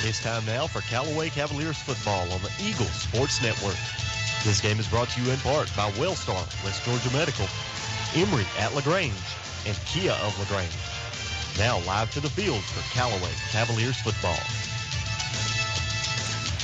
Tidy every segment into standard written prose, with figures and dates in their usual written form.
It's time now for Callaway Cavaliers football on the Eagle Sports Network. This game is brought to you in part by Wellstar, West Georgia Medical, Emory at LaGrange, and Kia of LaGrange. Now live to the field for Callaway Cavaliers football.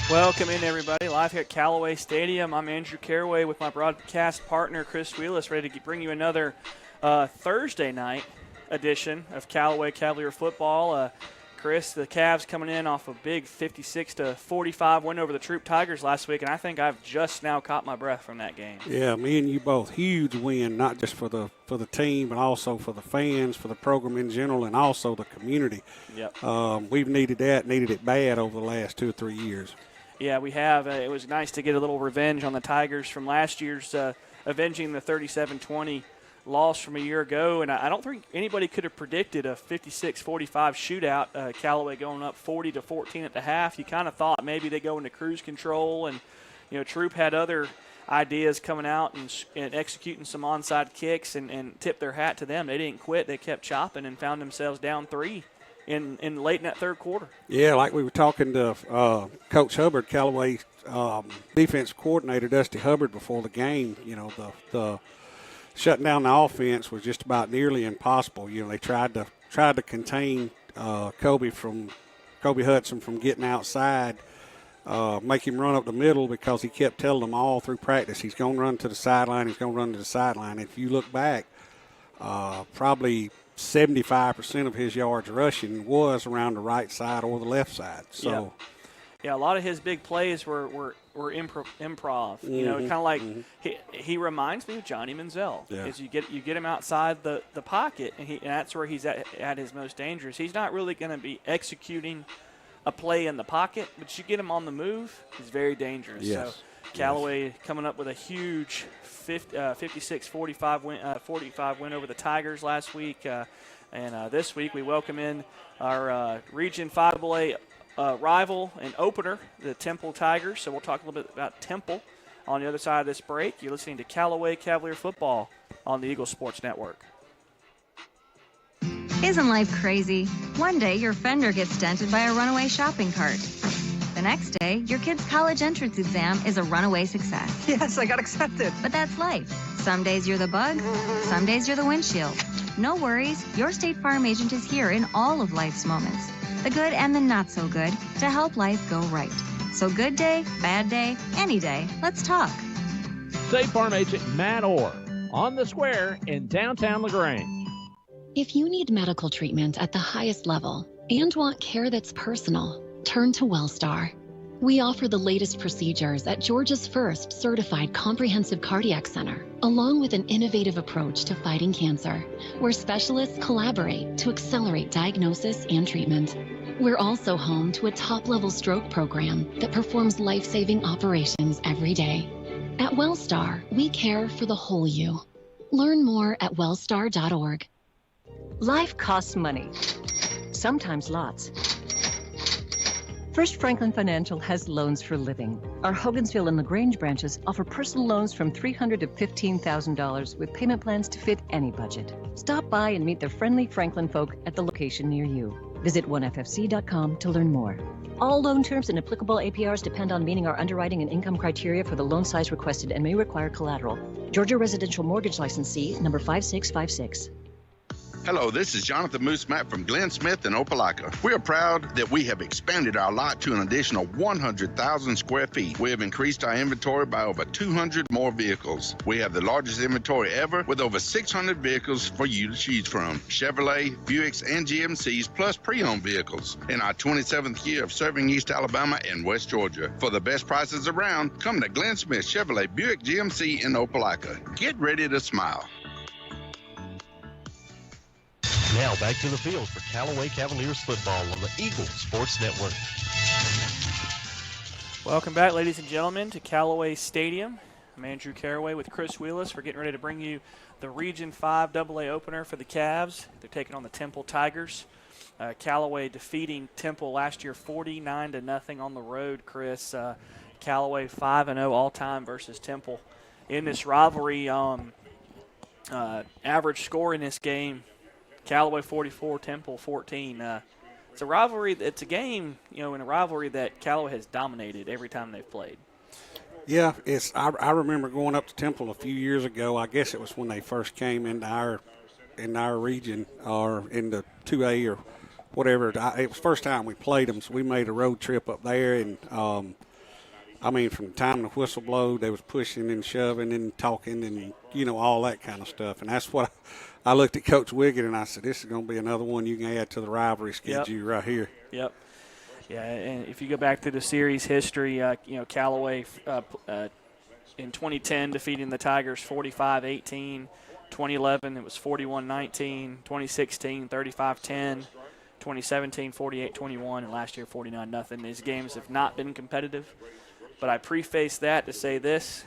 Welcome in, everybody. Live here at Callaway Stadium. I'm Andrew Caraway with my broadcast partner, Chris Wheelis, ready to bring you another Thursday night edition of Callaway Cavalier football. Chris, the Cavs coming in off a big 56-45 win over the Troop Tigers last week, and I think I've just now caught my breath from that game. Yeah, me and you both. Huge win, not just for the team, but also for the fans, for the program in general, and also the community. Yep. We've needed it bad over the last 2 or 3 years. Yeah, we have. It was nice to get a little revenge on the Tigers from last year's avenging the 37-20 loss from a year ago, and I don't think anybody could have predicted a 56-45 shootout. Callaway going up 40-14 at the half. You kind of thought maybe they go into cruise control, and Troop had other ideas coming out and executing some onside kicks and tip their hat to them. They didn't quit. They kept chopping and found themselves down 3 in late in that third quarter. Yeah, like we were talking to Coach Hubbard, Callaway defense coordinator Dusty Hubbard before the game. The shutting down the offense was just about nearly impossible. They tried to contain Kobe Hudson from getting outside, make him run up the middle, because he kept telling them all through practice he's going to run to the sideline. He's going to run to the sideline. If you look back, probably 75% of his yards rushing was around the right side or the left side. So. Yeah, a lot of his big plays were improv. Mm-hmm. Kind of like he reminds me of Johnny Manziel. Yeah. Is you get him outside the pocket, and that's where he's at his most dangerous. He's not really going to be executing a play in the pocket, but you get him on the move, he's very dangerous. Yes. So Callaway coming up with a huge 56-45 win over the Tigers last week, and this week we welcome in our Region 5AA rival and opener, the Temple Tigers. So we'll talk a little bit about Temple on the other side of this break. You're listening to Callaway Cavalier football on the Eagle Sports Network. Isn't life crazy? One day your fender gets dented by a runaway shopping cart. The next day, your kid's college entrance exam is a runaway success. Yes, I got accepted. But that's life. Some days you're the bug, some days you're the windshield. No worries, your State Farm agent is here in all of life's moments, the good and the not so good, to help life go right. So good day, bad day, any day, let's talk. State Farm agent Matt Orr on the square in downtown LaGrange. If you need medical treatment at the highest level and want care that's personal, turn to Wellstar. We offer the latest procedures at Georgia's first certified comprehensive cardiac center, along with an innovative approach to fighting cancer, where specialists collaborate to accelerate diagnosis and treatment. We're also home to a top-level stroke program that performs life-saving operations every day. At Wellstar, we care for the whole you. Learn more at wellstar.org. Life costs money, sometimes lots. First Franklin Financial has loans for living. Our Hogansville and LaGrange branches offer personal loans from $300 to $15,000 with payment plans to fit any budget. Stop by and meet the friendly Franklin folk at the location near you. Visit onefc.com to learn more. All loan terms and applicable APRs depend on meeting our underwriting and income criteria for the loan size requested and may require collateral. Georgia Residential Mortgage Licensee number 5656. Hello, this is Jonathan Moose Matt from Glenn Smith in Opelika. We are proud that we have expanded our lot to an additional 100,000 square feet. We have increased our inventory by over 200 more vehicles. We have the largest inventory ever with over 600 vehicles for you to choose from. Chevrolet, Buicks, and GMCs, plus pre-owned vehicles. In our 27th year of serving East Alabama and West Georgia. For the best prices around, come to Glenn Smith Chevrolet Buick GMC in Opelika. Get ready to smile. Now back to the field for Callaway Cavaliers football on the Eagle Sports Network. Welcome back, ladies and gentlemen, to Callaway Stadium. I'm Andrew Caraway with Chris Wheelis. We're getting ready to bring you the Region 5 AA opener for the Cavs. They're taking on the Temple Tigers. Callaway defeating Temple last year 49-0 on the road, Chris. Callaway 5-0 all-time versus Temple. In this rivalry, average score in this game, Callaway 44, Temple 14. it's a rivalry. It's a game, in a rivalry that Callaway has dominated every time they've played. Yeah, I remember going up to Temple a few years ago. I guess it was when they first came into our region, or into 2A or whatever. It was the first time we played them, so we made a road trip up there. And, from the time the whistle blew, they was pushing and shoving and talking and, all that kind of stuff. And that's what I looked at Coach Wiggett and I said, this is going to be another one you can add to the rivalry schedule right here. Yep. Yeah, and if you go back to the series history, Callaway in 2010 defeating the Tigers 45-18. 2011 it was 41-19. 2016 35-10. 2017 48-21, and last year 49-0. These games have not been competitive, but I preface that to say this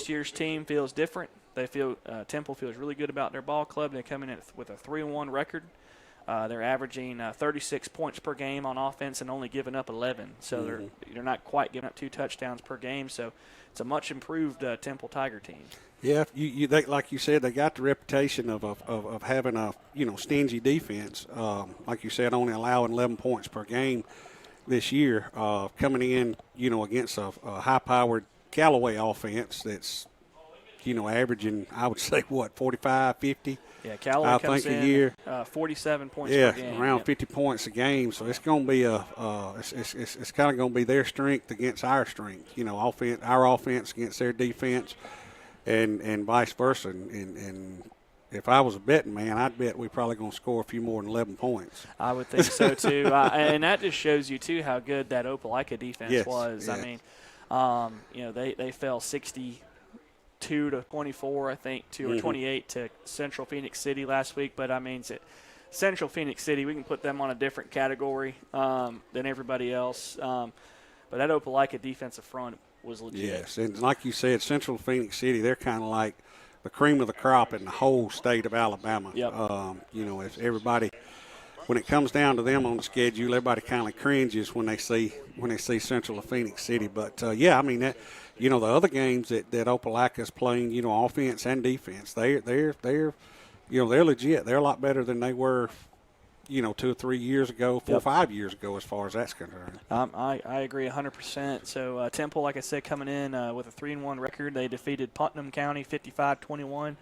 year's team feels different. They feel Temple feels really good about their ball club. They come in with a 3-1 record. They're averaging 36 points per game on offense and only giving up 11. So they're not quite giving up 2 touchdowns per game. So it's a much improved Temple Tiger team. Yeah, they, like you said, they got the reputation of having a stingy defense. Like you said, only allowing 11 points per game this year. Coming in, against a high-powered Callaway offense that's averaging, I would say, 45, 50. Yeah, Callaway comes in a year. 47 points per game. Yeah, around 50 points a game. So it's going to be it's kind of going to be their strength against our strength. Our offense against their defense, and vice versa. And if I was a betting man, I'd bet we're probably going to score a few more than 11 points. I would think so too, and that just shows you too how good that Opelika defense was. Yeah. I mean, they fell 62-24, I think, or 28 to Central Phoenix City last week. But I mean, Central Phoenix City, we can put them on a different category than everybody else. But that Opelika defensive front was legit. Yes, and like you said, Central Phoenix City, they're kind of like the cream of the crop in the whole state of Alabama. Yep. If everybody, when it comes down to them on the schedule, everybody kind of cringes when they see Central Phoenix City. But the other games that Opelika is playing, offense and defense, they're legit. They're a lot better than they were, 2 or 3 years ago, 4 or 5 years ago, as far as that's concerned. I agree 100%. So Temple, like I said, coming in with a 3-1 record. They defeated Putnam County 55-21,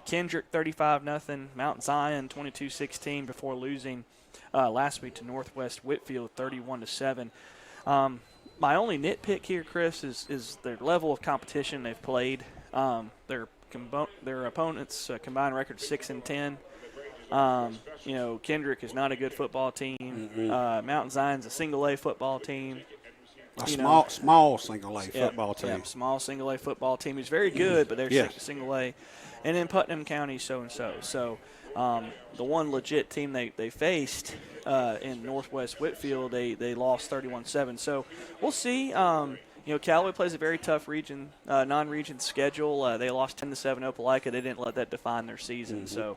Kendrick 35-0, Mount Zion 22-16 before losing last week to Northwest Whitfield 31-7. My only nitpick here, Chris, is their level of competition they've played. Their opponents' combined record 6-10. Kendrick is not a good football team. Mm-hmm. Mount Zion's a single-A football team. Small single-A football team. Yeah, small single-A football team. He's very good, but they're single-A. And then Putnam County, so-and-so. So the one legit team they faced in Northwest Whitfield, they lost 31-7. So we'll see. Callaway plays a very tough non-region schedule. They lost 10-7 Opelika. They didn't let that define their season. Mm-hmm.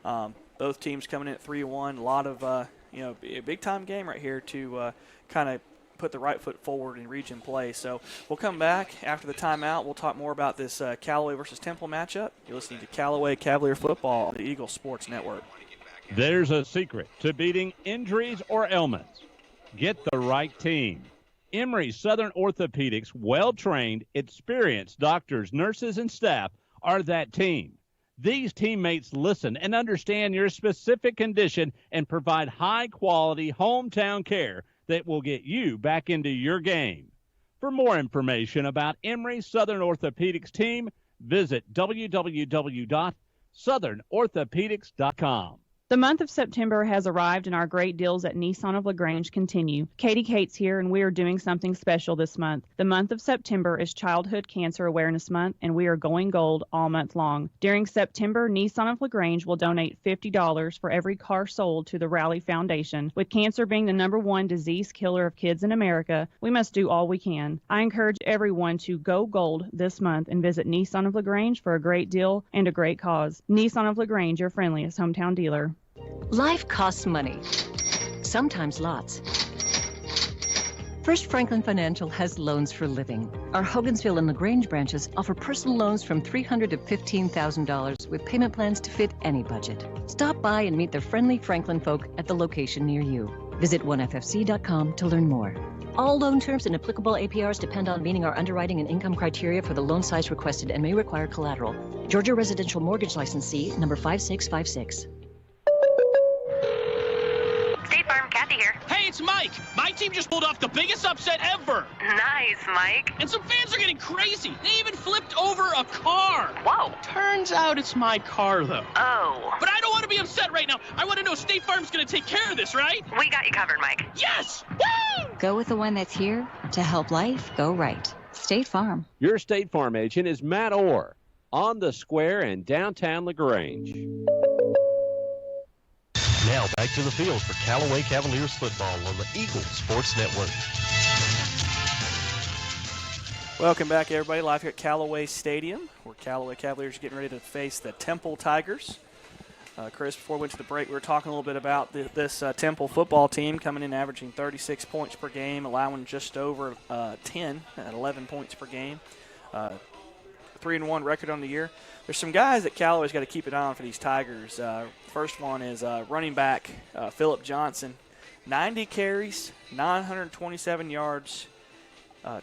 So both teams coming in at 3-1. A lot of, a big-time game right here to kind of put the right foot forward in region play. So we'll come back after the timeout. We'll talk more about this Callaway versus Temple matchup. You're listening to Callaway Cavalier Football on the Eagle Sports Network. There's a secret to beating injuries or ailments. Get the right team. Emory Southern Orthopedics, well-trained, experienced doctors, nurses, and staff are that team. These teammates listen and understand your specific condition and provide high-quality hometown care that will get you back into your game. For more information about Emory Southern Orthopedics team, visit www.southernorthopedics.com. The month of September has arrived and our great deals at Nissan of LaGrange continue. Katie Cates here and we are doing something special this month. The month of September is Childhood Cancer Awareness Month and we are going gold all month long. During September, Nissan of LaGrange will donate $50 for every car sold to the Rally Foundation. With cancer being the #1 disease killer of kids in America, we must do all we can. I encourage everyone to go gold this month and visit Nissan of LaGrange for a great deal and a great cause. Nissan of LaGrange, your friendliest hometown dealer. Life costs money, sometimes lots. First Franklin Financial has loans for living. Our Hogansville and LaGrange branches offer personal loans from $300 to $15,000 with payment plans to fit any budget. Stop by and meet the friendly Franklin folk at the location near you. Visit onefc.com to learn more. All loan terms and applicable APRs depend on meeting our underwriting and income criteria for the loan size requested and may require collateral. Georgia Residential Mortgage Licensee number 5656. State Farm, Kathy here. Hey, it's Mike. My team just pulled off the biggest upset ever. Nice, Mike. And some fans are getting crazy. They even flipped over a car. Whoa. Turns out it's my car, though. Oh. But I don't want to be upset right now. I want to know State Farm's going to take care of this, right? We got you covered, Mike. Yes! Woo! Go with the one that's here to help life go right. State Farm. Your State Farm agent is Matt Orr on the square in downtown LaGrange. Now back to the field for Callaway Cavaliers football on the Eagle Sports Network. Welcome back, everybody. Live here at Callaway Stadium, where Callaway Cavaliers are getting ready to face the Temple Tigers. Chris, before we went to the break, we were talking a little bit about this Temple football team coming in averaging 36 points per game, allowing just over 10 at 11 points per game. 3-1 record on the year. There's some guys that Callaway's got to keep an eye on for these Tigers. First one is running back Phillip Johnson. 90 carries, 927 yards,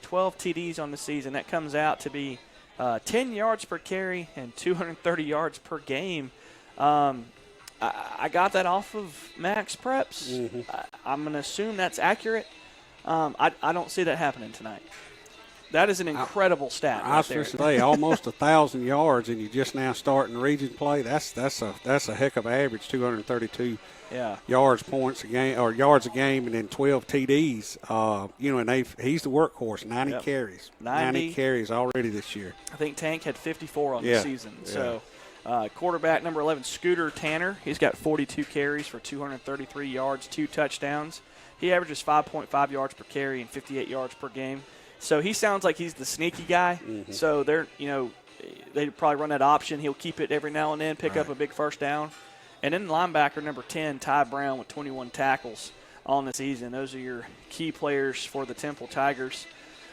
12 TDs on the season. That comes out to be 10 yards per carry and 230 yards per game. I got that off of Max Preps. Mm-hmm. I'm going to assume that's accurate. I don't see that happening tonight. That is an incredible stat. I was supposed to say almost 1,000 yards, and you just now starting region play. That's a heck of an average. 232 yards points a game or yards a game, and then 12 TDs. And he's the workhorse. 90 carries. 90 carries already this year. I think Tank had 54 on the season. Yeah. So quarterback number 11, Scooter Tanner. He's got 42 carries for 233 yards, 2 touchdowns. He averages 5.5 yards per carry and 58 yards per game. So he sounds like he's the sneaky guy. Mm-hmm. So they probably run that option. He'll keep it every now and then, pick up a big first down. And then linebacker number 10, Ty Brown, with 21 tackles on the season. Those are your key players for the Temple Tigers.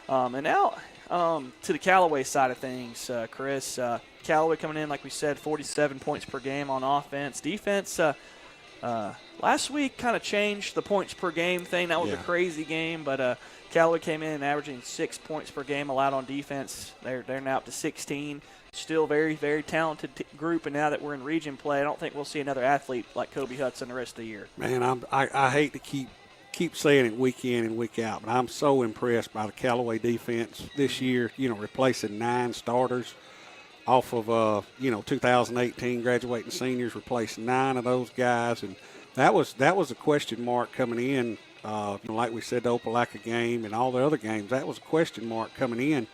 And now to the Callaway side of things, Chris. Callaway coming in, like we said, 47 points per game on offense. Defense, last week kind of changed the points per game thing. That was a crazy game, but Callaway came in averaging 6 points per game allowed on defense. They're now up to 16. Still very, very talented group, and now that we're in region play, I don't think we'll see another athlete like Kobe Hudson the rest of the year. Man, I hate to keep saying it week in and week out, but I'm so impressed by the Callaway defense this year, replacing 9 starters off of 2018 graduating seniors, replacing 9 of those guys, and that was a question mark coming in. Like we said, the Opelika game and all the other games, that was a question mark coming in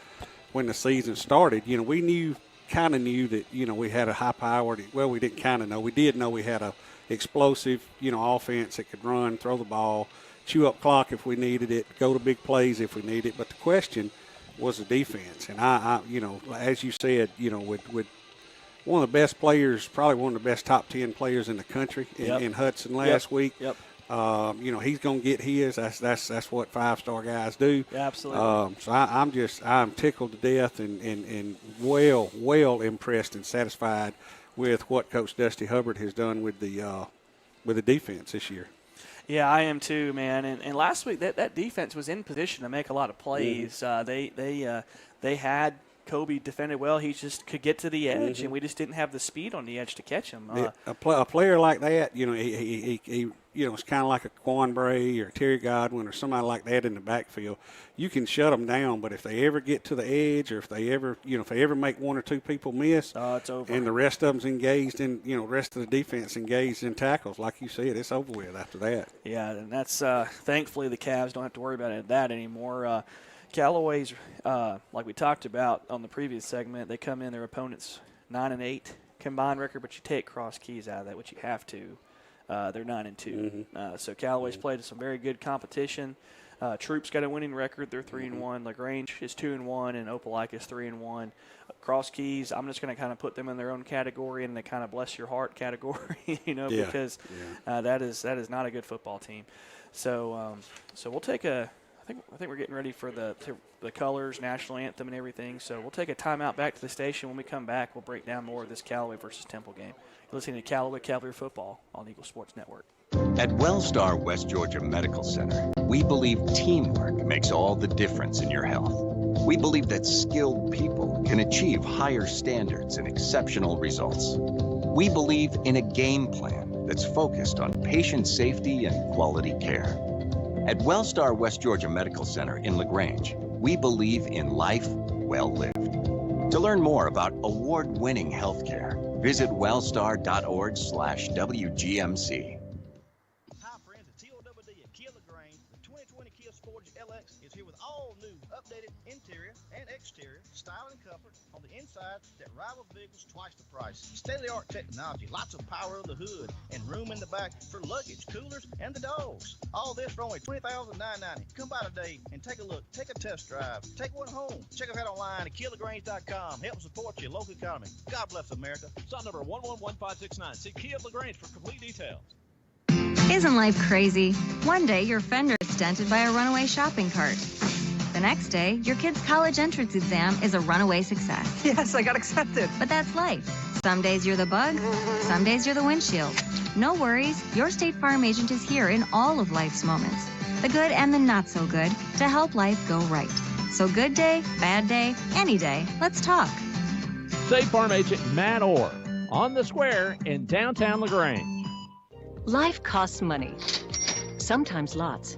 when the season started. We kind of knew that, we had a high priority. Well, we didn't kind of know. We did know we had a explosive, offense that could run, throw the ball, chew up clock if we needed it, go to big plays if we needed it. But the question was the defense. And I as you said, with one of the best players, probably one of the best top 10 players in the country in Hudson last week. Yep. He's going to get his. That's what 5-star guys do. Yeah, absolutely. So I'm tickled to death and well impressed and satisfied with what Coach Dusty Hubbard has done with the defense this year. Yeah, I am too, man. And last week that defense was in position to make a lot of plays. Mm-hmm. They had Kobe defended well. He just could get to the edge, and we just didn't have the speed on the edge to catch him. A player like that, he it's kind of like a Quan Bray or Terry Godwin or somebody like that in the backfield. You can shut them down, but if they ever get to the edge, or if they ever make 1 or 2 people miss, it's over. And the rest of them's engaged in, the rest of the defense engaged in tackles, like you said, it's over with after that. Yeah, and that's thankfully the Cavs don't have to worry about that anymore. Callaway's, like we talked about on the previous segment, they come in, their opponents 9-8 combined record, but you take Cross Keys out of that, which you have to. They're 9-2. Mm-hmm. So Callaway's played some very good competition. Troop's got a winning record. They're 3-1. LaGrange is 2-1, and Opelika is 3-1. Cross Keys, I'm just going to kind of put them in their own category, in the kind of bless your heart category, because that is not a good football team. So we'll take a. I think we're getting ready for the colors, national anthem, and everything. So we'll take a timeout back to the station. When we come back, we'll break down more of this Callaway versus Temple game. You're listening to Callaway Cavalier football on Eagle Sports Network. At Wellstar West Georgia Medical Center, we believe teamwork makes all the difference in your health. We believe that skilled people can achieve higher standards and exceptional results. We believe in a game plan that's focused on patient safety and quality care. At Wellstar West Georgia Medical Center in LaGrange, we believe in life well lived. To learn more about award-winning healthcare, visit wellstar.org/WGMC. Hi friends, it's TOWD at Kia LaGrange. The 2020 Kia Sportage LX is here with all new updated interior and exterior style and comfort on the inside that rivals vehicles twice the price. State-of-the-art technology, lots of power of the hood, and room in the back for luggage, coolers, and the dogs. All this for only $20,990. Come by today and take a look, take a test drive, take one home. Check us out online at KiaLaGrange.com. Help support your local economy. God bless America. Stop number 111569. See Kia of LaGrange for complete details. Isn't life crazy? One day your fender is dented by a runaway shopping cart. The next day, your kid's college entrance exam is a runaway success. Yes, I got accepted. But that's life. Some days you're the bug, some days you're the windshield. No worries, your State Farm agent is here in all of life's moments. The good and the not so good to help life go right. So good day, bad day, any day, let's talk. State Farm agent Matt Orr on the square in downtown LaGrange. Life costs money, sometimes lots.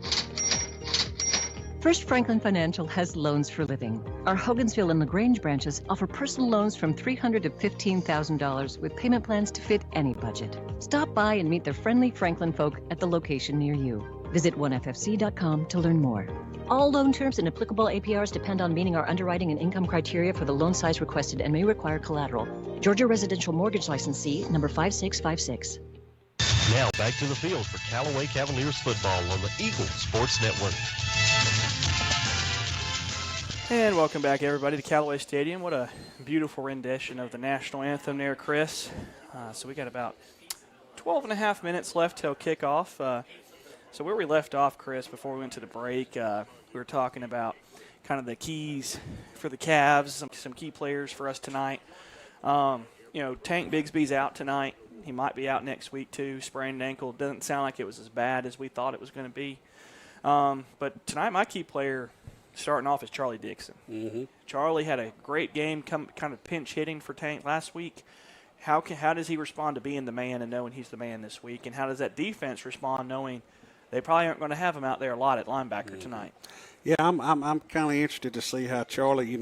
First Franklin Financial has loans for living. Our Hogansville and LaGrange branches offer personal loans from $300 to $15,000 with payment plans to fit any budget. Stop by and meet the friendly Franklin folk at the location near you. Visit onefc.com to learn more. All loan terms and applicable APRs depend on meeting our underwriting and income criteria for the loan size requested and may require collateral. Georgia Residential Mortgage Licensee number 5656. Now back to the field for Callaway Cavaliers football on the Eagle Sports Network. And welcome back, everybody, to Callaway Stadium. What a beautiful rendition of the national anthem there, Chris. So we got about 12 and a half minutes left till kickoff. So where we left off, Chris, before we went to the break, we were talking about kind of the keys for the Cavs, some key players for us tonight. Tank Bigsby's out tonight. He might be out next week, too. Sprained ankle. Doesn't sound like it was as bad as we thought it was going to be. But tonight, my key player starting off is Charlie Dixon. Mm-hmm. Charlie had a great game, kind of pinch hitting for Tank last week. How does he respond to being the man and knowing he's the man this week? And how does that defense respond knowing they probably aren't going to have him out there a lot at linebacker tonight? Yeah, I'm kind of interested to see how Charlie,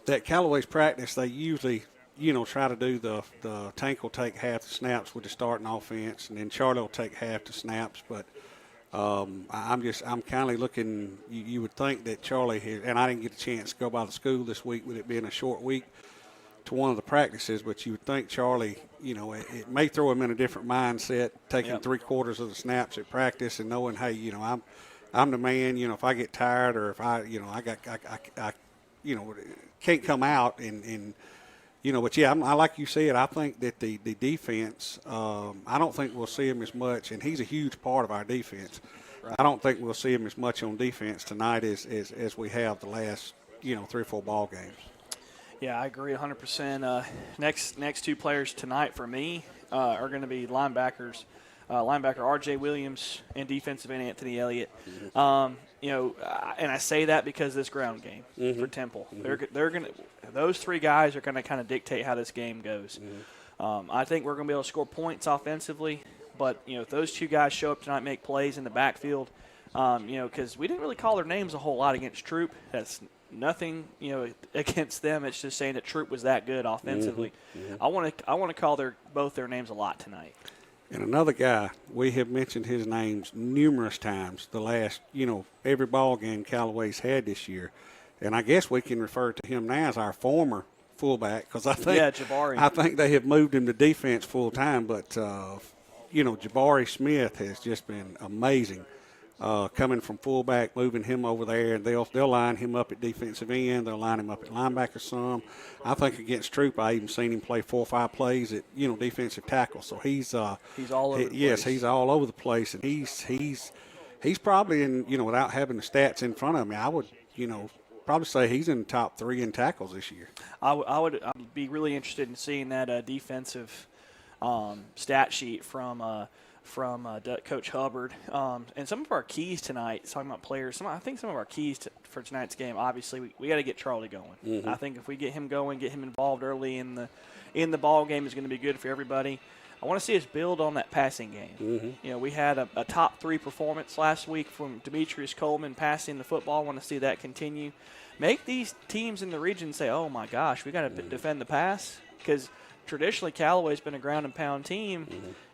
that Callaway's practice, they usually – try to do the Tank will take half the snaps with the starting offense, and then Charlie will take half the snaps. But I'm kind of looking. You would think that Charlie here, and I didn't get a chance to go by the school this week with it being a short week to one of the practices. But you would think Charlie, it may throw him in a different mindset, taking 3/4 of the snaps at practice and knowing, hey, I'm the man. If I get tired or if I can't come out and. But yeah, I like you said, I think that the defense, I don't think we'll see him as much, and he's a huge part of our defense. Right. I don't think we'll see him as much on defense tonight as we have the last, 3 or 4 ball games. Yeah, I agree 100%. Next two players tonight for me are going to be linebacker R.J. Williams and defensive end Anthony Elliott. Mm-hmm. And I say that because of this ground game for Temple. Mm-hmm. They're going to – those 3 guys are going to kind of dictate how this game goes. Mm-hmm. I think we're going to be able to score points offensively, but, if those 2 guys show up tonight, make plays in the backfield, because we didn't really call their names a whole lot against Troop. That's nothing, against them. It's just saying that Troop was that good offensively. Mm-hmm. I want to call both their names a lot tonight. And another guy, we have mentioned his names numerous times the last, every ball game Callaway's had this year. And I guess we can refer to him now as our former fullback because Jabari. I think they have moved him to defense full time. But, Jabari Smith has just been amazing coming from fullback, moving him over there. And they'll line him up at defensive end. They'll line him up at linebacker some. I think against Troop, I even seen him play 4 or 5 plays at, defensive tackle. So he's all over the place. Yes, he's all over the place. And he's probably in, without having the stats in front of me, I would, probably say he's in the top 3 in tackles this year. I would be really interested in seeing that defensive stat sheet from Coach Hubbard. And some of our keys tonight, talking about players, I think some of our keys for tonight's game, obviously, we got to get Charlie going. Mm-hmm. I think if we get him going, get him involved early in the ball game, is going to be good for everybody. I want to see us build on that passing game. Mm-hmm. We had a top 3 performance last week from Demetrius Coleman passing the football. I want to see that continue. Make these teams in the region say, oh, my gosh, we got to defend the pass, because traditionally Callaway's been a ground and pound team,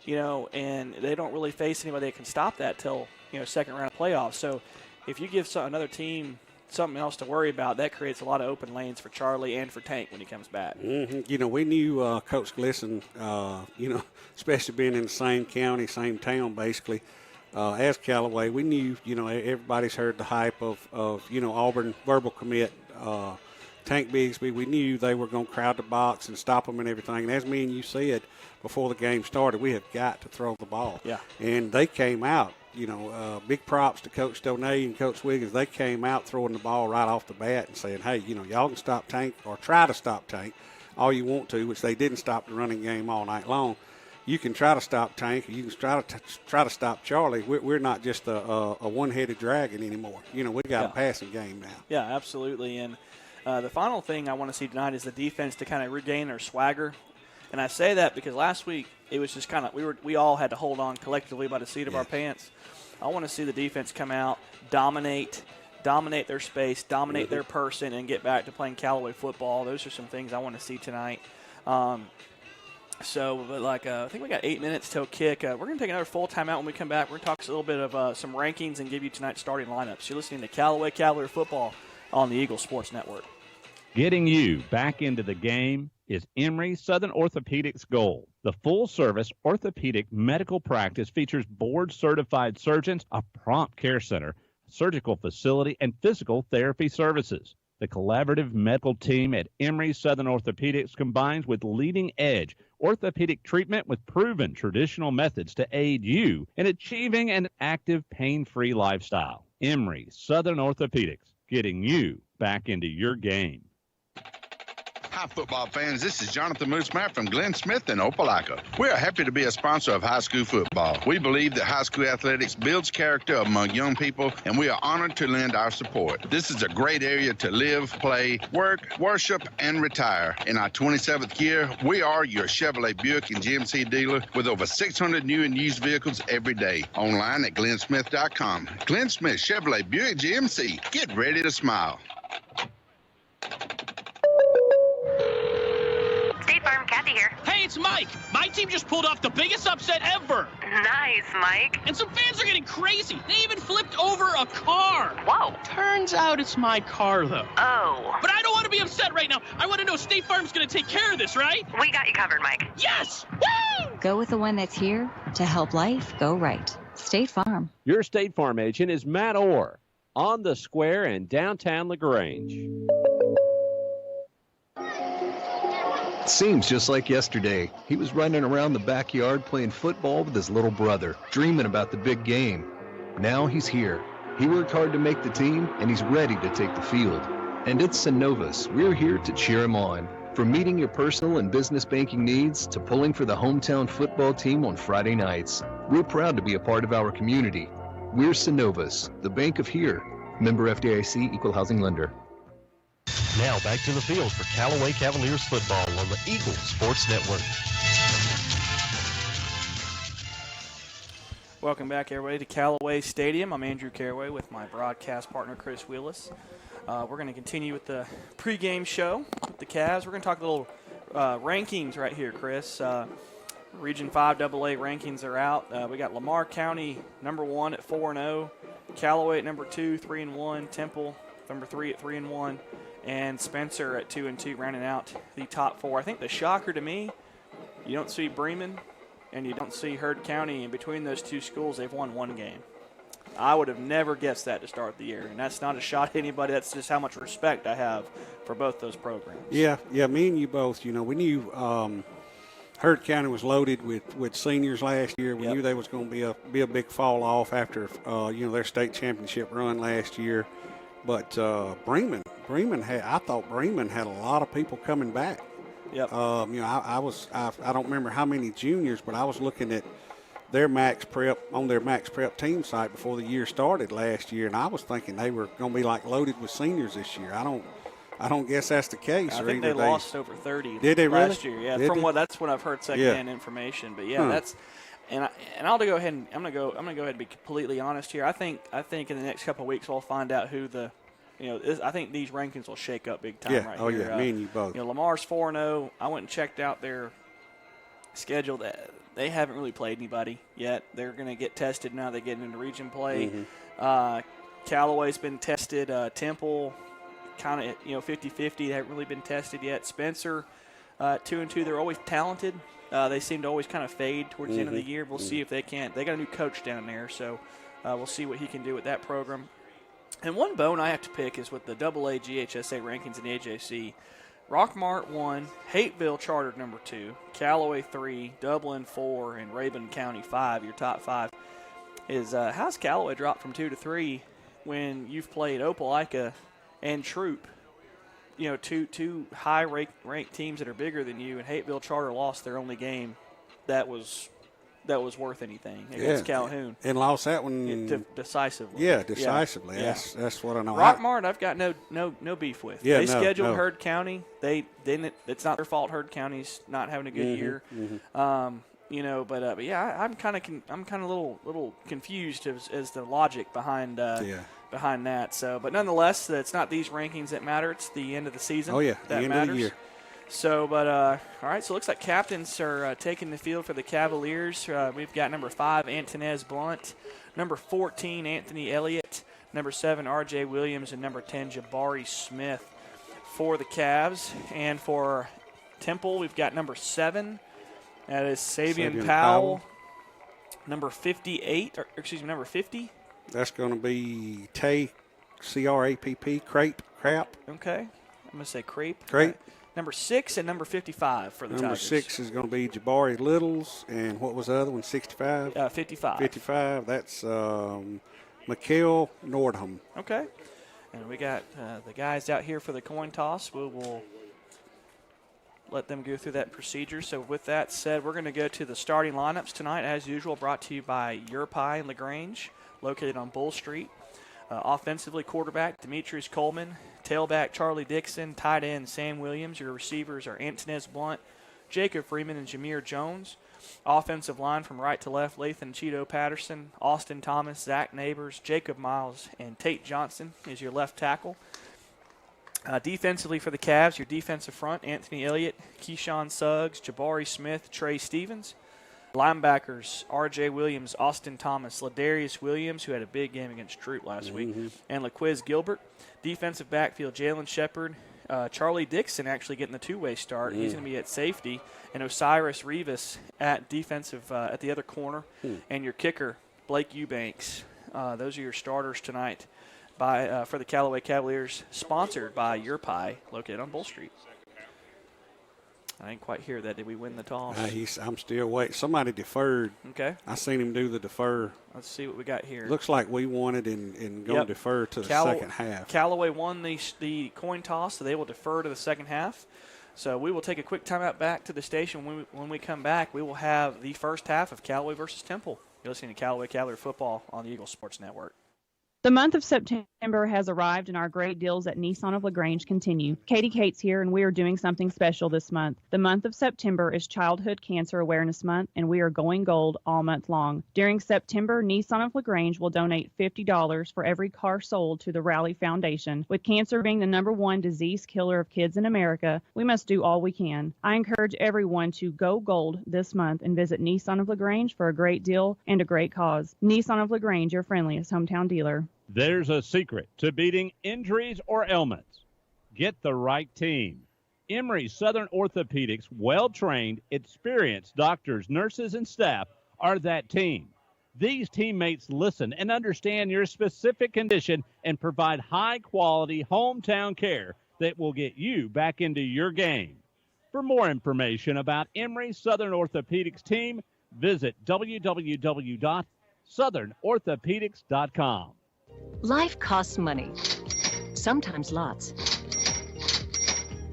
and they don't really face anybody that can stop that till, second round of playoffs. So if you give another team something else to worry about, that creates a lot of open lanes for Charlie and for Tank when he comes back. Mm-hmm. We knew Coach Glisson, especially being in the same county, same town basically, as Callaway, we knew, everybody's heard the hype of Auburn verbal commit, Tank Bigsby. We knew they were going to crowd the box and stop them and everything. And as me and you said before the game started, we have got to throw the ball. Yeah. And they came out, big props to Coach Stoney and Coach Wiggins. They came out throwing the ball right off the bat and saying, hey, y'all can stop Tank or try to stop Tank all you want to, which they didn't stop the running game all night long. You can try to stop Tank. You can try to stop Charlie. We're not just a one-headed dragon anymore. We got a passing game now. Yeah, absolutely. And the final thing I want to see tonight is the defense to kind of regain their swagger. And I say that because last week it was just kind of we all had to hold on collectively by the seat of our pants. I want to see the defense come out, dominate their space, dominate their person, and get back to playing Callaway football. Those are some things I want to see tonight. I think we got 8 minutes till kick. We're going to take another full timeout when we come back. We're going to talk a little bit of some rankings and give you tonight's starting lineups. You're listening to Callaway Cavalier Football on the Eagle Sports Network. Getting you back into the game is Emory Southern Orthopedics Gold. The full-service orthopedic medical practice features board-certified surgeons, a prompt care center, surgical facility, and physical therapy services. The collaborative medical team at Emory Southern Orthopedics combines with leading-edge orthopedic treatment with proven traditional methods to aid you in achieving an active, pain-free lifestyle. Emory Southern Orthopedics, getting you back into your game. Hi, football fans. This is Jonathan Moose Matt from Glenn Smith in Opelika. We are happy to be a sponsor of high school football. We believe that high school athletics builds character among young people, and we are honored to lend our support. This is a great area to live, play, work, worship, and retire. In our 27th year, we are your Chevrolet Buick and GMC dealer with over 600 new and used vehicles every day. Online at glennsmith.com. Glenn Smith Chevrolet Buick GMC. Get ready to smile. State Farm, Kathy here. Hey, it's Mike. My team just pulled off the biggest upset ever. Nice, Mike. And some fans are getting crazy. They even flipped over a car. Whoa. Turns out it's my car, though. Oh. But I don't want to be upset right now. I want to know State Farm's going to take care of this, right? We got you covered, Mike. Yes! Woo! Go with the one that's here to help life go right. State Farm. Your State Farm agent is Matt Orr on the square in downtown LaGrange. Seems just like yesterday. He was running around the backyard playing football with his little brother, dreaming about the big game. Now he's here. He worked hard to make the team, and he's ready to take the field. And it's Synovus. We're here to cheer him on. From meeting your personal and business banking needs to pulling for the hometown football team on Friday nights, we're proud to be a part of our community. We're Synovus, the bank of here. Member FDIC, Equal Housing Lender. Now back to the field for Callaway Cavaliers football on the Eagle Sports Network. Welcome back, everybody, to Callaway Stadium. I'm Andrew Caraway with my broadcast partner, Chris Wheelis. We're going to continue with the pregame show with the Cavs. We're going to talk a little rankings right here, Chris. Region 5 AA rankings are out. We got Lamar County number 1 at 4-0, Callaway at number 2, 3-1, Temple number 3 at 3-1, and Spencer at 2-2, rounding out the top 4. I think the shocker to me, you don't see Bremen and you don't see Heard County. In between those two schools, they've won one game. I would have never guessed that to start the year, and that's not a shot at anybody. That's just how much respect I have for both those programs. Yeah, me and you both. We knew Heard County was loaded with seniors last year. We knew there was going to be a big fall off after their state championship run last year. But Bremen had a lot of people coming back. Yep. I don't remember how many juniors, but I was looking at their max prep team site before the year started last year, and I was thinking they were going to be like loaded with seniors this year. I don't guess that's the case. I think they lost over 30 did they last really? year. Yeah, that's what I've heard secondhand information. But that's and I'll go ahead and I'm gonna go ahead and be completely honest here. I think in the next couple of weeks we'll find out who the I think these rankings will shake up big time right here. Yeah, me and you both. Lamar's 4-0. I went and checked out their schedule. They haven't really played anybody yet. They're going to get tested now. They get into region play. Callaway's been tested. Temple, kind of 50-50. They haven't really been tested yet. Spencer, 2-2. They're always talented. They seem to always kind of fade towards the end of the year. We'll see if they can't. They got a new coach down there, so we'll see what he can do with that program. And one bone I have to pick is with the AA GHSA rankings in the AJC. Rockmart 1, Hateville chartered number 2, Callaway 3, Dublin 4, and Rabun County 5, your top 5. How's Callaway dropped from 2 to 3 when you've played Opelika and Troop, two high-ranked teams that are bigger than you, and Hateville Charter lost their only game that was worth anything against Calhoun. And lost that one decisively. Yeah, decisively. Yeah. That's what I know. Rockmart, I've got no beef with. Yeah, they scheduled Heard County. They didn't. It's not their fault. Heard County's not having a good year. But I'm kind of a little confused as the logic behind that. So, but nonetheless, it's not these rankings that matter. It's the end of the season. Oh yeah, that the end matters. of the year. So, but all right. So it looks like captains are taking the field for the Cavaliers. We've got number 5, Antonez Blunt, number 14, Anthony Elliott, number 7, R.J. Williams, and number 10, Jabari Smith for the Cavs. And for Temple, we've got number 7. That is Savion Powell. Number 58, number 50. That's going to be Tay, C-R-A-P-P, Crap. Okay. I'm going to say Crepe. Number 6 and number 55 for the Tigers. Number 6 is going to be Jabari Littles, and what was the other one, 65? 55. 55, that's Mikhail Nordham. Okay. And we got the guys out here for the coin toss. We will let them go through that procedure. So with that said, we're going to go to the starting lineups tonight, as usual, brought to you by Your Pie in LaGrange, located on Bull Street. Offensively, quarterback Demetrius Coleman, tailback Charlie Dixon, tight end Sam Williams. Your receivers are Antonez Blunt, Jacob Freeman, and Jameer Jones. Offensive line from right to left, Lathan Cheeto Patterson, Austin Thomas, Zach Neighbors, Jacob Miles, and Tate Johnson is your left tackle. Defensively for the Cavs, your defensive front, Anthony Elliott, Keyshawn Suggs, Jabari Smith, Trey Stevens. Linebackers, R.J. Williams, Austin Thomas, Ladarius Williams, who had a big game against Troop last week, and LaQuiz Gilbert. Defensive backfield, Jalen Shepard, Charlie Dixon actually getting the two-way start. He's going to be at safety, and Osiris Rivas at defensive at the other corner. And your kicker, Blake Eubanks. Those are your starters tonight for the Callaway Cavaliers, sponsored by Your Pie, located on Bull Street. I didn't quite hear that. Did we win the toss? I'm still waiting. Somebody deferred. Okay. I seen him do the defer. Let's see what we got here. Looks like we won it and going to defer to the second half. Callaway won the coin toss, so they will defer to the second half. So we will take a quick timeout back to the station. When we come back, we will have the first half of Callaway versus Temple. You're listening to Callaway Cavalier Football on the Eagle Sports Network. The month of September has arrived and our great deals at Nissan of LaGrange continue. Katie Cates here, and we are doing something special this month. The month of September is Childhood Cancer Awareness Month, and we are going gold all month long. During September, Nissan of LaGrange will donate $50 for every car sold to the Rally Foundation. With cancer being the #1 disease killer of kids in America, we must do all we can. I encourage everyone to go gold this month and visit Nissan of LaGrange for a great deal and a great cause. Nissan of LaGrange, your friendliest hometown dealer. There's a secret to beating injuries or ailments. Get the right team. Emory Southern Orthopedics, well-trained, experienced doctors, nurses, and staff are that team. These teammates listen and understand your specific condition and provide high-quality hometown care that will get you back into your game. For more information about Emory Southern Orthopedics team, visit www.southernorthopedics.com. Life costs money, sometimes lots.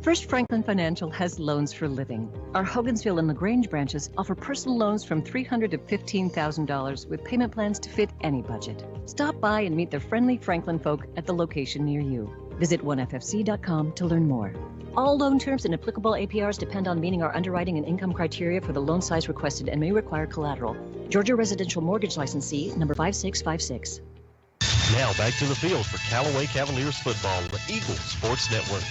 First Franklin Financial has loans for living. Our Hogansville and LaGrange branches offer personal loans from $300 to $15,000 with payment plans to fit any budget. Stop by and meet the friendly Franklin folk at the location near you. Visit onefc.com to learn more. All loan terms and applicable APRs depend on meeting our underwriting and income criteria for the loan size requested and may require collateral. Georgia Residential Mortgage Licensee number 5656. Now back to the field for Callaway Cavaliers football on the Eagle Sports Network.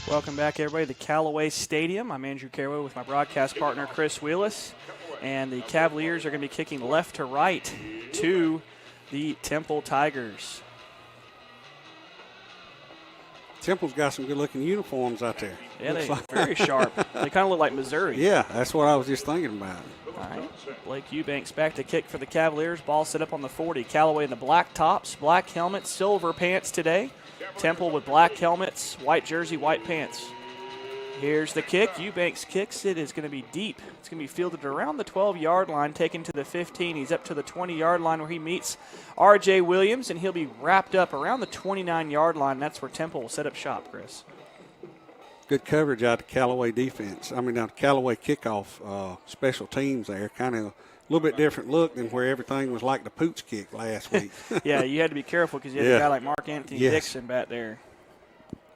Welcome back, everybody, to Callaway Stadium. I'm Andrew Carraway with my broadcast partner, Chris Wheelis. And the Cavaliers are going to be kicking left to right to the Temple Tigers. Temple's got some good-looking uniforms out there. Yeah, they're very sharp. They kind of look like Missouri. Yeah, that's what I was just thinking about. All right, Blake Eubanks back to kick for the Cavaliers. Ball set up on the 40. Callaway in the black tops, black helmets, silver pants today. Temple with black helmets, white jersey, white pants. Here's the kick. Eubanks kicks it. It's going to be deep. It's going to be fielded around the 12-yard line, taken to the 15. He's up to the 20-yard line where he meets R.J. Williams, and he'll be wrapped up around the 29-yard line. That's where Temple will set up shop, Chris. Good coverage out of the Callaway defense. I mean, out of Callaway kickoff special teams there. Kind of a little bit different look than where everything was like the pooch kick last week. Yeah, you had to be careful because you had a guy like Mark Anthony Dixon back there.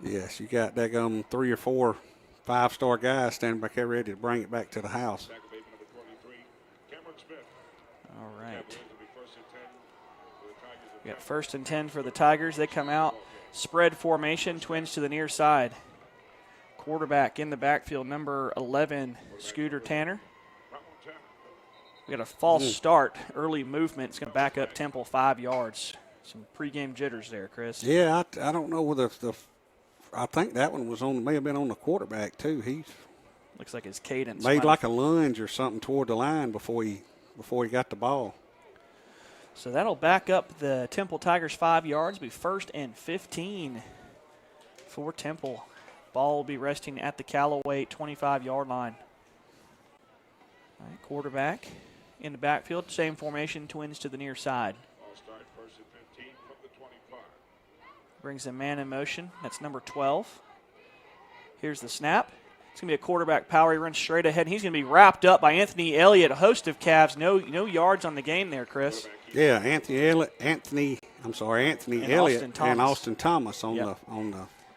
Yes, you got that 3 or 4 5-star guys standing back there ready to bring it back to the house. All right. We got 1st and 10 for the Tigers. They come out, spread formation, twins to the near side. Quarterback in the backfield, number 11, Scooter Tanner. We got a false start, early movement. It's going to back up Temple 5 yards. Some pregame jitters there, Chris. Yeah, I don't know whether I think that one may have been on the quarterback too. He looks like his cadence made like a lunge or something toward the line before he got the ball. So that'll back up the Temple Tigers 5 yards. Be 1st and 15 for Temple. Ball will be resting at the Callaway 25-yard line. All right, quarterback in the backfield, same formation, twins to the near side. Brings a man in motion. That's number 12. Here's the snap. It's going to be a quarterback power. He runs straight ahead. He's going to be wrapped up by Anthony Elliott, a host of Cavs. No yards on the game there, Chris. Yeah, Anthony Elliott and Austin Thomas on the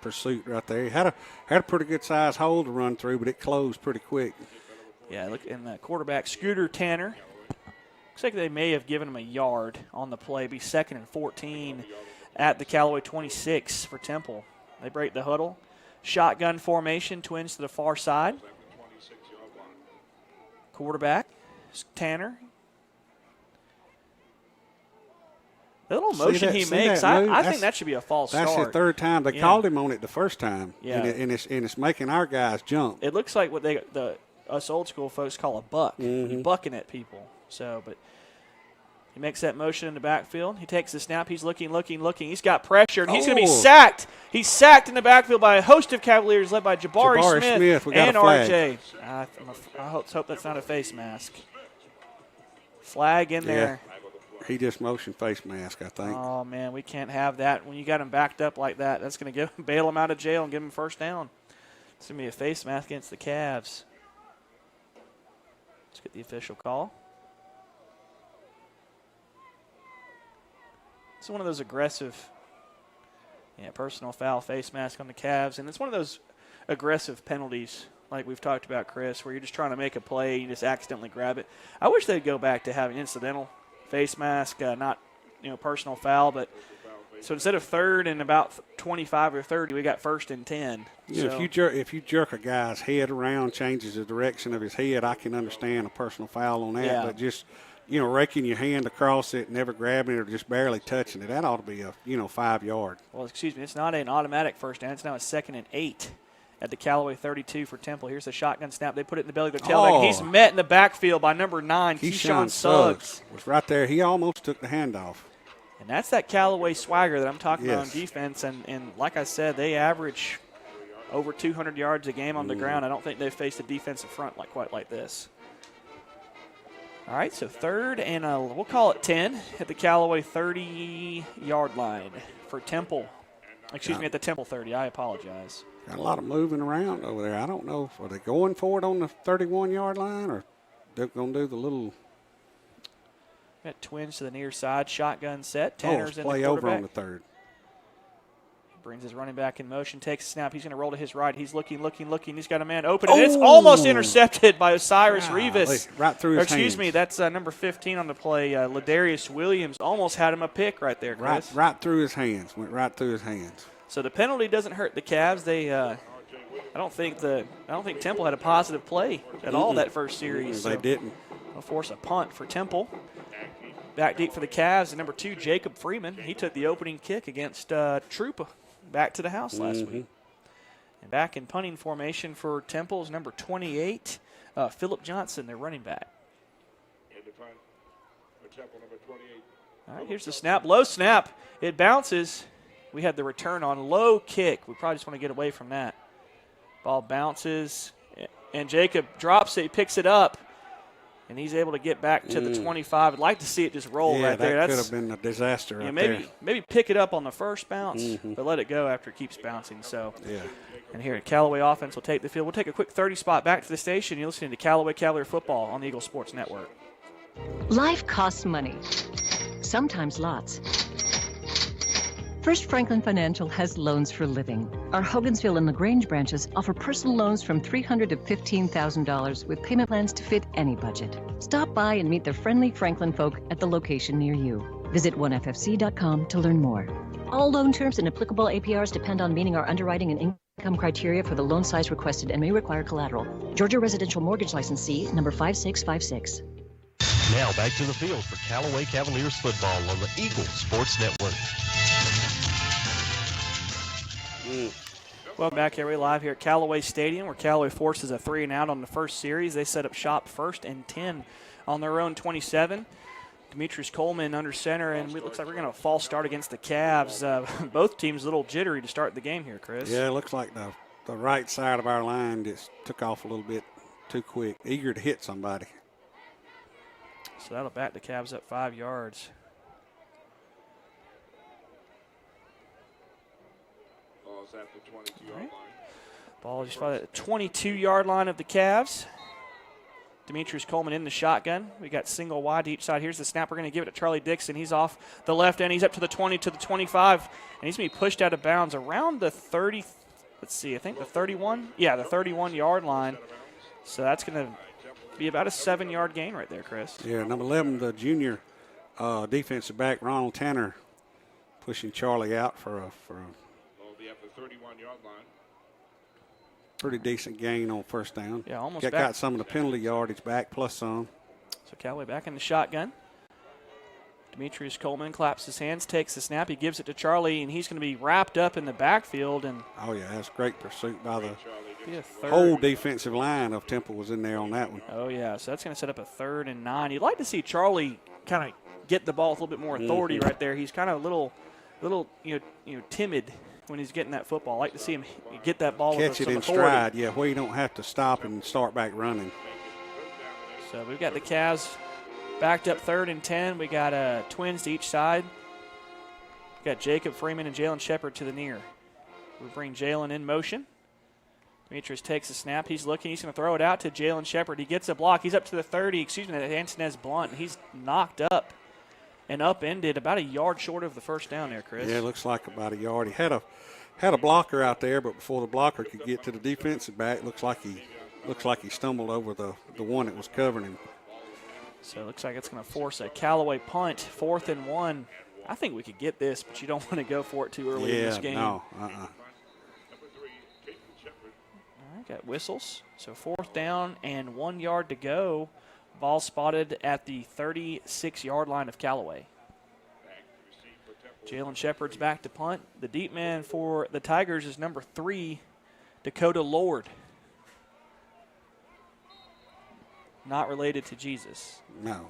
pursuit right there. He had a pretty good size hole to run through, but it closed pretty quick. Yeah, look, and the quarterback, Scooter Tanner. Looks like they may have given him a yard on the play. Be 2nd and 14 at the Callaway 26 for Temple. They break the huddle. Shotgun formation, twins to the far side. Quarterback, Tanner. The little motion he makes, I think that should be a false start. That's the 3rd time. They called him on it the first time, and it's making our guys jump. It looks like what us old school folks call a buck. You're bucking at people. But he makes that motion in the backfield. He takes the snap. He's looking. He's got pressure, and he's going to be sacked. He's sacked in the backfield by a host of Cavaliers led by Jabari Smith and RJ. I hope that's not a face mask. Flag in there. He just motioned face mask, I think. Oh, man, we can't have that. When you got him backed up like that, that's going to bail him out of jail and give him 1st down. It's going to be a face mask against the Cavs. Let's get the official call. It's one of those aggressive, personal foul, face mask on the Cavs. And it's one of those aggressive penalties like we've talked about, Chris, where you're just trying to make a play, you just accidentally grab it. I wish they'd go back to having incidental face mask, not personal foul, but so instead of 3rd and about 25 or 30, we got 1st and 10. Yeah, so if you jerk a guy's head around, changes the direction of his head, I can understand a personal foul on that. Yeah. But just raking your hand across it, never grabbing it or just barely touching it, that ought to be a 5 yard. Well, excuse me, it's not an automatic 1st down. It's now a 2nd and 8 at the Callaway 32 for Temple. Here's the shotgun snap. They put it in the belly of the tailback. He's met in the backfield by number 9, Keyshawn Suggs. Was right there. He almost took the handoff. And that's that Callaway swagger that I'm talking about on defense. And like I said, they average over 200 yards a game on the ground. I don't think they've faced a defensive front quite like this. All right, so 3rd and we'll call it 10 at the Callaway 30-yard line for Temple. Excuse me, at the Temple 30. I apologize. Got a lot of moving around over there. I don't know. Are they going for it on the 31-yard line, or they're going to do the little? Got Twins to the near side. Shotgun set. Oh, Tanner's it's in play the over quarterback. on the 3rd. Brings his running back in motion. Takes a snap. He's going to roll to his right. He's looking. He's got a man open. And it's almost intercepted by Osiris Rivas. Right through his Excuse hands. me, that's number 15 on the play. Ladarius Williams almost had him a pick right there, Chris. Right through his hands. Went right through his hands. So the penalty doesn't hurt the Cavs. They, I don't think Temple had a positive play at all that first series. They didn't. They'll force a punt for Temple. Back deep for the Cavs, and number 2, Jacob Freeman. He took the opening kick against Troupa back to the house last week. And back in punting formation for Temple is number 28, Phillip Johnson, their running back. All right, here's the snap. Low snap. It bounces. We had the return on low kick. We probably just want to get away from that. Ball bounces, and Jacob drops it. He picks it up, and he's able to get back to the 25. I'd like to see it just roll right there. That could have been a disaster right there. Maybe pick it up on the first bounce, but let it go after it keeps bouncing. So, and here at Callaway offense will take the field. We'll take a quick 30 spot back to the station. You're listening to Callaway Cavalier Football on the Eagle Sports Network. Life costs money, sometimes lots. First Franklin Financial has loans for living. Our Hogansville and LaGrange branches offer personal loans from $300 to $15,000 with payment plans to fit any budget. Stop by and meet the friendly Franklin folk at the location near you. Visit 1FFC.com to learn more. All loan terms and applicable APRs depend on meeting our underwriting and income criteria for the loan size requested and may require collateral. Georgia Residential Mortgage Licensee number 5656. Now back to the field for Callaway Cavaliers football on the Eagle Sports Network. Welcome back, everybody, live here at Callaway Stadium, where Callaway forces a 3-and-out on the first series. They set up shop 1st and 10 on their own 27. Demetrius Coleman under center, and it looks like we're going to have a false start against the Cavs. Both teams a little jittery to start the game here, Chris. Yeah, it looks like the right side of our line just took off a little bit too quick, eager to hit somebody. So that'll back the Cavs up 5 yards. At the 22-yard line. Ball just by the 22-yard line of the Cavs. Demetrius Coleman in the shotgun. We got single wide to each side. Here's the snap. We're going to give it to Charlie Dixon. He's off the left end. He's up to the 20, to the 25, and he's going to be pushed out of bounds around the 30. Let's see. I think the 31. Yeah, the 31-yard line. So that's going to be about a 7-yard gain right there, Chris. Yeah, number 11, the junior defensive back, Ronald Tanner, pushing Charlie out for a At the 31-yard line. pretty decent gain on first down. Yeah, almost got back. some of the penalty yardage back, plus some. So Callaway back in the shotgun. Demetrius Coleman claps his hands, takes the snap. He gives it to Charlie, and he's going to be wrapped up in the backfield. And oh, yeah, that's great pursuit by the third. whole defensive line of Temple was in there on that one. Oh, yeah, so that's going to set up a 3rd and 9. You'd like to see Charlie kind of get the ball with a little bit more authority right there. He's kind of a little timid when he's getting that football. I like to see him get that ball Catch with it some in authority. stride, yeah, where you don't have to stop and start back running. So we've got the Cavs backed up 3rd and 10. We got Twins to each side. We got Jacob Freeman and Jalen Shepard to the near. We bring Jalen in motion. Demetrius takes a snap. He's looking. He's going to throw it out to Jalen Shepard. He gets a block. He's up to the 30. Excuse me, that's Antonez Blunt. He's knocked up and upended about a yard short of the first down there, Chris. Yeah, it looks like about a yard. He had a blocker out there, but before the blocker could get to the defensive back, looks like he stumbled over the one that was covering him. So it looks like it's going to force a Callaway punt, 4th and 1. I think we could get this, but you don't want to go for it too early in this game. No, All right, got whistles. So 4th down and 1 yard to go. Ball spotted at the 36-yard line of Callaway. Jalen Shepard's back to punt. The deep man for the Tigers is number 3, Dakota Lord. Not related to Jesus. No.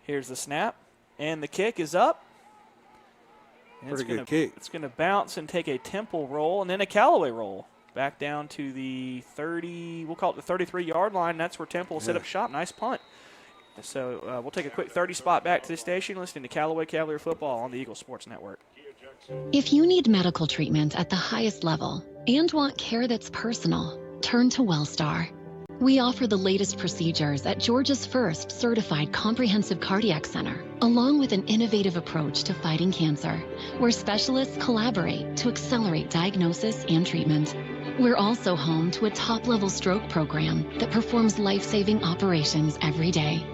Here's the snap, and the kick is up. And Pretty good kick. It's going to bounce and take a Temple roll and then a Callaway roll. Back down to the 30, we'll call it the 33-yard line. That's where Temple will set up shop. Nice punt. So we'll take a quick 30 spot back to the station, listening to Callaway Cavalier football on the Eagle Sports Network. If you need medical treatment at the highest level and want care that's personal, turn to Wellstar. We offer the latest procedures at Georgia's first certified comprehensive cardiac center, along with an innovative approach to fighting cancer, where specialists collaborate to accelerate diagnosis and treatment. We're also home to a top-level stroke program that performs life-saving operations every day.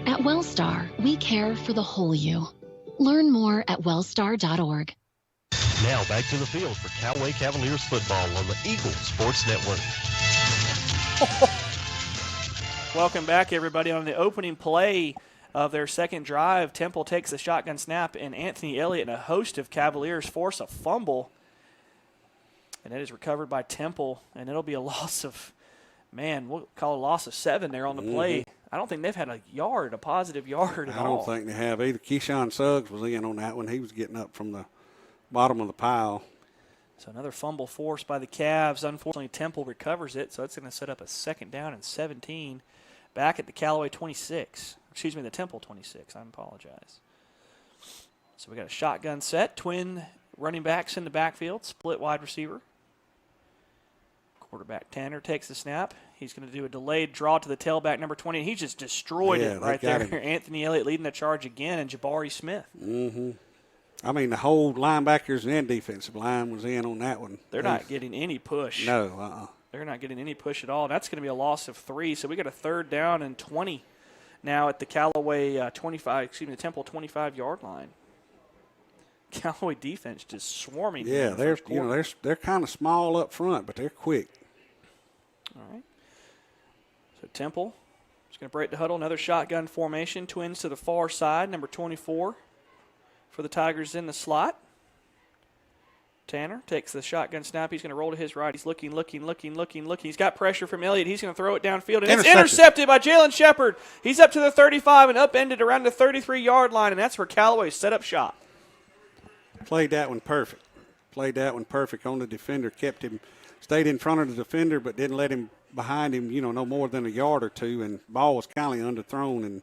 At Wellstar, we care for the whole you. Learn more at wellstar.org. Now back to the field for Callaway Cavaliers football on the Eagle Sports Network. Welcome back, everybody. On the opening play of their second drive, Temple takes the shotgun snap, and Anthony Elliott and a host of Cavaliers force a fumble. And it is recovered by Temple, and it'll be a loss of, we'll call it a loss of 7 there on the play. I don't think they've had a positive yard at all. I don't think they have either. Keyshawn Suggs was in on that one. He was getting up from the bottom of the pile. So another fumble forced by the Cavs. Unfortunately, Temple recovers it, so it's going to set up a 2nd down and 17 back at the Callaway 26. Excuse me, the Temple 26. I apologize. So we got a shotgun set. Twin running backs in the backfield. Split wide receiver. Quarterback Tanner takes the snap. He's going to do a delayed draw to the tailback, number 20, and he just destroyed it right there. Anthony Elliott leading the charge again, and Jabari Smith. Mm-hmm. I mean, the whole linebackers and defensive line was in on that one. They're not getting any push. No, They're not getting any push at all. That's going to be a loss of 3. So we got a 3rd down and 20 now at the Callaway the Temple 25-yard line. Callaway defense just swarming. Yeah, they're kind of small up front, but they're quick. All right. So Temple is going to break the huddle. Another shotgun formation. Twins to the far side. Number 24 for the Tigers in the slot. Tanner takes the shotgun snap. He's going to roll to his right. He's looking. He's got pressure from Elliott. He's going to throw it downfield. And it's intercepted by Jalen Shepard. He's up to the 35 and upended around the 33-yard line, and that's where Callaway set up shop. Played that one perfect on the defender. Stayed in front of the defender, but didn't let him behind him, no more than a yard or two, and ball was kind of underthrown, and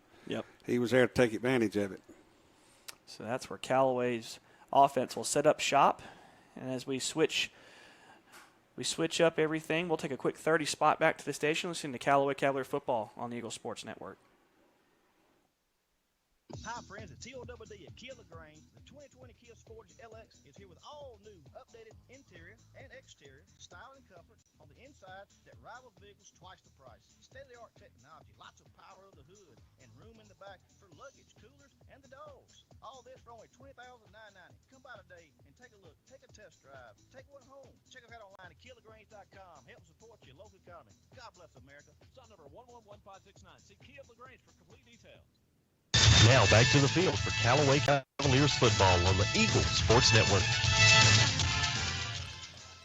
he was there to take advantage of it. So that's where Callaway's offense will set up shop. And as we switch up everything, we'll take a quick 30 spot back to the station, listening to Callaway Cavalier football on the Eagle Sports Network. Hi, friends. It's TOWD at Kia LaGrange. The 2020 Kia Sportage LX is here with all new, updated interior and exterior style and comfort on the inside that rivals vehicles twice the price. State-of-the-art technology, lots of power of the hood, and room in the back for luggage, coolers, and the dogs. All this for only $20,990. Come by today and take a look. Take a test drive. Take one home. Check us out online at KiaLaGrange.com. Help support your local economy. God bless America. Stop number 111569. See Kia LaGrange for complete details. Now back to the field for Callaway Cavaliers football on the Eagle Sports Network.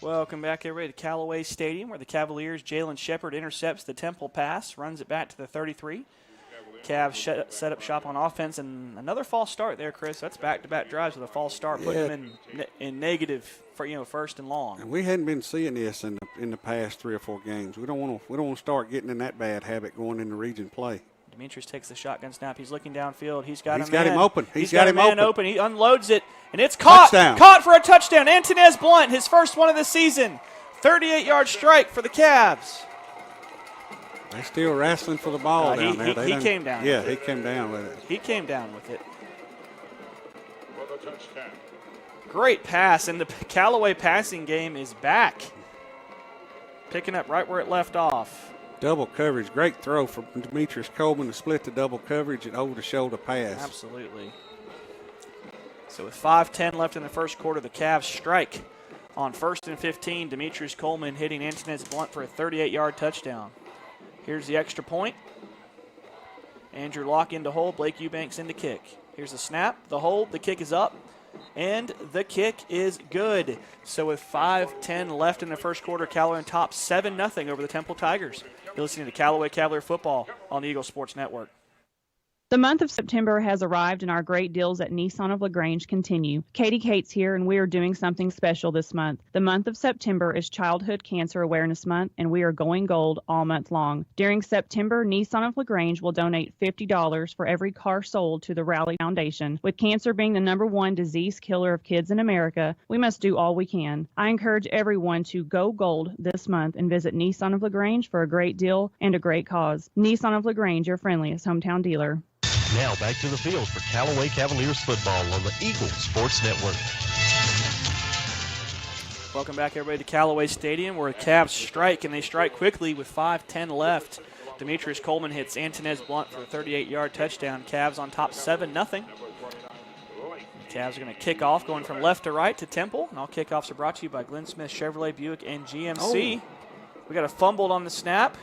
Welcome back, everybody, to Callaway Stadium, where the Cavaliers' Jalen Shepard intercepts the Temple pass, runs it back to the 33. Cavs set up shop on offense, and another false start there, Chris. That's back-to-back drives with a false start, putting them in negative for 1st and long. And we hadn't been seeing this in the past 3 or 4 games. We don't want to start getting in that bad habit going into region play. Demetrius takes the shotgun snap. He's looking downfield. He's got him open. He's got a man open. He unloads it, and it's caught. Touchdown. Caught for a touchdown. Antonez Blunt, his first one of the season. 38-yard strike for the Cavs. They're still wrestling for the ball down there. He came down. Yeah, he came down with it. He came down with it. For the touchdown. Great pass, and the Callaway passing game is back. Picking up right where it left off. Double coverage. Great throw from Demetrius Coleman to split the double coverage and over-the-shoulder pass. Absolutely. So with 5:10 left in the first quarter, the Cavs strike on 1st and 15. Demetrius Coleman hitting Antonez Blunt for a 38-yard touchdown. Here's the extra point. Andrew Locke into hold. Blake Eubanks into kick. Here's the snap, the hold, the kick is up, and the kick is good. So with 5:10 left in the first quarter, Callaway on top 7-0 over the Temple Tigers. You're listening to Callaway Cavalier football on the Eagle Sports Network. The month of September has arrived and our great deals at Nissan of LaGrange continue. Katie Cates here and we are doing something special this month. The month of September is Childhood Cancer Awareness Month and we are going gold all month long. During September, Nissan of LaGrange will donate $50 for every car sold to the Rally Foundation. With cancer being the #1 disease killer of kids in America, we must do all we can. I encourage everyone to go gold this month and visit Nissan of LaGrange for a great deal and a great cause. Nissan of LaGrange, your friendliest hometown dealer. Now back to the field for Callaway Cavaliers football on the Eagles Sports Network. Welcome back, everybody, to Callaway Stadium, where the Cavs strike, and they strike quickly with 5:10 left. Demetrius Coleman hits Antonez Blunt for a 38-yard touchdown. Cavs on top 7-0. The Cavs are going to kick off, going from left to right to Temple. And all kickoffs are brought to you by Glenn Smith Chevrolet, Buick, and GMC. We got a fumbled on the snap.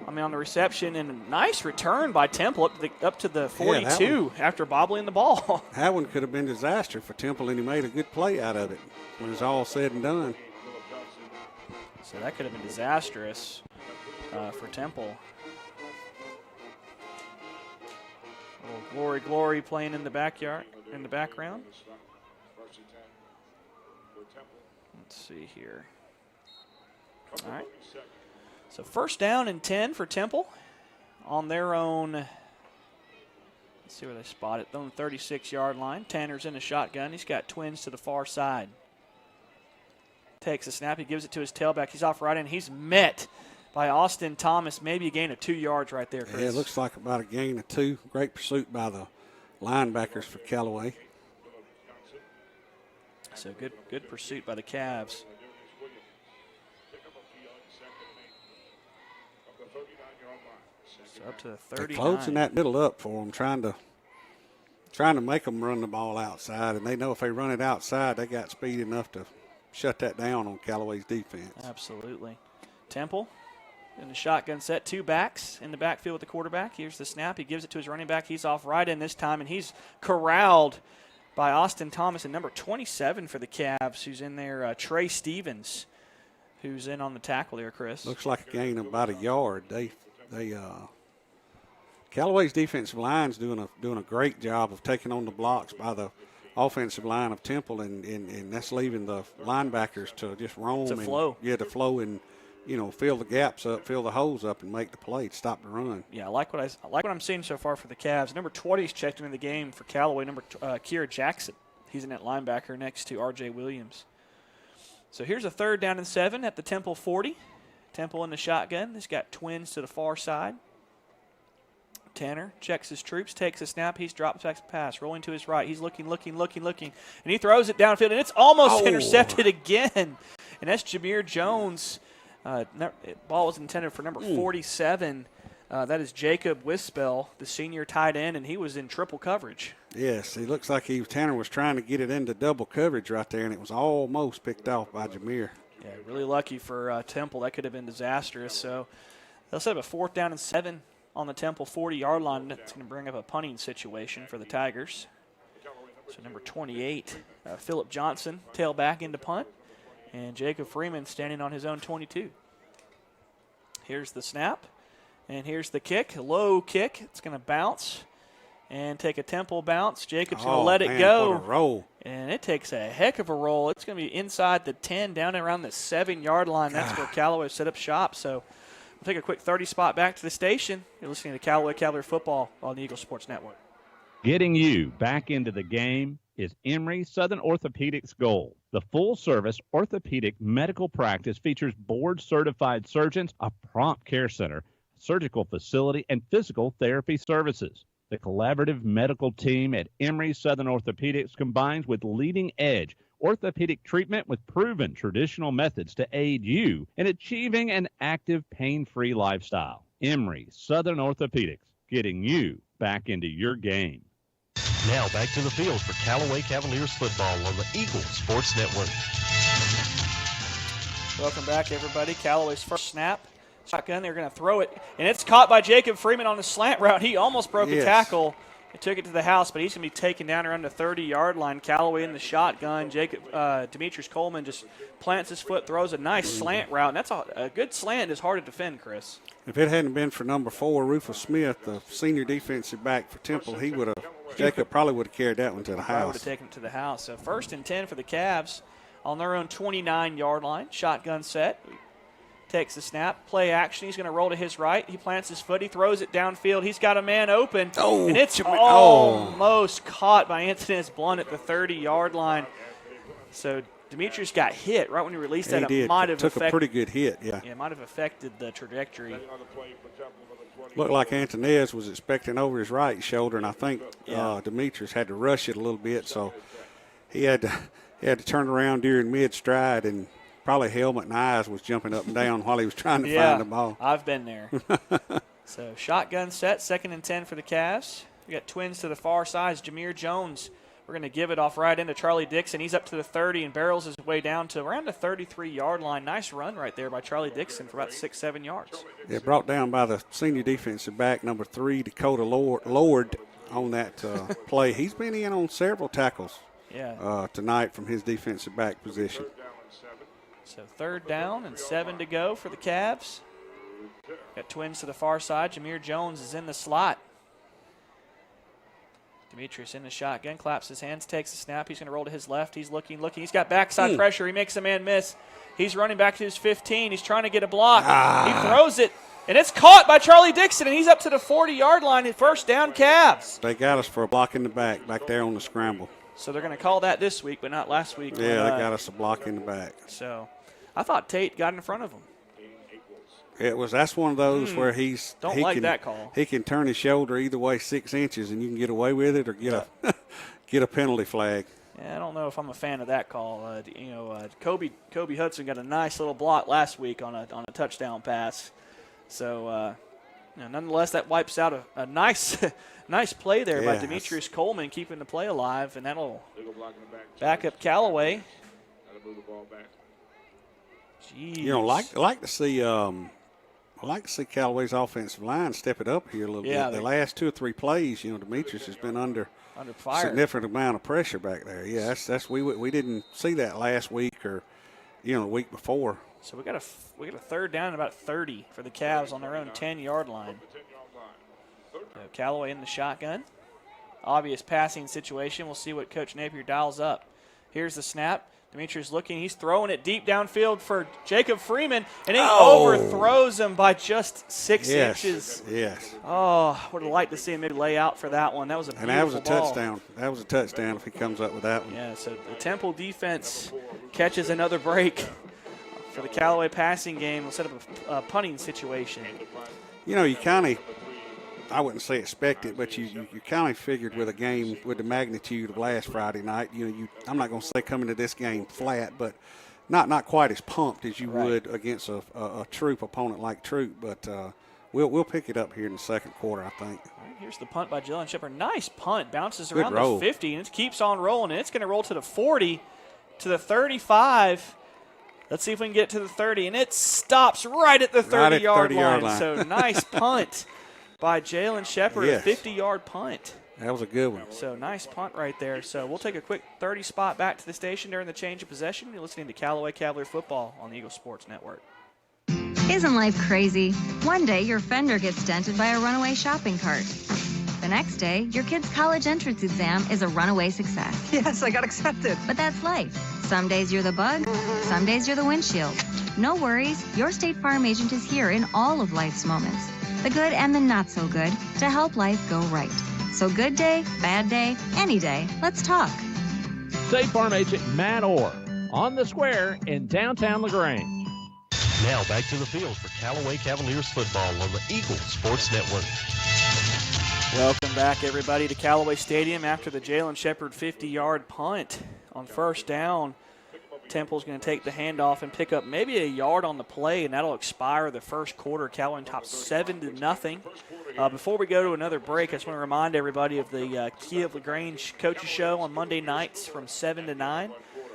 On the reception, and a nice return by Temple up to the 42 after bobbling the ball. That one could have been disaster for Temple, and he made a good play out of it when it's all said and done. So that could have been disastrous for Temple. Glory playing in the backyard, in the background. Let's see here. All right. So first down and 10 for Temple on their own. Let's see where they spot it. On the 36-yard line. Tanner's in a shotgun. He's got twins to the far side. Takes a snap. He gives it to his tailback. He's off right in. He's met by Austin Thomas. Maybe a gain of 2 yards right there, Chris. Yeah, it looks like about a gain of 2. Great pursuit by the linebackers for Callaway. So good pursuit by the Cavs. So up to the 39. They're closing that middle up for them, trying to make them run the ball outside, and they know if they run it outside, they got speed enough to shut that down on Callaway's defense. Absolutely. Temple in the shotgun set, 2 backs in the backfield with the quarterback. Here's the snap. He gives it to his running back. He's off right in this time, and he's corralled by Austin Thomas and number 27 for the Cavs, who's in there, Trey Stevens, who's in on the tackle there, Chris. Looks like a gain of about a yard. Callaway's defensive line's doing a great job of taking on the blocks by the offensive line of Temple, and that's leaving the linebackers to just roam. To flow. To flow and, fill the gaps up, fill the holes up, and make the play, stop the run. Yeah, I like what I'm seeing so far for the Cavs. Number 20's checked into the game for Callaway. Number Kira Jackson. He's in that linebacker next to R.J. Williams. So here's a 3rd down and 7 at the Temple 40. Temple in the shotgun. He's got twins to the far side. Tanner checks his troops, takes a snap. He's dropped back to pass, rolling to his right. He's looking, and he throws it downfield, and it's almost intercepted again. And that's Jameer Jones. Ball was intended for number 47. That is Jacob Wispel, the senior tight end, and he was in triple coverage. Yes, he looks like Tanner was trying to get it into double coverage right there, and it was almost picked off by Jameer. Yeah, really lucky for Temple. That could have been disastrous. So they'll set up a 4th down and 7 on the Temple 40-yard line. That's going to bring up a punting situation for the Tigers. So number 28, Phillip Johnson, tailback into punt, and Jacob Freeman standing on his own 22. Here's the snap, and here's the kick, a low kick. It's going to bounce and take a Temple bounce. Jacob's going to let it go. What a roll. And it takes a heck of a roll. It's going to be inside the 10, down around the 7-yard line. That's where Callaway set up shop. So we'll take a quick 30 spot back to the station. You're listening to Callaway Cavalier football on the Eagle Sports Network. Getting you back into the game is Emory Southern Orthopedics Gold. The full-service orthopedic medical practice features board-certified surgeons, a prompt care center, surgical facility, and physical therapy services. The collaborative medical team at Emory Southern Orthopedics combines with leading-edge orthopedic treatment with proven traditional methods to aid you in achieving an active, pain-free lifestyle. Emory Southern Orthopedics, getting you back into your game. Now back to the field for Callaway Cavaliers football on the Eagle Sports Network. Welcome back, everybody. Callaway's first snap. Shotgun, they're going to throw it, and it's caught by Jacob Freeman on the slant route. He almost broke a tackle, He took it to the house, but he's going to be taken down around the 30-yard line. Callaway in the shotgun. Demetrius Coleman just plants his foot, throws a nice slant route. And that's a good slant is hard to defend, Chris. If it hadn't been for number 4, Rufus Smith, the senior defensive back for Temple, Jacob probably would have carried that one to the house. Would have taken it to the house. So 1st and 10 for the Cavs on their own 29-yard line. Shotgun set. Takes the snap. Play action. He's going to roll to his right. He plants his foot. He throws it downfield. He's got a man open. Oh, and it's almost caught by Anthony Blunt at the 30-yard line. So Demetrius got hit right when he released that. He did. Might have took a pretty good hit, yeah. Yeah, it might have affected the trajectory. Looked like Antonez was expecting over his right shoulder, and I think Demetrius had to rush it a little bit, so he had to turn around during mid-stride, and probably helmet and eyes was jumping up and down while he was trying to find the ball. I've been there. So shotgun set, 2nd and 10 for the Cavs. We got twins to the far side. Jameer Jones. We're going to give it off right into Charlie Dixon. He's up to the 30 and barrels his way down to around the 33-yard line. Nice run right there by Charlie Dixon for about 6-7 yards. Yeah, brought down by the senior defensive back, number 3, Dakota Lord on that play. He's been in on several tackles tonight from his defensive back position. So 3rd down and 7 to go for the Cavs. Got twins to the far side. Jameer Jones is in the slot. Demetrius in the shotgun, claps his hands, takes the snap. He's going to roll to his left. He's looking. He's got backside pressure. He makes a man miss. He's running back to his 15. He's trying to get a block. He throws it, and it's caught by Charlie Dixon, and he's up to the 40-yard line. 1st down, Cavs. They got us for a block in the back there on the scramble. So they're going to call that this week, but not last week. Yeah, they got us a block in the back. So I thought Tate got in front of him. That's one of those where he can that call. He can turn his shoulder either way 6 inches, and you can get away with it or get a penalty flag. Yeah, I don't know if I'm a fan of that call. Kobe Hudson got a nice little block last week on a touchdown pass. So nonetheless, that wipes out a nice nice play there by Demetrius Coleman, keeping the play alive, and that'll back up Callaway. Jeez. Like to see. I like to see Callaway's offensive line step it up here a little bit. The last 2 or 3 plays, Demetrius has been under fire. Significant amount of pressure back there. Yeah, we didn't see that last week or the week before. So we got a 3rd down and about 30 for the Cavs on their own 10-yard line. So Callaway in the shotgun. Obvious passing situation. We'll see what Coach Napier dials up. Here's the snap. Demetrius looking. He's throwing it deep downfield for Jacob Freeman, and he overthrows him by just 6 inches. Yes. Oh, would have liked to see him maybe lay out for that one. That was a beautiful ball. And that was a ball. touchdown. That was a touchdown if he comes up with that one. Yeah, so the Temple defense catches another break for the Callaway passing game. We'll set up a punting situation. You kind of, I wouldn't say expect it, but you kind of figured with a game with the magnitude of last Friday night, I'm not going to say coming to this game flat, but not quite as pumped as you would against a Troop opponent like Troop, but we'll pick it up here in the 2nd quarter, I think. Here's the punt by Jalen Shepard. Nice punt. Bounces around the 50, and it keeps on rolling, and it's going to roll to the 40, to the 35. Let's see if we can get to the 30, and it stops right at the 30-yard line. So nice punt by Jalen Shepard, a 50-yard punt. That was a good one. So nice punt right there. So we'll take a quick 30 spot back to the station during the change of possession. You're listening to Callaway Cavalier Football on the Eagle Sports Network. Isn't life crazy? One day your fender gets dented by a runaway shopping cart. The next day, your kid's college entrance exam is a runaway success. Yes, I got accepted. But that's life. Some days you're the bug, some days you're the windshield. No worries, your State Farm agent is here in all of life's moments, the good and the not so good, to help life go right. So good day, bad day, any day, let's talk. State Farm agent Matt Orr on the square in downtown LaGrange. Now back to the field for Callaway Cavaliers football on the Eagle Sports Network. Welcome back, everybody, to Callaway Stadium after the Jalen Shepard 50-yard punt on 1st down. Temple's going to take the handoff and pick up maybe a yard on the play, and that'll expire the 1st quarter. Callaway top 7-0. Before we go to another break, I just want to remind everybody of the Kia of LaGrange Coaches Show on Monday nights from 7 to 9.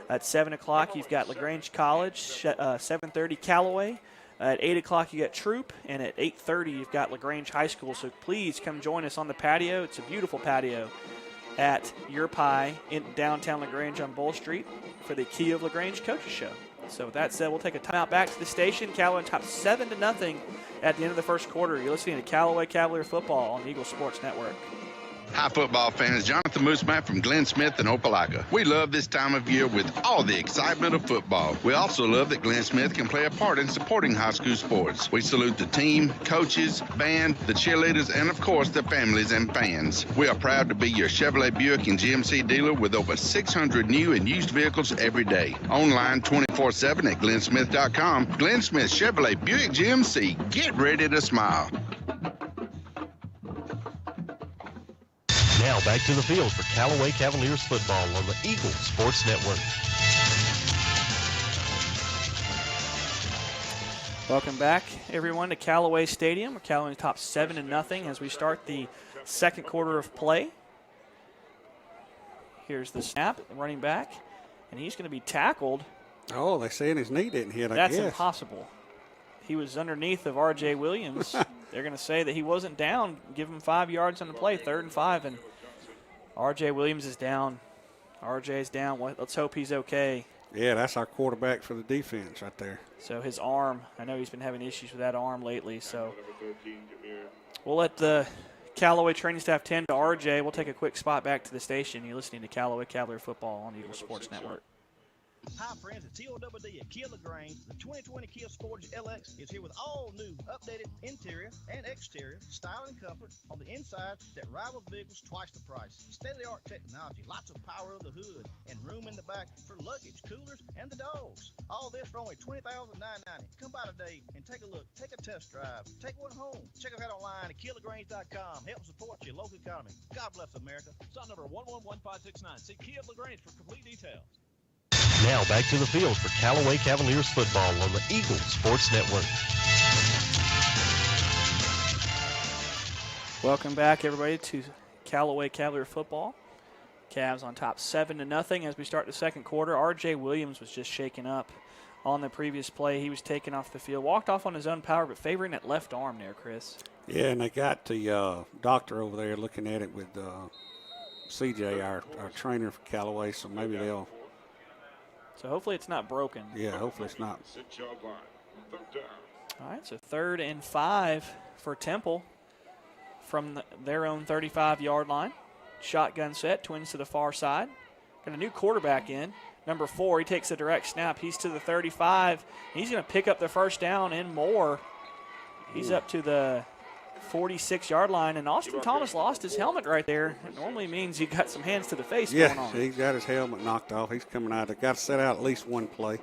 At 7 o'clock, you've got LaGrange College, 7:30 Callaway. At 8 o'clock, you got Troop, and at 8:30, you've got LaGrange High School. So please come join us on the patio. It's a beautiful patio at Your Pie in downtown LaGrange on Bull Street for the Kia of LaGrange Coaches Show. So with that said, we'll take a timeout back to the station. Callaway top 7-0 at the end of the first quarter. You're listening to Callaway Cavalier Football on the Eagle Sports Network. Hi, football fans. Jonathan Moosemat from Glenn Smith in Opelika. We love this time of year with all the excitement of football. We also love that Glenn Smith can play a part in supporting high school sports. We salute the team, coaches, band, the cheerleaders, and of course the families and fans. We are proud to be your Chevrolet Buick and GMC dealer with over 600 new and used vehicles every day. Online 24/7 at glennsmith.com. Glenn Smith Chevrolet Buick GMC. Get ready to smile. Now back to the field for Callaway Cavaliers football on the Eagle Sports Network. Welcome back, everyone, to Callaway Stadium. Callaway top 7-0 as we start the second quarter of play. Here's the snap, running back, and he's going to be tackled. Oh, they saying his knee didn't hit, I That's guess. impossible. He was underneath of R.J. Williams. They're going to say that he wasn't down. Give him 5 yards on the play, 3rd and 5, and R.J. Williams is down. R.J.'s down. Let's hope he's okay. Yeah, that's our quarterback for the defense right there. So his arm, I know he's been having issues with that arm lately, so we'll let the Callaway training staff tend to R.J. We'll take a quick spot back to the station. You're listening to Callaway Cavalier Football on Eagle Sports Network. Hi, friends. It's TOWD at Kia LaGrange. The 2020 Kia Sportage LX is here with all new, updated interior and exterior style and comfort on the inside that rivals vehicles twice the price. State-of-the-art technology, lots of power of the hood, and room in the back for luggage, coolers, and the dogs. All this for only $20,990. Come by today and take a look. Take a test drive. Take one home. Check us out online at KiaLaGrange.com. Help support your local economy. God bless America. Stop number 111569. See Kia of LaGrange for complete details. Now back to the field for Callaway Cavaliers football on the Eagle Sports Network. Welcome back, everybody, to Callaway Cavalier football. Cavs on top 7-0 as we start the second quarter. R.J. Williams was just shaken up on the previous play. He was taken off the field, walked off on his own power, but favoring that left arm there, Chris. Yeah, and they got the doctor over there looking at it with CJ, our trainer for Callaway, so maybe they'll. So hopefully it's not broken. Yeah, hopefully it's not. All right, so 3rd and 5 for Temple from their own 35-yard line. Shotgun set, twins to the far side. Got a new quarterback in, number 4. He takes a direct snap. He's to the 35. He's going to pick up the first down and more. He's up to the 46-yard line, and Austin Thomas lost his helmet right there. It normally means he got some hands to the face going on. Yeah, he got his helmet knocked off. He's coming out. They got to set out at least one play.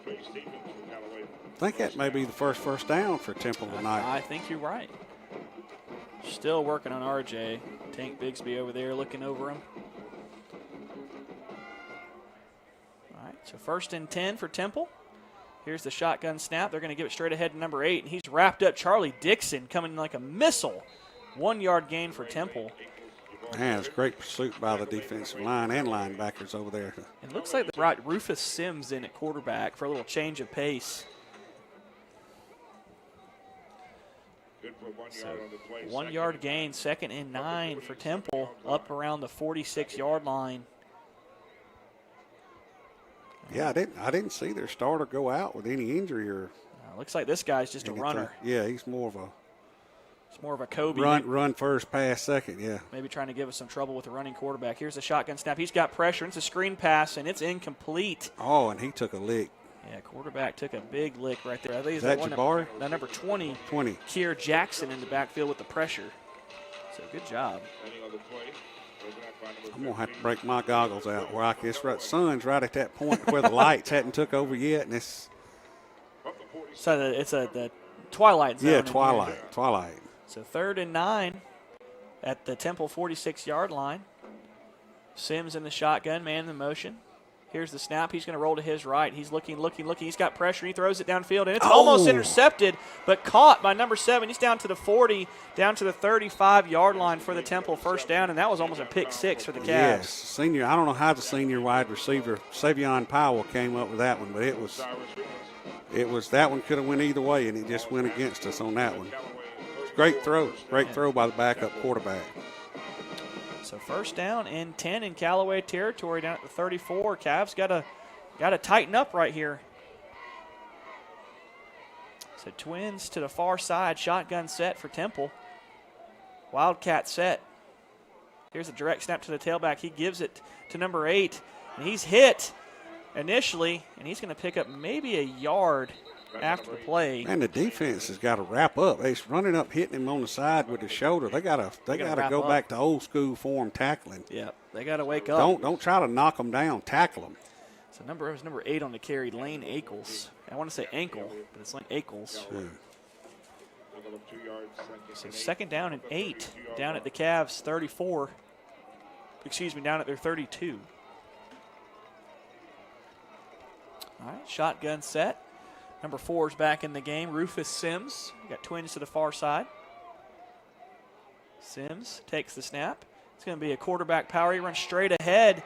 I think that may be the first down for Temple tonight. I think you're right. Still working on RJ. Tank Bigsby over there looking over him. All right, so 1st and 10 for Temple. Here's the shotgun snap. They're going to give it straight ahead to number 8, and he's wrapped up. Charlie Dixon coming like a missile. 1-yard gain for Temple. Man, it's great pursuit by the defensive line and linebackers over there. It looks like they brought Rufus Sims in at quarterback for a little change of pace. So 1-yard gain, 2nd and 9 for Temple, up around the 46-yard line. Yeah, I didn't see their starter go out with any injury or. Looks like this guy's just anything. a runner. Yeah, he's more of a Kobe. Run first, pass second, yeah. Maybe trying to give us some trouble with the running quarterback. Here's the shotgun snap. He's got pressure. It's a screen pass, and it's incomplete. Oh, and he took a lick. Yeah, quarterback took a big lick right there. I think is that Jabari? Number 20. 20. Kier Jackson in the backfield with the pressure. So good job. I'm going to have to break my goggles out where I can. It's right, sun's right at that point where the lights hadn't took over yet, and it's. So it's the twilight zone. Yeah, twilight. So 3rd and 9 at the Temple 46-yard line. Sims in the shotgun, man in the motion. Here's the snap. He's going to roll to his right. He's looking. He's got pressure. He throws it downfield, and it's almost intercepted, but caught by number 7. He's down to the 40, down to the 35-yard line for the Temple first down, and that was almost a pick 6 for the Cavs. Yes, senior. I don't know how the senior wide receiver, Savion Powell, came up with that one, but it was that one could have went either way, and it just went against us on that one. Great throw by the backup quarterback. So first down and 10 in Callaway territory down at the 34. Cavs got to tighten up right here. So Twins to the far side, shotgun set for Temple. Wildcat set. Here's a direct snap to the tailback. He gives it to number 8, and he's hit initially, and he's going to pick up maybe a yard after the play. And the defense has got to wrap up. They're running up, hitting him on the side with the shoulder. They got to go back to old school form tackling. Yeah, they got to wake up. Don't try to knock them down. Tackle them. So number 8 on the carry, Lane Ackles. I want to say ankle, but it's Lane Ackles. Yeah. So second down and 8 down at the Cavs 34. Excuse me, down at their 32. All right, shotgun set. Number 4 is back in the game, Rufus Sims. We got Twins to the far side. Sims takes the snap. It's going to be a quarterback power. He runs straight ahead,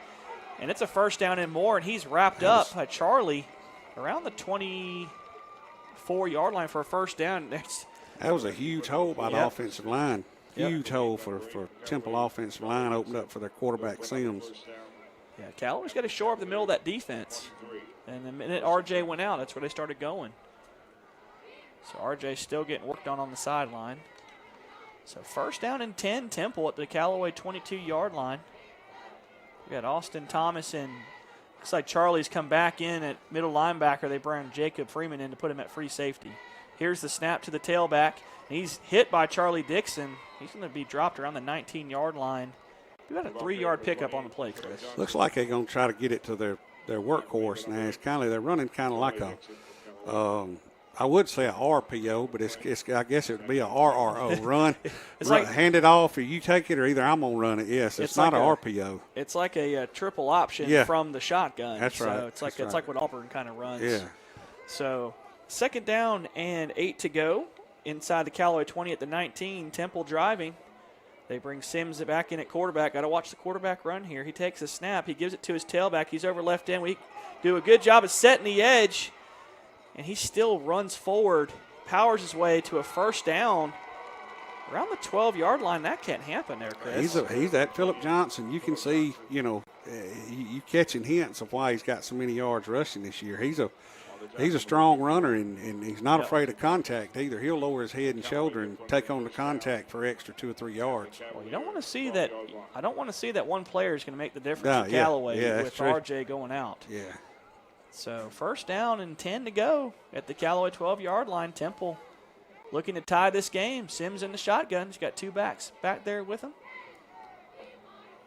and it's a first down and more, and he's wrapped up by Charlie around the 24-yard line for a first down. That was a huge hole by the offensive line. Huge hole for Temple offensive line opened up for their quarterback Sims. Yeah, Callaway's got to shore up the middle of that defense. And the minute RJ went out, that's where they started going. So RJ's still getting worked on the sideline. So first down and 10, Temple at the Callaway 22-yard line. We got Austin Thomas and looks like Charlie's come back in at middle linebacker. They bring Jacob Freeman in to put him at free safety. Here's the snap to the tailback. He's hit by Charlie Dixon. He's going to be dropped around the 19-yard line. We got a 3-yard pickup on the play, Chris. Looks like they're going to try to get it to their workhorse now. It's they're running kind of like a, I would say a RPO, but it's I guess it would be a RRO run. It's like hand it off, or you take it, or either I'm gonna run it. Yes, it's not like an RPO. It's like a triple option from the shotgun. That's right. So it's like what Auburn kind of runs. Yeah. So second down and 8 to go inside the Callaway 20 at the 19. Temple driving. They bring Sims back in at quarterback. Got to watch the quarterback run here. He takes a snap. He gives it to his tailback. He's over left end. We do a good job of setting the edge. And he still runs forward, powers his way to a first down around the 12-yard line. That can't happen there, Chris. He's that Phillip Johnson. You can see, you catching hints of why he's got so many yards rushing this year. He's a strong runner, and he's not afraid of contact either. He'll lower his head and shoulder and take on the contact for extra 2 or 3 yards. Well, you don't want to see that. I don't want to see that one player is going to make the difference in Callaway with RJ going out. Yeah. So first down and 10 to go at the Callaway 12-yard line. Temple looking to tie this game. Sims in the shotgun. He's got 2 backs back there with him.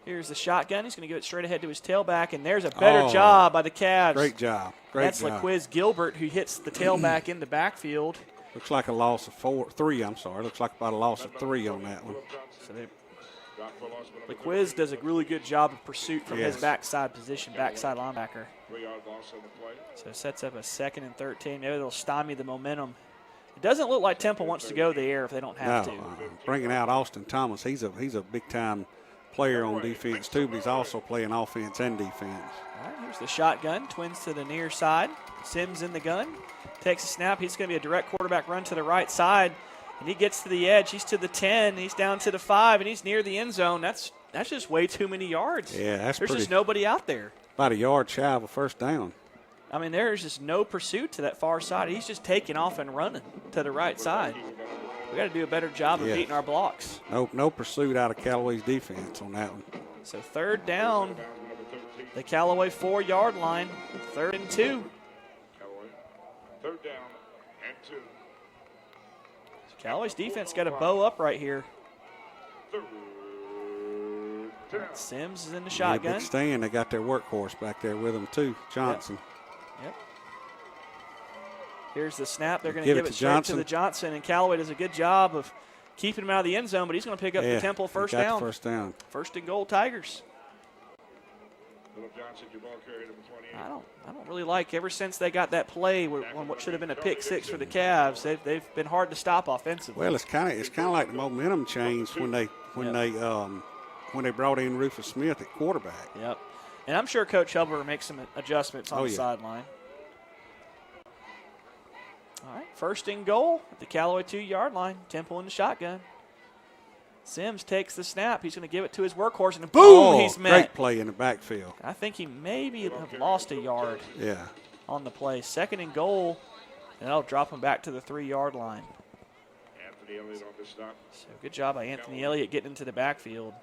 Here's the shotgun. He's going to give it straight ahead to his tailback, and there's a better job by the Cavs. Great job. That's LaQuiz Gilbert who hits the tailback in the backfield. Looks like a loss of 3. Looks like about a loss of 3 on that one. So LaQuiz does a really good job of pursuit from his backside position, backside linebacker. So it sets up a 2nd and 13. Maybe they'll stymie the momentum. It doesn't look like Temple wants to go the air if they don't have to. Bringing out Austin Thomas, he's a big-time player on defense too, but he's also playing offense and defense. All right, here's the shotgun. Twins to the near side. Sims in the gun. Takes a snap. He's going to be a direct quarterback run to the right side. And he gets to the edge. He's to the 10. He's down to the 5, and he's near the end zone. That's just way too many yards. Yeah, There's just nobody out there. About a yard shy of a first down. I mean, there's just no pursuit to that far side. He's just taking off and running to the right side. We got to do a better job of beating our blocks. No pursuit out of Callaway's defense on that one. So third down, the Callaway 4-yard line, 3rd and 2. Third down and 2. Callaway's defense got to bow up right here. Sims is in the shotgun. Big stand. They got their workhorse back there with them too, Johnson. Yep. Here's the snap. They're going to give it straight to the Johnson, and Callaway does a good job of keeping him out of the end zone, but he's going to pick up the Temple first down. First down. 1st and goal, Tigers. Johnson, your ball carrier, number 28. I don't really like, ever since they got that play on what should have been a pick 6 for the Cavs, they've been hard to stop offensively. Well, it's kind of like the momentum changed when they brought in Rufus Smith at quarterback. Yep. And I'm sure Coach Hubbard makes some adjustments on the sideline. All right, first and goal at the Callaway 2-yard line. Temple in the shotgun. Sims takes the snap. He's going to give it to his workhorse, and boom, he's met. Great play in the backfield. I think he maybe have lost a yard on the play. Second and goal, and that'll drop him back to the 3-yard line. Anthony Elliott on the stop. So good job by Anthony Elliott getting into the backfield.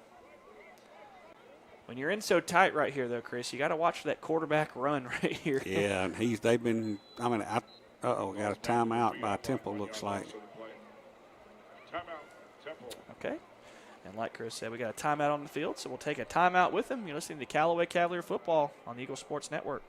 When you're in so tight right here, though, Chris, you got to watch for that quarterback run right here. Yeah, and they've been. I mean, got a timeout by Temple. Looks like. Timeout, Temple. Okay. And like Chris said, we got a timeout on the field, so we'll take a timeout with him. You're listening to Callaway Cavalier Football on the Eagle Sports Network.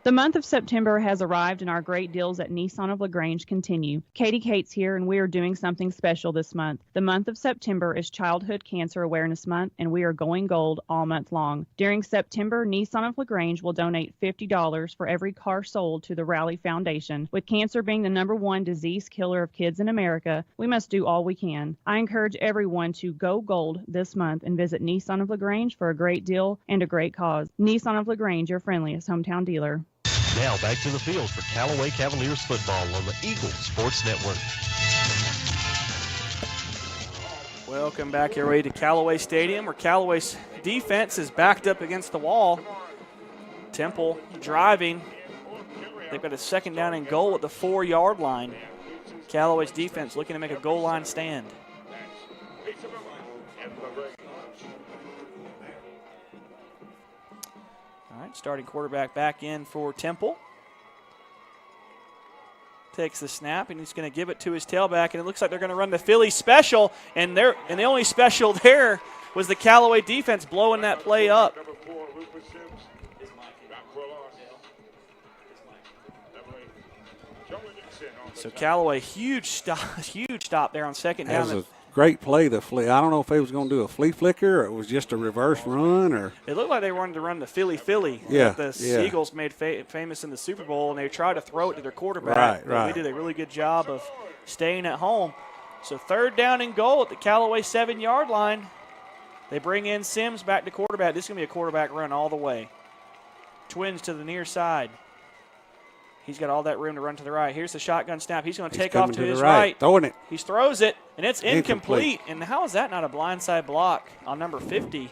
The month of September has arrived and our great deals at Nissan of LaGrange continue. Katie Cates here and we are doing something special this month. The month of September is Childhood Cancer Awareness Month and we are going gold all month long. During September, Nissan of LaGrange will donate $50 for every car sold to the Rally Foundation. With cancer being the #1 disease killer of kids in America, we must do all we can. I encourage everyone to go gold this month and visit Nissan of LaGrange for a great deal and a great cause. Nissan of LaGrange, your friendliest hometown dealer. Now back to the field for Callaway Cavaliers football on the Eagle Sports Network. Welcome back, everybody, to Callaway Stadium, where Callaway's defense is backed up against the wall. Temple driving. They've got a second down and goal at the 4-yard line. Callaway's defense looking to make a goal line stand. All right, starting quarterback back in for Temple. Takes the snap, and he's going to give it to his tailback, and it looks like they're going to run the Philly special, and the only special there was the Callaway defense blowing that play up. So Callaway, huge stop there on second down. That was a great play. The flea. I don't know if they was going to do a flea flicker or it was just a reverse run or. It looked like they wanted to run the Philly yeah, that the Eagles made famous in the Super Bowl, and they tried to throw it to their quarterback. Right. They did a really good job of staying at home. So third down and goal at the Callaway 7-yard line. They bring in Sims back to quarterback. This is going to be a quarterback run all the way. Twins to the near side. He's got all that room to run to the right. Here's the shotgun snap. He's going to take off to his right. Throwing it. He throws it, and it's incomplete. And how is that not a blindside block on number 50?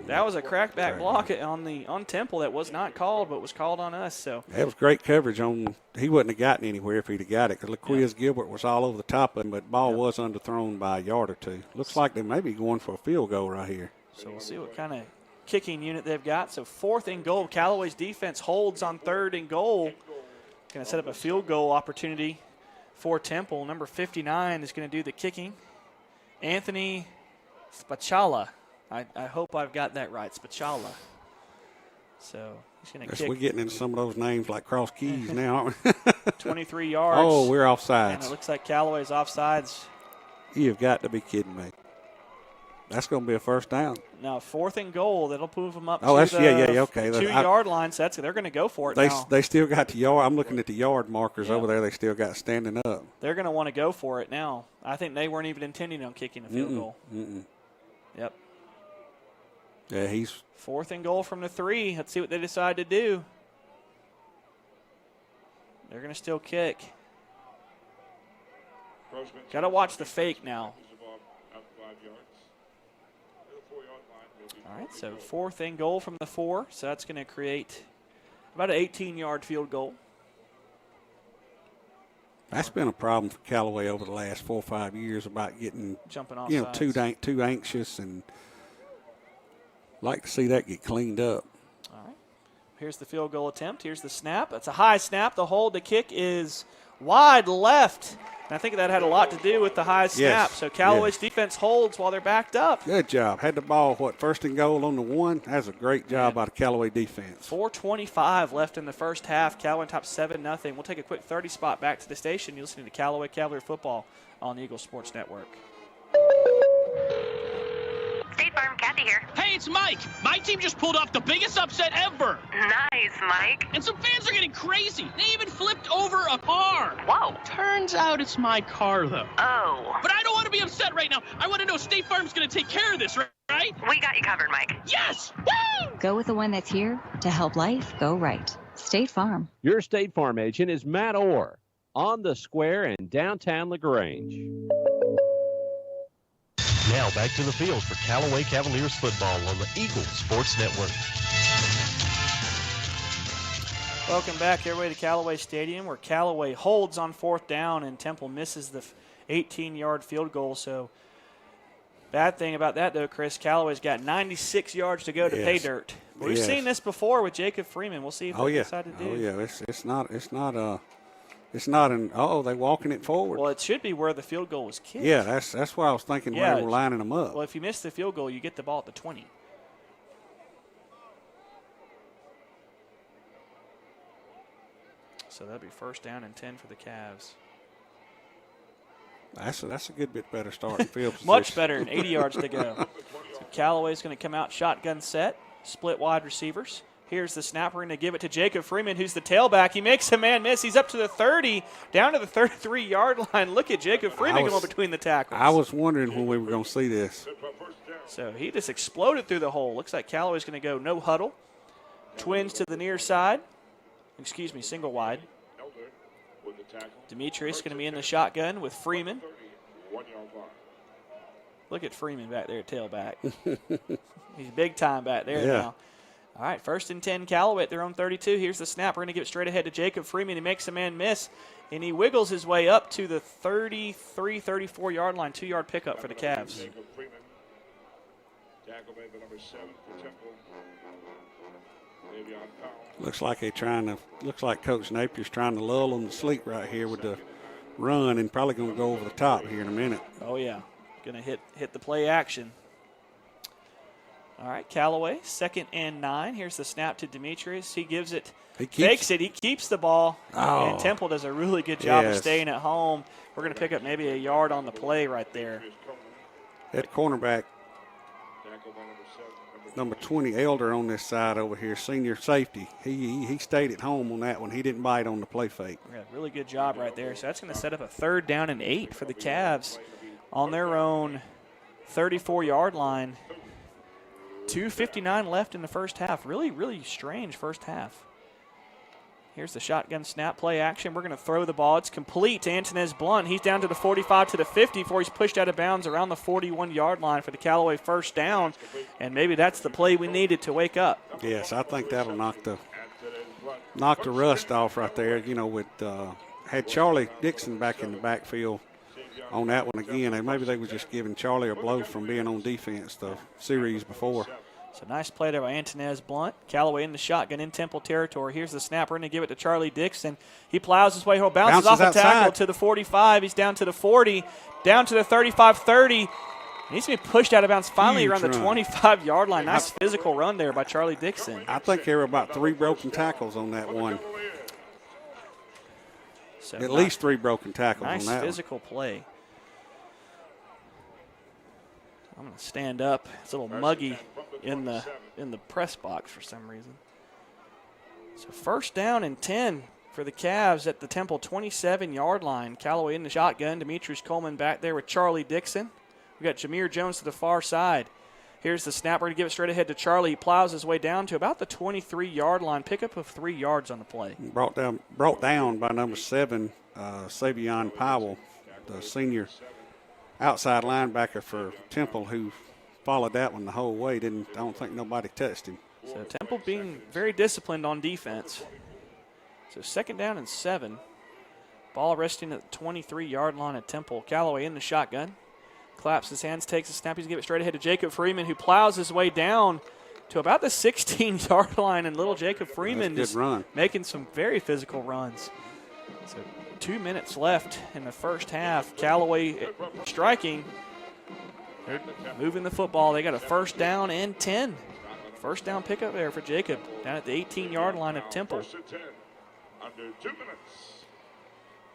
That was a crackback block on Temple that was not called, but was called on us. So that was great coverage on. He wouldn't have gotten anywhere if he'd have got it because LaQuiz Gilbert was all over the top of him, but the ball was underthrown by a yard or two. Looks like they may be going for a field goal right here. So we'll see what kind of kicking unit they've got. So fourth and goal. Callaway's defense holds on third and goal. Going to set up a field goal opportunity for Temple. Number 59 is going to do the kicking. Anthony Spachala. I hope I've got that right. Spachala. So he's going to kick. We're getting into some of those names like cross keys now, aren't we? 23 yards. Oh, we're offsides. And it looks like Callaway's offsides. You've got to be kidding me. That's going to be a first down. Now, fourth and goal. That'll move them up to the okay. 2-yard line. So they're going to go for it now. They still got the yard. I'm looking at the yard markers over there. They still got standing up. They're going to want to go for it now. I think they weren't even intending on kicking a field goal. Yep. Yeah, he's fourth and goal from the 3. Let's see what they decide to do. They're going to still kick. Got to watch the fake now. All right, so fourth and goal from the 4. So that's going to create about an 18-yard field goal. That's been a problem for Callaway over the last 4 or 5 years about getting jumping off too anxious, and like to see that get cleaned up. All right, here's the field goal attempt. Here's the snap. That's a high snap. The hold. The kick is wide left. And I think that had a lot to do with the high snap. So Callaway's defense holds while they're backed up. Good job. Had the ball, first and goal on the 1. That's a great job by the Callaway defense. 4:25 left in the first half. Callaway top 7-0. We'll take a quick 30 spot back to the station. You're listening to Callaway Cavalier Football on the Eagle Sports Network. State Farm, Kathy here. Hey, it's Mike. My team just pulled off the biggest upset ever. Nice, Mike. And some fans are getting crazy. They even flipped over a car. Whoa. Turns out it's my car, though. Oh. But I don't want to be upset right now. I want to know State Farm's going to take care of this, right? We got you covered, Mike. Yes! Woo! Go with the one that's here to help life go right. State Farm. Your State Farm agent is Matt Orr on the square in downtown LaGrange. Now back to the field for Callaway Cavaliers football on the Eagle Sports Network. Welcome back, everybody, to Callaway Stadium, where Callaway holds on 4th down and Temple misses the 18-yard field goal. So, bad thing about that, though, Chris, Callaway's got 96 yards to go to pay dirt. We've seen this before with Jacob Freeman. We'll see if they decide to do. Oh yeah, it's not an. They walking it forward. Well, it should be where the field goal was kicked. Yeah, that's what I was thinking. Where they were lining them up. Well, if you miss the field goal, you get the ball at the 20. So that'll be 1st down and 10 for the Cavs. That's a good bit better starting field position. Much better, and 80 yards to go. So Callaway's going to come out shotgun set, split wide receivers. Here's the snap. We're going to give it to Jacob Freeman, who's the tailback. He makes a man miss. He's up to the 30, down to the 33-yard line. Look at Jacob Freeman going between the tackles. I was wondering when we were going to see this. So he just exploded through the hole. Looks like Callaway's going to go no huddle. Twins to the near side. Single wide. Demetrius going to be in the shotgun with Freeman. Look at Freeman back there at tailback. He's big time back there now. All right, 1st and 10, Callaway at their own 32. Here's the snap. We're going to give it straight ahead to Jacob Freeman. He makes a man miss, and he wiggles his way up to the 33, 34-yard line. 2-yard pickup for the Cavs. Jacob Freeman. Tackle made by number 7 for Temple. Looks like Coach Napier's trying to lull them to sleep right here with the run, and probably going to go over the top here in a minute. Oh yeah, going to hit the play action. All right, Callaway, 2nd and 9. Here's the snap to Demetrius. He gives it, fakes it. He keeps the ball, and Temple does a really good job of staying at home. We're going to pick up maybe a yard on the play right there. That cornerback, number 20, Elder on this side over here, senior safety. He stayed at home on that one. He didn't bite on the play fake. Yeah, really good job right there. So that's going to set up a 3rd down and 8 for the Cavs on their own 34-yard line. 2:59 left in the first half. Really, really strange first half. Here's the shotgun snap play action. We're going to throw the ball. It's complete to Antonez Blunt. He's down to the 45 to the 50 before he's pushed out of bounds around the 41-yard line for the Callaway 1st down. And maybe that's the play we needed to wake up. Yes, I think that'll knock the rust off right there. You know, with had Charlie Dixon back in the backfield on that one again, and maybe they were just giving Charlie a blow from being on defense the series before. So nice play there by Antonez Blunt. Callaway in the shotgun in Temple territory. Here's the snap. We're going to give it to Charlie Dixon. He plows his way home, bounces off the tackle to the 45. He's down to the 40, down to the 35-30. He's going to be pushed out of bounds finally around the 25-yard line. Nice physical run there by Charlie Dixon. I think there were about 3 broken tackles on that one. So at least 3 broken tackles on that one. Nice physical play. I'm going to stand up. It's a little muggy in the press box for some reason. So 1st down and 10 for the Cavs at the Temple 27-yard line. Callaway in the shotgun. Demetrius Coleman back there with Charlie Dixon. We got Jameer Jones to the far side. Here's the snap. We're going to give it straight ahead to Charlie. He plows his way down to about the 23-yard line. Pickup of 3 yards on the play. Brought down by number 7, Savion Powell, the senior outside linebacker for Temple, who followed that one the whole way. I don't think nobody touched him. So Temple being very disciplined on defense. So 2nd down and 7. Ball resting at the 23-yard line at Temple. Callaway in the shotgun. Claps his hands, takes a snap. He's going to give it straight ahead to Jacob Freeman, who plows his way down to about the 16-yard line. And little Jacob Freeman just making some very physical runs. So 2 minutes left in the first half. Callaway striking. They're moving the football. They got a 1st down and 10. 1st down pickup there for Jacob down at the 18-yard line of Temple. Under 2 minutes.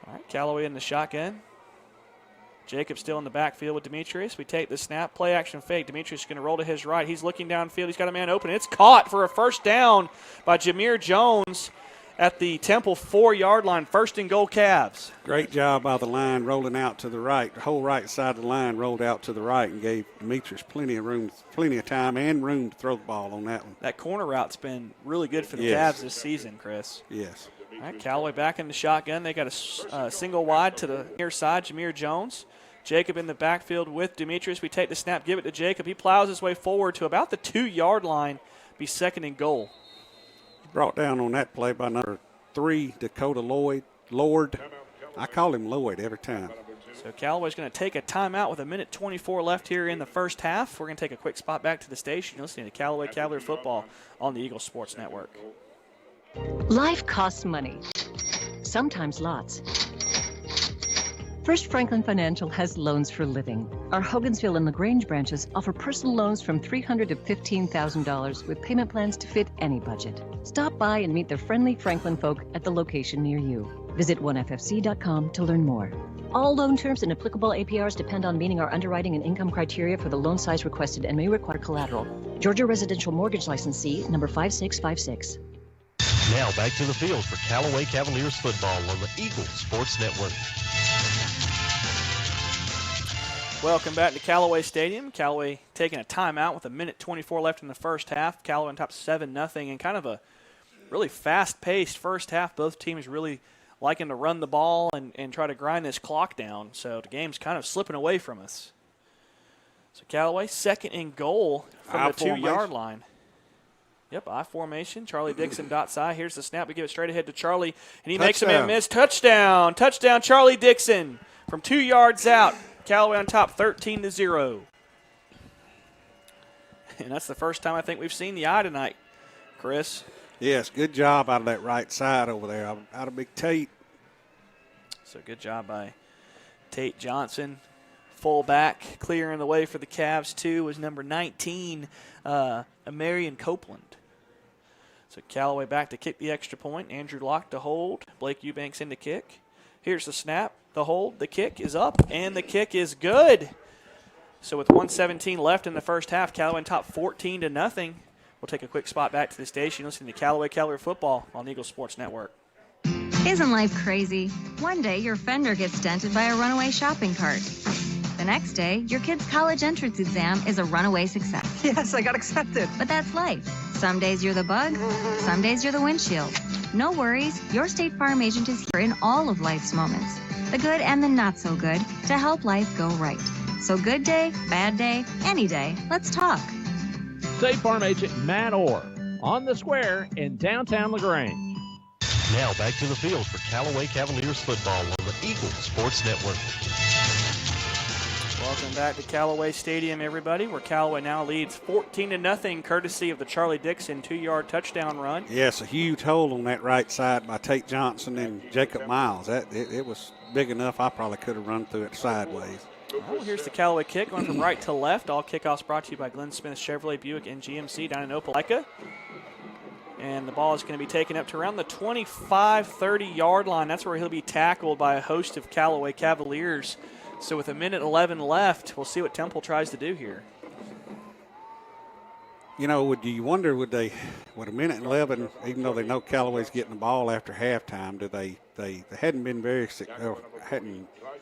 All right, Callaway in the shotgun. Jacob still in the backfield with Demetrius. We take the snap, play action fake. Demetrius is going to roll to his right. He's looking downfield. He's got a man open. It's caught for a 1st down by Jameer Jones. at the Temple 4-yard line. First and goal, Cavs. Great job by the line rolling out to the right. The whole right side of the line rolled out to the right and gave Demetrius plenty of time and room to throw the ball on that one. That corner route's been really good for the Cavs this season, Chris. Yes. All right, Callaway back in the shotgun. They got a single wide to the near side, Jameer Jones. Jacob in the backfield with Demetrius. We take the snap, give it to Jacob. He plows his way forward to about the 2-yard line, be second and goal. Brought down on that play by number 3, Dakota Lord. I call him Lloyd every time. So Callaway's going to take a timeout with 1:24 left here in the first half. We're going to take a quick spot back to the station. You're listening to Callaway Cavalier Football on the Eagle Sports Network. Life costs money, sometimes lots. First Franklin Financial has loans for living. Our Hogansville and LaGrange branches offer personal loans from $300 to $15,000 with payment plans to fit any budget. Stop by and meet the friendly Franklin folk at the location near you. Visit onefc.com to learn more. All loan terms and applicable APRs depend on meeting our underwriting and income criteria for the loan size requested and may require collateral. Georgia Residential Mortgage Licensee number 5656. Now back to the field for Callaway Cavaliers football on the Eagle Sports Network. Welcome back to Callaway Stadium. Callaway taking a timeout with 1:24 left in the first half. Callaway on top 7-0 and kind of a really fast-paced first half. Both teams really liking to run the ball and try to grind this clock down. So the game's kind of slipping away from us. So Callaway, second and goal from the 2-yard line. Yep, I formation. Charlie Dixon dots I. Here's the snap. We give it straight ahead to Charlie, and he makes a man miss. Touchdown. Touchdown, Charlie Dixon from 2 yards out. Callaway on top 13-0. And that's the first time I think we've seen the eye tonight, Chris. Yes, good job out of that right side over there, out of Big Tate. So good job by Tate Johnson. Fullback clearing the way for the Cavs, too, was number 19, Marion Copeland. So Callaway back to kick the extra point. Andrew Locke to hold. Blake Eubanks in to kick. Here's the snap, the hold, the kick is up, and the kick is good. So with 1:17 left in the first half, Callaway on top 14-0. We'll take a quick spot back to the station. Listening to Callaway Cavalier Football on Eagle Sports Network. Isn't life crazy? One day your fender gets dented by a runaway shopping cart. The next day, your kid's college entrance exam is a runaway success. Yes, I got accepted. But that's life. Some days you're the bug, some days you're the windshield. No worries, your State Farm agent is here in all of life's moments, the good and the not so good, to help life go right. So good day, bad day, any day, let's talk. State Farm agent Matt Orr on the square in downtown LaGrange. Now back to the field for Callaway Cavaliers football on the Eagle Sports Network. Welcome back to Callaway Stadium, everybody, where Callaway now leads 14-0, courtesy of the Charlie Dixon 2-yard touchdown run. Yes, a huge hole on that right side by Tate Johnson and Jacob Miles. It was big enough I probably could have run through it sideways. Well, here's the Callaway kick going from right to left. All kickoffs brought to you by Glenn Smith Chevrolet Buick and GMC down in Opelika. And the ball is going to be taken up to around the 25-30-yard line. That's where he'll be tackled by a host of Callaway Cavaliers. So with 1:11 left, we'll see what Temple tries to do here. You know, you wonder, would 1:11, even though they know Callaway's getting the ball after halftime, they hadn't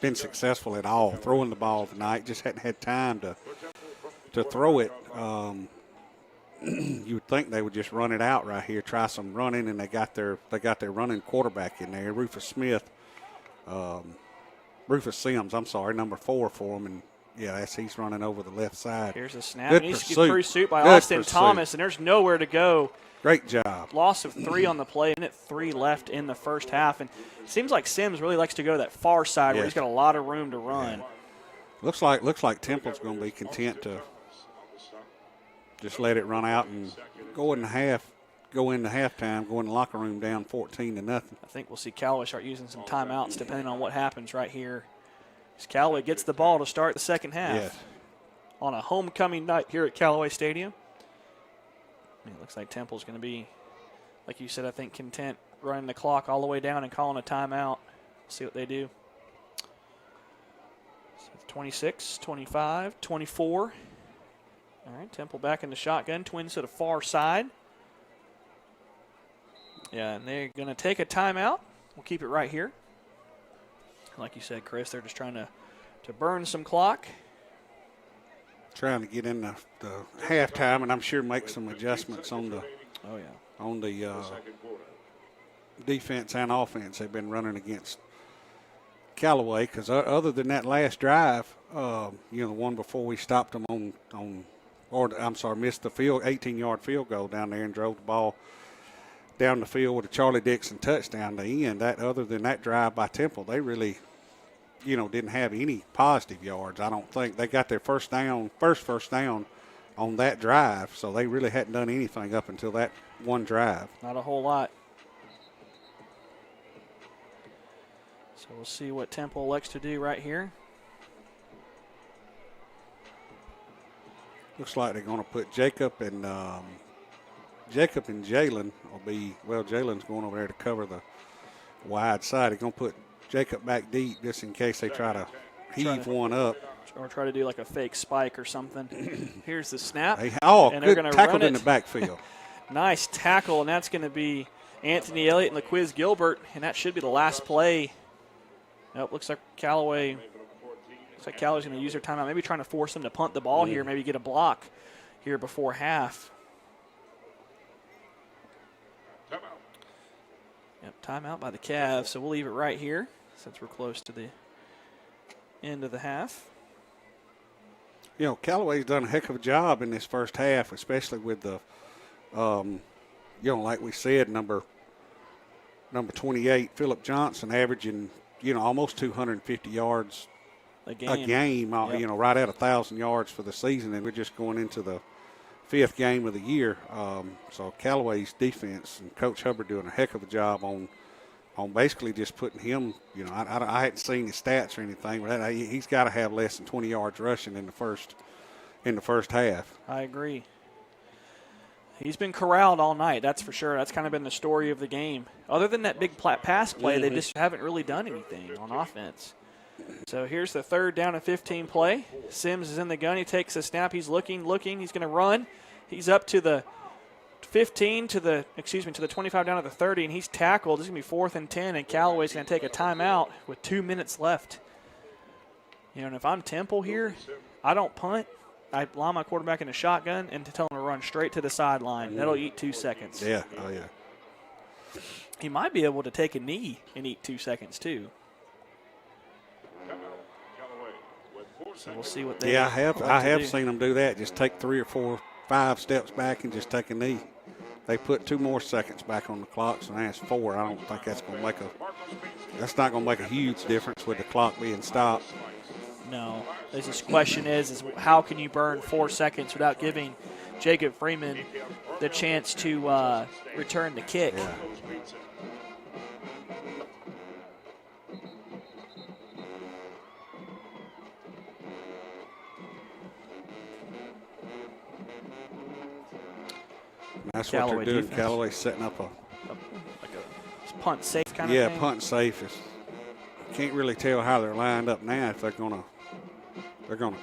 been successful at all throwing the ball tonight, just hadn't had time to throw it. You would think they would just run it out right here, try some running, and they got their running quarterback in there, Rufus Sims, number 4 for him, and yeah, he's running over the left side. Here's a snap. Good Needs pursuit. to get pursuit by Good Austin pursuit. Thomas, and there's nowhere to go. Great job. Loss of 3 on the play, and 3 left in the first half. And it seems like Sims really likes to go to that far side where he's got a lot of room to run. Yeah. Looks like Temple's going to be content to just let it run out and go into halftime, go in the locker room down 14-0. I think we'll see Callaway start using some timeouts depending on what happens right here. As Callaway gets the ball to start the second half. Yes. On a homecoming night here at Callaway Stadium. It looks like Temple's going to be, like you said, I think content running the clock all the way down and calling a timeout. See what they do. So 26, 25, 24. All right, Temple back in the shotgun. Twins to the far side. Yeah, and they're going to take a timeout. We'll keep it right here. Like you said, Chris, they're just trying to burn some clock. Trying to get in the halftime, and I'm sure make some adjustments on the defense and offense they've been running against Callaway. Because other than that last drive, the one before we stopped them missed the 18-yard field goal down there and drove the ball down the field with a Charlie Dixon touchdown to end. Other than that drive by Temple, they really didn't have any positive yards. I don't think they got their first down on that drive, so they really hadn't done anything up until that one drive. Not a whole lot. So we'll see what Temple elects to do right here. Looks like they're going to put Jacob and Jalen will be, Jalen's going over there to cover the wide side. They're going to put Jacob back deep just in case they try to heave one up. Or try to do like a fake spike or something. Here's the snap. And they're good going to tackled run in the backfield. Nice tackle, and that's going to be Anthony Elliott and LaQuiz Gilbert, and that should be the last play. Nope, looks like Callaway's going to use their timeout. Maybe trying to force them to punt the ball here, maybe get a block here before half. Yep, timeout by the Cavs, so we'll leave it right here since we're close to the end of the half. Callaway's done a heck of a job in this first half, especially with the, like we said, number 28, Phillip Johnson, averaging, almost 250 yards a game, yep. Right at 1,000 yards for the season, and we're just going into the 5th game of the year. So Callaway's defense and Coach Hubbard doing a heck of a job on basically just putting him, I hadn't seen his stats or anything, but he's got to have less than 20 yards rushing in the first half. I agree. He's been corralled all night, that's for sure. That's kind of been the story of the game. Other than that big pass play, they just haven't really done anything on offense. So here's the 3rd down and 15 play. Sims is in the gun. He takes a snap. He's looking. He's going to run. He's up to the 15 to the 25 down to the 30, and he's tackled. This is going to be 4th and 10, and Callaway's going to take a timeout with 2 minutes left. And if I'm Temple here, I don't punt. I line my quarterback in a shotgun and tell him to run straight to the sideline. That'll eat 2 seconds. Yeah, oh yeah. He might be able to take a knee and eat 2 seconds too. So we'll see what they do. Yeah, I have seen them do that. Just take 3 or 4, 5 steps back and just take a knee. They put 2 more seconds back on the clock, so that's 4. I don't think that's going to make that's not going to make a huge difference with the clock being stopped. No. This question is how can you burn 4 seconds without giving Jacob Freeman the chance to return the kick? Yeah. That's Callaway what they're doing. defense. Callaway's setting up a punt safe kind of thing. Yeah, punt safe. Can't really tell how they're lined up now. If they're gonna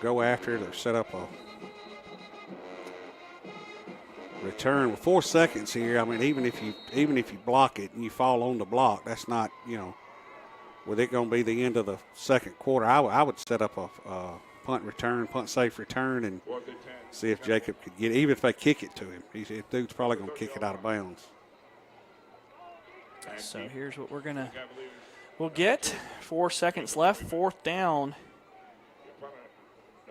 go after it or set up a return with 4 seconds here. I mean, even if you block it and you fall on the block, that's not with it going to be the end of the second quarter. I would set up a punt safe return, and see if Jacob could get it. Even if they kick it to him, the dude's probably going to kick it out of bounds. So here's what we'll get. 4 seconds left, 4th down.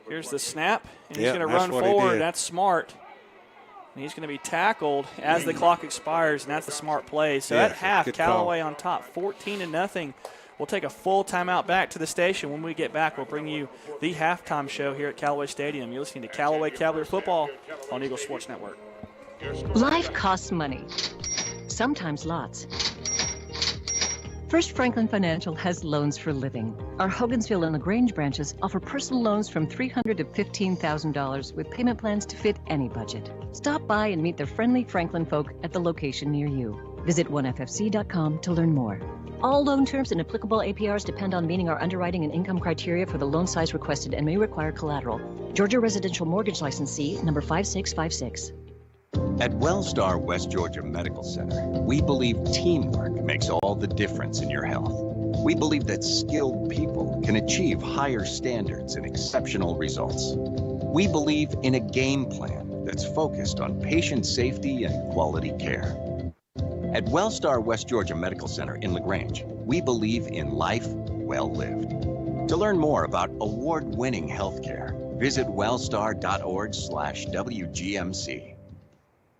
Here's the snap, and he's going to run forward. That's smart. And he's going to be tackled as the clock expires, and that's a smart play. So at half, Callaway on top, 14-0. We'll take a full timeout back to the station. When we get back, we'll bring you the halftime show here at Callaway Stadium. You're listening to Callaway Cavalier Football on Eagle Sports Network. Life costs money, sometimes lots. First Franklin Financial has loans for living. Our Hogansville and LaGrange branches offer personal loans from $300 to $15,000 with payment plans to fit any budget. Stop by and meet the friendly Franklin folk at the location near you. Visit onefc.com to learn more. All loan terms and applicable APRs depend on meeting our underwriting and income criteria for the loan size requested and may require collateral. Georgia Residential Mortgage Licensee number 5656. At Wellstar West Georgia Medical Center, we believe teamwork makes all the difference in your health. We believe that skilled people can achieve higher standards and exceptional results. We believe in a game plan that's focused on patient safety and quality care. At Wellstar West Georgia Medical Center in LaGrange, we believe in life well lived. To learn more about award-winning healthcare, visit wellstar.org/WGMC.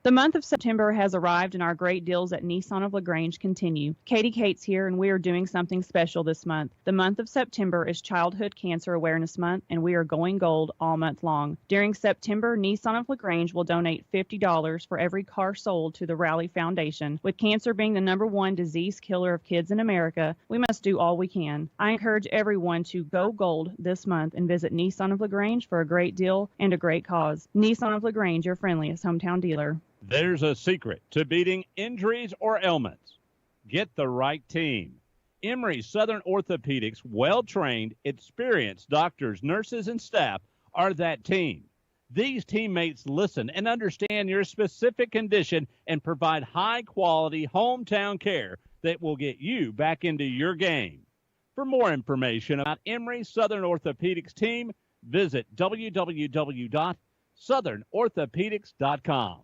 The month of September has arrived and our great deals at Nissan of LaGrange continue. Katie Cates here and we are doing something special this month. The month of September is Childhood Cancer Awareness Month and we are going gold all month long. During September, Nissan of LaGrange will donate $50 for every car sold to the Rally Foundation. With cancer being the #1 disease killer of kids in America, we must do all we can. I encourage everyone to go gold this month and visit Nissan of LaGrange for a great deal and a great cause. Nissan of LaGrange, your friendliest hometown dealer. There's a secret to beating injuries or ailments. Get the right team. Emory Southern Orthopedics, well-trained, experienced doctors, nurses, and staff are that team. These teammates listen and understand your specific condition and provide high-quality hometown care that will get you back into your game. For more information about Emory Southern Orthopedics team, visit www.southernorthopedics.com.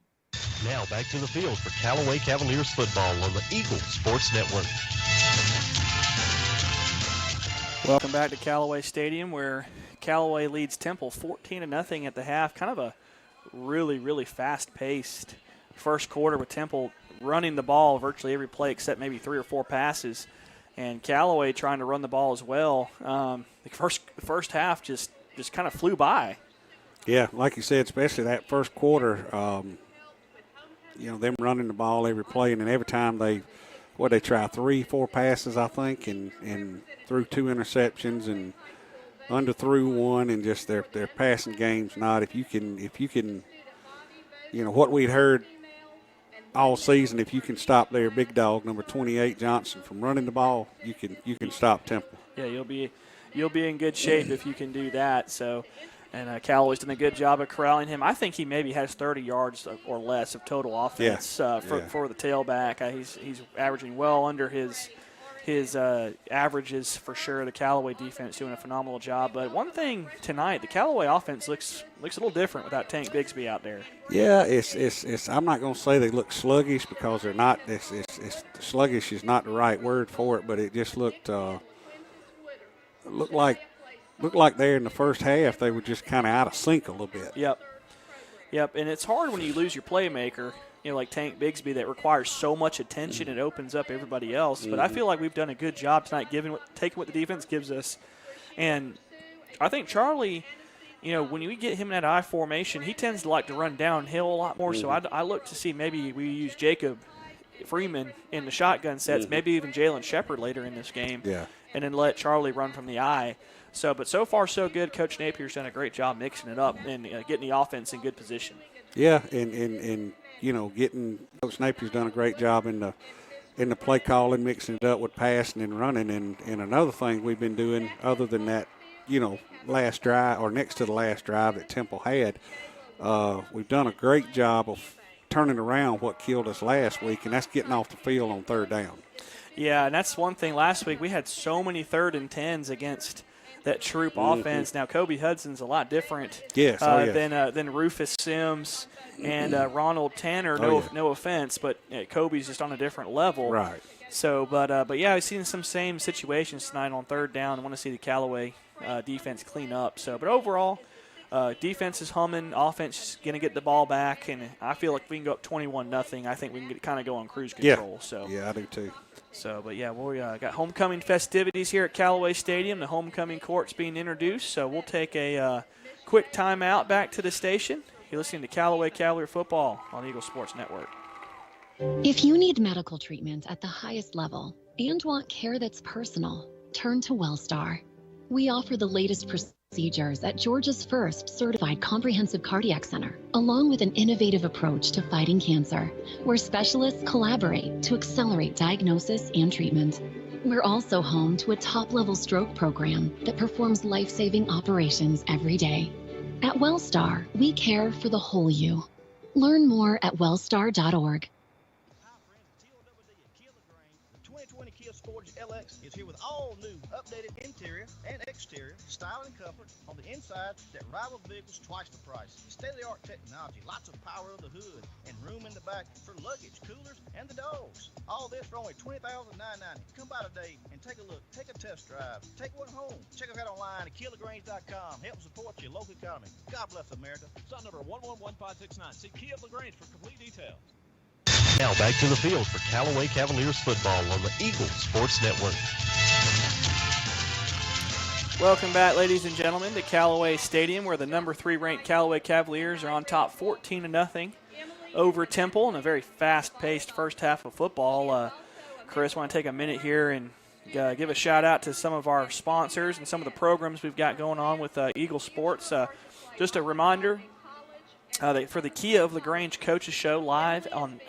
Now back to the field for Callaway Cavaliers football on the Eagle Sports Network. Welcome back to Callaway Stadium, where Callaway leads Temple 14-0 at the half. Kind of a really, really fast-paced first quarter with Temple running the ball virtually every play except maybe 3 or 4 passes, and Callaway trying to run the ball as well. The first half just kind of flew by. Yeah, like you said, especially that first quarter. Them running the ball every play, and then every time they try 3-4 passes, I think, and threw 2 interceptions and underthrew 1, and just their passing game's not. If you can, what we'd heard all season, if you can stop their big dog, number 28 Johnson, from running the ball, you can stop Temple. Yeah, you'll be in good shape if you can do that. So. And Callaway's done a good job of corralling him. I think he maybe has 30 yards or less of total offense for the tailback. He's averaging well under his averages for sure. The Callaway defense doing a phenomenal job. But one thing tonight, the Callaway offense looks a little different without Tank Bigsby out there. Yeah, it's I'm not going to say they look sluggish because they're not. Sluggish is not the right word for it, but it just looked like there in the first half they were just kind of out of sync a little bit. Yep, and it's hard when you lose your playmaker, like Tank Bigsby, that requires so much attention. It opens up everybody else. But I feel like we've done a good job tonight taking what the defense gives us. And I think Charlie, when we get him in that I formation, he tends to like to run downhill a lot more. So I look to see maybe we use Jacob Freeman in the shotgun sets, maybe even Jalen Shepard later in this game, and then let Charlie run from the I. But so far so good. Coach Napier's done a great job mixing it up and getting the offense in good position. Yeah, and getting Coach Napier's done a great job in the play calling, mixing it up with passing and running. And another thing we've been doing, other than that, last drive or next to the last drive that Temple had, we've done a great job of turning around what killed us last week, and that's getting off the field on 3rd down. Yeah, and that's one thing. Last week we had so many 3rd and 10s against that troop offense. Now Kobe Hudson's a lot different than Rufus Sims and Ronald Tanner. No offense, but Kobe's just on a different level. Right. So, but yeah, I've seen some same situations tonight on 3rd down. I want to see the Callaway defense clean up. So, but overall, defense is humming. Offense is going to get the ball back, and I feel like if we can go up 21-0, I think we can kind of go on cruise control. Yeah, I do too. So, but yeah, we got homecoming festivities here at Callaway Stadium. The homecoming court's being introduced, so we'll take a quick timeout back to the station. You're listening to Callaway Cavalier Football on Eagle Sports Network. If you need medical treatment at the highest level and want care that's personal, turn to Wellstar. We offer the latest procedures at Georgia's first certified comprehensive cardiac center, along with an innovative approach to fighting cancer, where specialists collaborate to accelerate diagnosis and treatment. We're also home to a top-level stroke program that performs life-saving operations every day. At Wellstar, we care for the whole you. Learn more at wellstar.org. 2020 Kia Sportage LX is here with all new updated interior and exterior style and comfort on the inside that rival vehicles twice the price. State-of-the-art technology, lots of power of the hood, and room in the back for luggage, coolers, and the dogs. All this for only $20,990. Come by today and take a look. Take a test drive. Take one home. Check us out online at KiaLaGrange.com. Help support your local economy. God bless America. Son number 111569. See Kia of LaGrange for complete details. Now back to the field for Callaway Cavaliers football on the Eagle Sports Network. Welcome back, ladies and gentlemen, to Callaway Stadium, where the number 3 ranked Callaway Cavaliers are on top 14-0 over Temple in a very fast-paced first half of football. Chris, I want to take a minute here and give a shout-out to some of our sponsors and some of the programs we've got going on with Eagle Sports. Just a reminder, for the Kia of LaGrange Coaches Show live on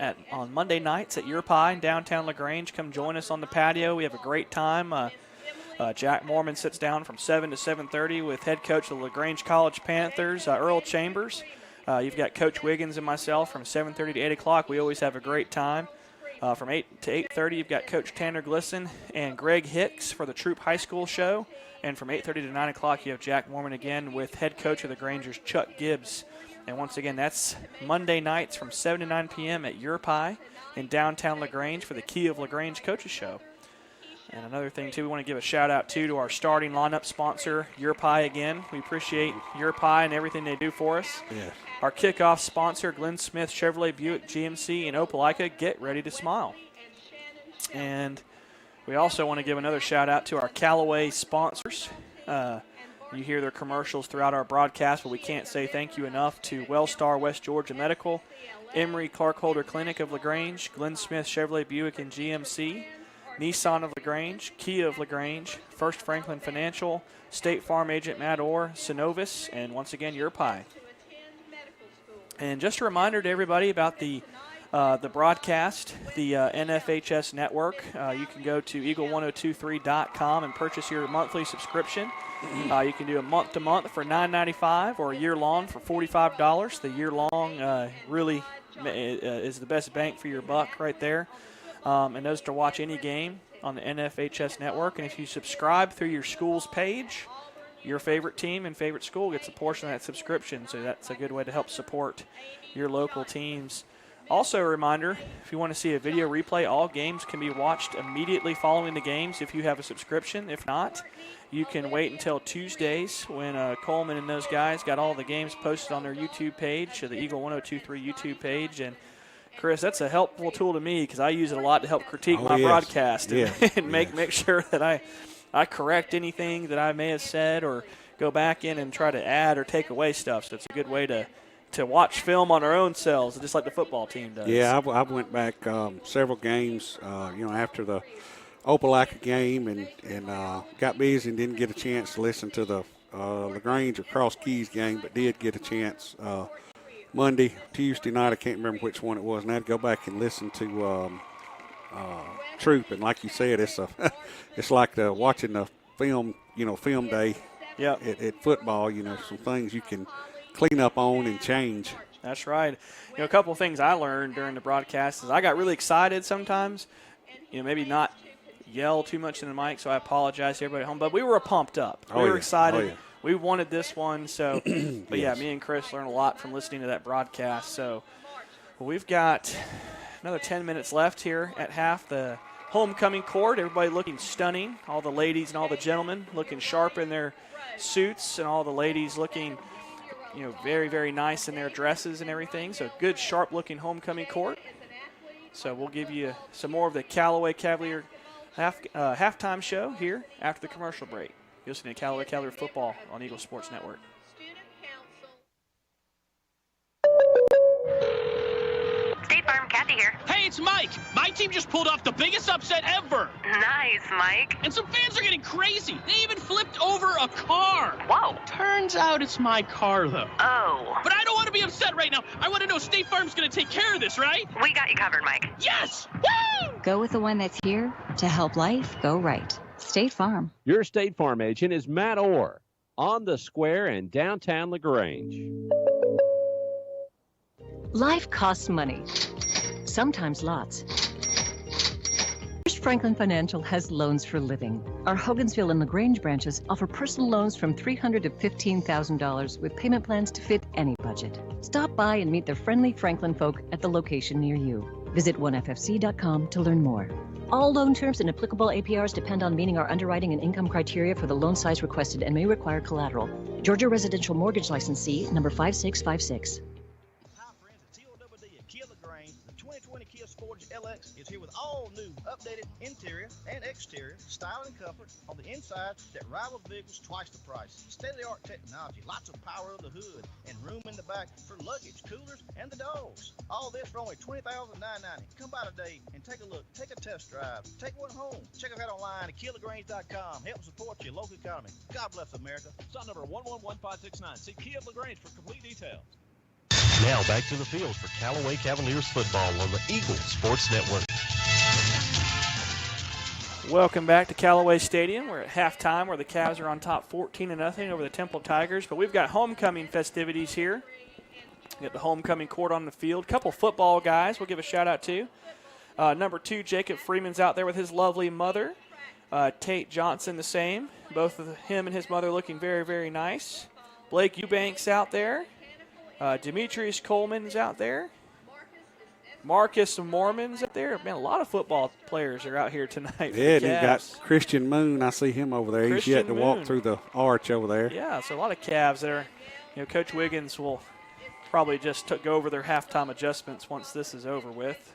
Monday nights at Your Pie in downtown LaGrange. Come join us on the patio. We have a great time. Jack Mormon sits down from 7 to 7:30 with head coach of the LaGrange College Panthers, Earl Chambers. You've got Coach Wiggins and myself from 7:30 to 8 o'clock. We always have a great time. From 8 to 8:30, you've got Coach Tanner Glisson and Greg Hicks for the Troop High School show. And from 8:30 to 9 o'clock, you have Jack Mormon again with head coach of the Grangers, Chuck Gibbs. And once again, that's Monday nights from 7 to 9 p.m. at Your Pie in downtown LaGrange for the Kia of LaGrange Coaches Show. And another thing, too, we want to give a shout-out, to our starting lineup sponsor, Your Pie again. We appreciate Your Pie and everything they do for us. Yeah. Our kickoff sponsor, Glenn Smith Chevrolet Buick GMC in Opelika. Get ready to smile. And we also want to give another shout-out to our Callaway sponsors. You hear their commercials throughout our broadcast, but we can't say thank you enough to Wellstar West Georgia Medical, Emory Clark Holder Clinic of LaGrange, Glenn Smith Chevrolet Buick and GMC, Nissan of LaGrange, Kia of LaGrange, First Franklin Financial, State Farm Agent Matt Orr, Synovus, and once again, Your Pie. And just a reminder to everybody about the broadcast, the NFHS network. You can go to eagle1023.com and purchase your monthly subscription. You can do a month-to-month for $9.95 or a year-long for $45. The year-long really is the best bang for your buck right there. And those to watch any game on the NFHS network. And if you subscribe through your school's page, your favorite team and favorite school gets a portion of that subscription. So that's a good way to help support your local teams. Also a reminder, if you want to see a video replay, all games can be watched immediately following the games if you have a subscription. If not, you can wait until Tuesdays when Coleman and those guys got all the games posted on their YouTube page, the Eagle 1023 YouTube page. And Chris, that's a helpful tool to me because I use it a lot to help critique my broadcast and make sure that I correct anything that I may have said or go back in and try to add or take away stuff. So it's a good way to watch film on our own selves, just like the football team does. Yeah, I went back several games, after the Opelika game and got busy and didn't get a chance to listen to the LaGrange or Cross Keys game, but did get a chance Monday, Tuesday night. I can't remember which one it was, and I had to go back and listen to Troop. And like you said, it's like watching the film, film day at football. Some things you can clean up on and change. That's right. A couple of things I learned during the broadcast is I got really excited sometimes, maybe not yell too much in the mic, so I apologize to everybody at home, but we were pumped up. We were excited. Oh, yeah. We wanted this one, so, but yes. Me and Chris learned a lot from listening to that broadcast. So we've got another 10 minutes left here at half. The homecoming court, everybody looking stunning. All the ladies and all the gentlemen looking sharp in their suits, and all the ladies looking very, very nice in their dresses and everything. So good, sharp-looking homecoming court. So we'll give you some more of the Callaway Cavalier halftime show here after the commercial break. You're listening to Callaway Cavalier football on Eagle Sports Network. State Farm, Kathy here. Hey, it's Mike. My team just pulled off the biggest upset ever. Nice, Mike. And some fans are getting crazy. They even flipped over a car. Whoa. Turns out it's my car, though. Oh. But I don't want to be upset right now. I want to know State Farm's going to take care of this, right? We got you covered, Mike. Yes! Woo! Go with the one that's here to help life go right. State Farm. Your State Farm agent is Matt Orr on the square in downtown LaGrange. Life costs money, sometimes lots. First Franklin Financial has loans for living. Our Hogansville and LaGrange branches offer personal loans from $300 to $15,000 with payment plans to fit any budget. Stop by and meet the friendly Franklin folk at the location near you. Visit onefc.com to learn more. All loan terms and applicable APRs depend on meeting our underwriting and income criteria for the loan size requested and may require collateral. Georgia Residential Mortgage Licensee number 5656. Kia LaGrange, the 2020 Kia Sportage LX is here with all new, updated interior and exterior style and comfort on the inside that rivals vehicles twice the price. State-of-the-art technology, lots of power of the hood, and room in the back for luggage, coolers, and the dogs. All this for only $20,990. Come by today and take a look, take a test drive, take one home. Check us out online at KiaLaGrange.com. Help support your local economy. God bless America. Sign number 111569. See Kia LaGrange for complete details. Now back to the field for Callaway Cavaliers football on the Eagles Sports Network. Welcome back to Callaway Stadium. We're at halftime where the Cavs are on top 14-0 over the Temple Tigers. But we've got homecoming festivities here. We got the homecoming court on the field. Couple football guys we'll give a shout-out to. Number 2, Jacob Freeman's out there with his lovely mother. Tate Johnson the same. Both of him and his mother looking very, very nice. Blake Eubanks out there. Demetrius Coleman's out there. Marcus Mormon's out there. Man, a lot of football players are out here tonight. Yeah, and you got Christian Moon. I see him over there. He's yet to walk through the arch over there. Yeah, so a lot of Cavs there. You know, Coach Wiggins will probably just go over their halftime adjustments once this is over with.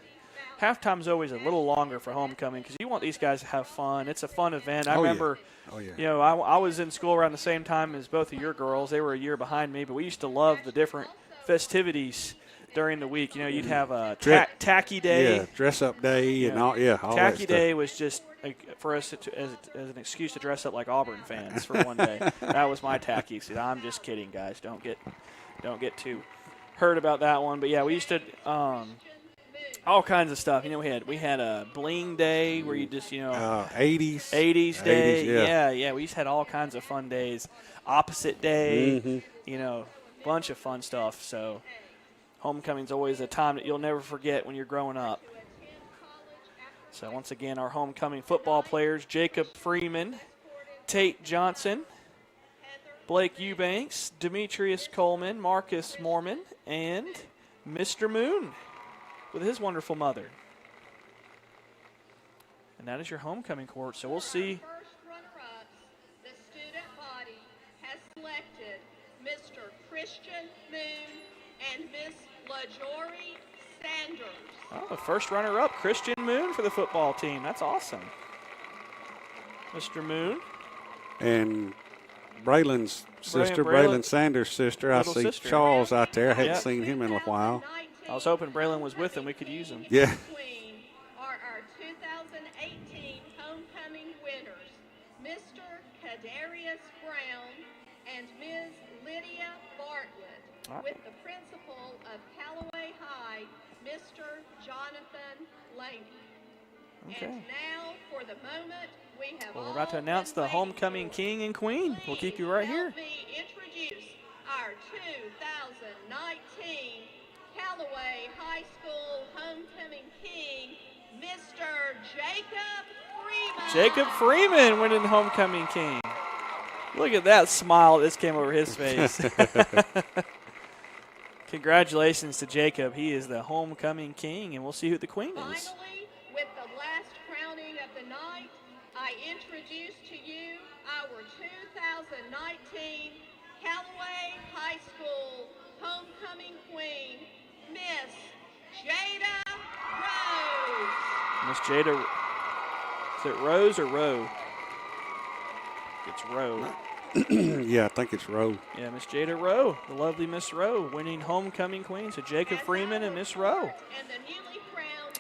Halftime's always a little longer for homecoming because you want these guys to have fun. It's a fun event. I remember, you know, I was in school around the same time as both of your girls. They were a year behind me, but we used to love the different festivities during the week. You know, you'd have a tacky day. Yeah, dress-up day and all tacky that day was just for us as an excuse to dress up like Auburn fans for one day. That was my tacky. See, I'm just kidding, guys. Don't get too hurt about that one. But, yeah, we used to all kinds of stuff. You know, we had a bling day where you just, you know, 80s day. 80s, yeah. We just had all kinds of fun days. Opposite day, you know, bunch of fun stuff. So homecoming's always a time that you'll never forget when you're growing up. So once again, our homecoming football players: Jacob Freeman, Tate Johnson, Blake Eubanks, Demetrius Coleman, Marcus Mormon, and Mr. Moon with his wonderful mother. And that is your homecoming court. So we'll see. First runner-ups, the student body has selected Mr. Christian Moon and Miss LaJory Sanders. Oh, the first runner-up, Christian Moon for the football team. That's awesome. Mr. Moon. And Braylon's sister, Braylon Sanders' sister. I see Charles out there. I hadn't seen him in a while. I was hoping Braylon was with him. We could use him. Yeah. Are our 2018 homecoming winners, Mr. Kadarius Brown and Ms. Lydia Bartlett, with the principal of Callaway High, Mr. Jonathan Laney. Okay. And now, for the moment, we have we're about to announce the homecoming king and queen. We'll keep you right here. Help me introduce our 2019 Callaway High School homecoming king, Mr. Jacob Freeman. Jacob Freeman winning homecoming king. Look at that smile that just came over his face. Congratulations to Jacob. He is the homecoming king, and we'll see who the queen is. Finally, with the last crowning of the night, I introduce to you our 2019 Callaway High School homecoming queen, Miss Jada Rose. Miss Jada, is it Rose or Rowe? It's Rowe. Yeah, I think it's Rowe. Yeah, Miss Jada Rowe, the lovely Miss Rowe, winning homecoming queen. So Jacob Freeman and Miss Rowe.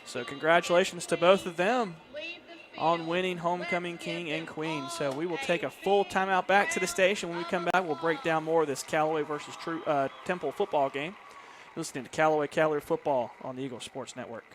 So congratulations to both of them on winning homecoming king and queen. So we will take a full timeout back to the station. When we come back, we'll break down more of this Callaway versus Temple football game. You're listening to Callaway Cavalier football on the Eagles Sports Network.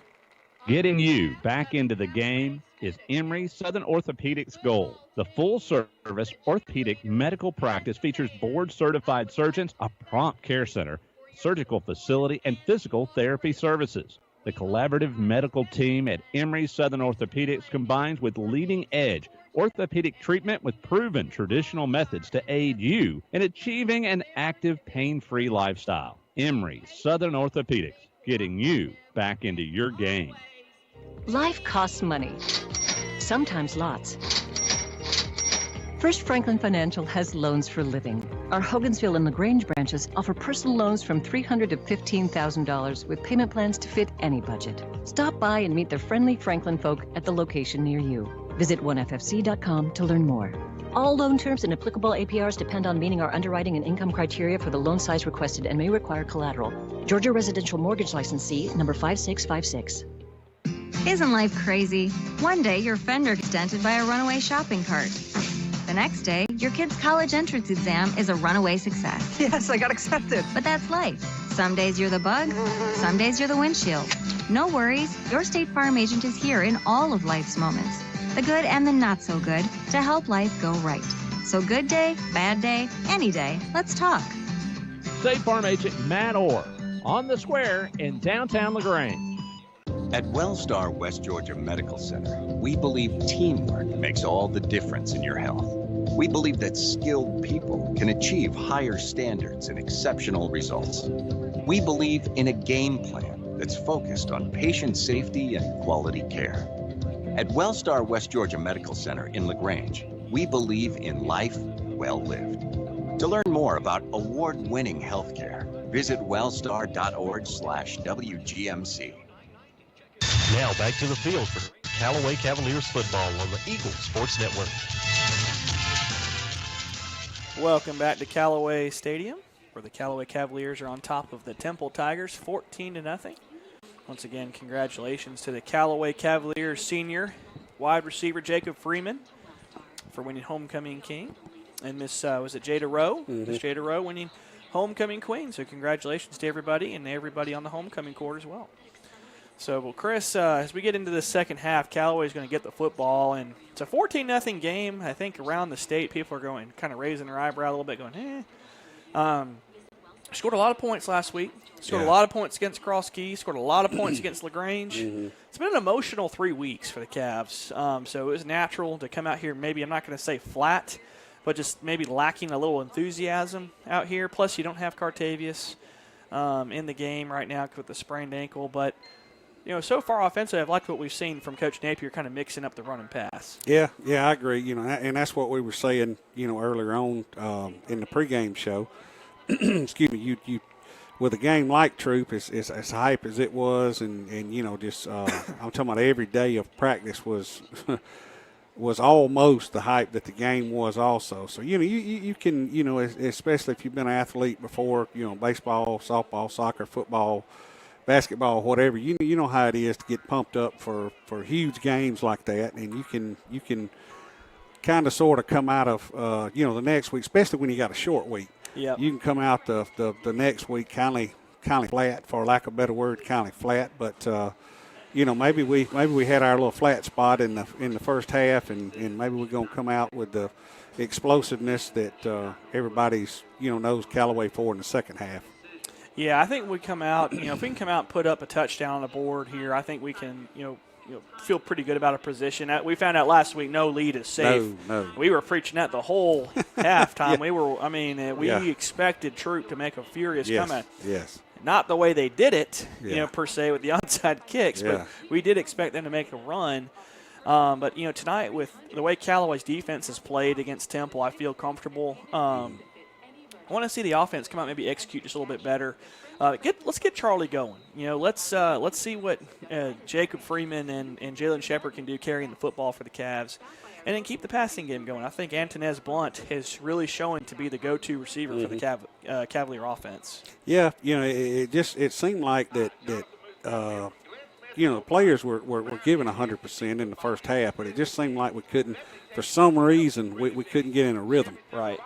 Getting you back into the game is Emory Southern Orthopedics goal. The full-service orthopedic medical practice features board-certified surgeons, a prompt care center, surgical facility, and physical therapy services. The collaborative medical team at Emory Southern Orthopedics combines with leading-edge orthopedic treatment with proven traditional methods to aid you in achieving an active, pain-free lifestyle. Emory Southern Orthopedics, getting you back into your game. Life costs money, sometimes lots. First Franklin Financial has loans for living. Our Hogansville and LaGrange branches offer personal loans from $300 to $15,000 with payment plans to fit any budget. Stop by and meet the friendly Franklin folk at the location near you. Visit onefc.com to learn more. All loan terms and applicable APRs depend on meeting our underwriting and income criteria for the loan size requested and may require collateral. Georgia Residential Mortgage Licensee number 5656. Isn't life crazy? One day your fender gets dented by a runaway shopping cart. The next day, your kid's college entrance exam is a runaway success. Yes, I got accepted. But that's life. Some days you're the bug, some days you're the windshield. No worries, your State Farm agent is here in all of life's moments, the good and the not so good, to help life go right. So good day, bad day, any day, let's talk. State Farm agent Matt Orr on the square in downtown LaGrange. At Wellstar West Georgia Medical Center, we believe teamwork makes all the difference in your health. We believe that skilled people can achieve higher standards and exceptional results. We believe in a game plan that's focused on patient safety and quality care. At Wellstar West Georgia Medical Center in LaGrange, we believe in life well lived. To learn more about award-winning healthcare, visit wellstar.org/WGMC. Now back to the field for Callaway Cavaliers football on the Eagle Sports Network. Welcome back to Callaway Stadium, where the Callaway Cavaliers are on top of the Temple Tigers, 14-0. Once again, congratulations to the Callaway Cavaliers senior wide receiver Jacob Freeman for winning Homecoming King. And Miss, was it Jada Rowe? Miss Jada Rowe winning Homecoming Queen. So congratulations to everybody and everybody on the Homecoming Court as well. So, well, Chris, as we get into the second half, Callaway's going to get the football, and it's a 14-0 game. I think around the state, people are going, kind of raising their eyebrow a little bit, going, Scored a lot of points last week. Scored a lot of points against Cross Keys. Scored a lot of points against LaGrange. It's been an emotional 3 weeks for the Cavs. So it was natural to come out here, maybe I'm not going to say flat, but just maybe lacking a little enthusiasm out here. Plus, you don't have Cartavius in the game right now with the sprained ankle, but you know, so far offensively, I've liked what we've seen from Coach Napier, kind of mixing up the run and pass. Yeah, I agree. You know, and that's what we were saying, you know, earlier on in the pregame show. Excuse me, you with a game like Troop, as hype as it was, and you know, just I'm talking about every day of practice was was almost the hype that the game was also. So you know, you can, you know, especially if you've been an athlete before, you know, baseball, softball, soccer, football, basketball, whatever, you know how it is to get pumped up for huge games like that, and you can kind of sort of come out of you know, the next week, especially when you got a short week. Yeah, you can come out the next week kind of flat, for lack of a better word, kind of flat. But you know, maybe we had our little flat spot in the first half, and maybe we're gonna come out with the explosiveness that everybody's, you know, knows Callaway for in the second half. Yeah, I think we come out, you know, if we can come out and put up a touchdown on the board here, I think we can, you know, feel pretty good about our position. We found out last week no lead is safe. No. We were preaching that the whole halftime. Yeah. We expected Troop to make a furious comeback. Yes. Not the way they did it, you know, per se with the onside kicks, but we did expect them to make a run. But, you know, tonight with the way Callaway's defense has played against Temple, I feel comfortable. I want to see the offense come out, maybe execute just a little bit better. Let's get Charlie going. You know, let's see what Jacob Freeman and Jalen Shepard can do carrying the football for the Cavs, and then keep the passing game going. I think Antonez Blunt is really showing to be the go-to receiver for the Cavalier offense. Yeah, you know, it seemed like that you know, the players were giving 100% in the first half, but it just seemed like we couldn't. For some reason, we couldn't get in a rhythm. Right.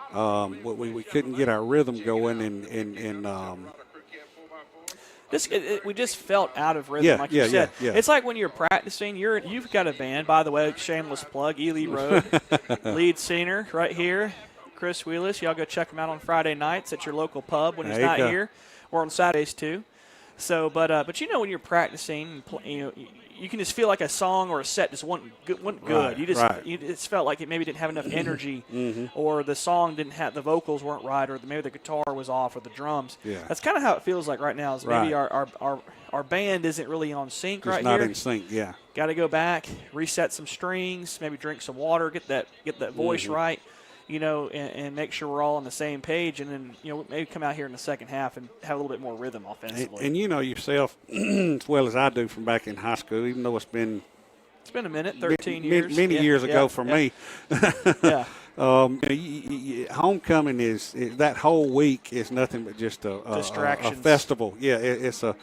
We couldn't get our rhythm going, and we just felt out of rhythm, like you said. Yeah. It's like when you're practicing, you've got a band. By the way, shameless plug, Ely Road, lead singer right here, Chris Wheelis. Y'all go check him out on Friday nights at your local pub when he's not here. or on Saturdays too. So, but when you're practicing, you can just feel like a song or a set just wasn't good. Right, You just felt like it maybe didn't have enough energy, or the song didn't have, the vocals weren't right, or maybe the guitar was off, or the drums. Yeah. That's kind of how it feels like right now. Is maybe our band isn't really on sync It's right not here. in sync, yeah. Got to go back, reset some strings, maybe drink some water, get that voice right. And make sure we're all on the same page, and then, maybe come out here in the second half and have a little bit more rhythm offensively. And you know yourself as well as I do from back in high school, even though it's been a minute, 13 years. Many years ago for me. Yeah. Homecoming is that whole week is nothing but just a festival. Yeah, it's a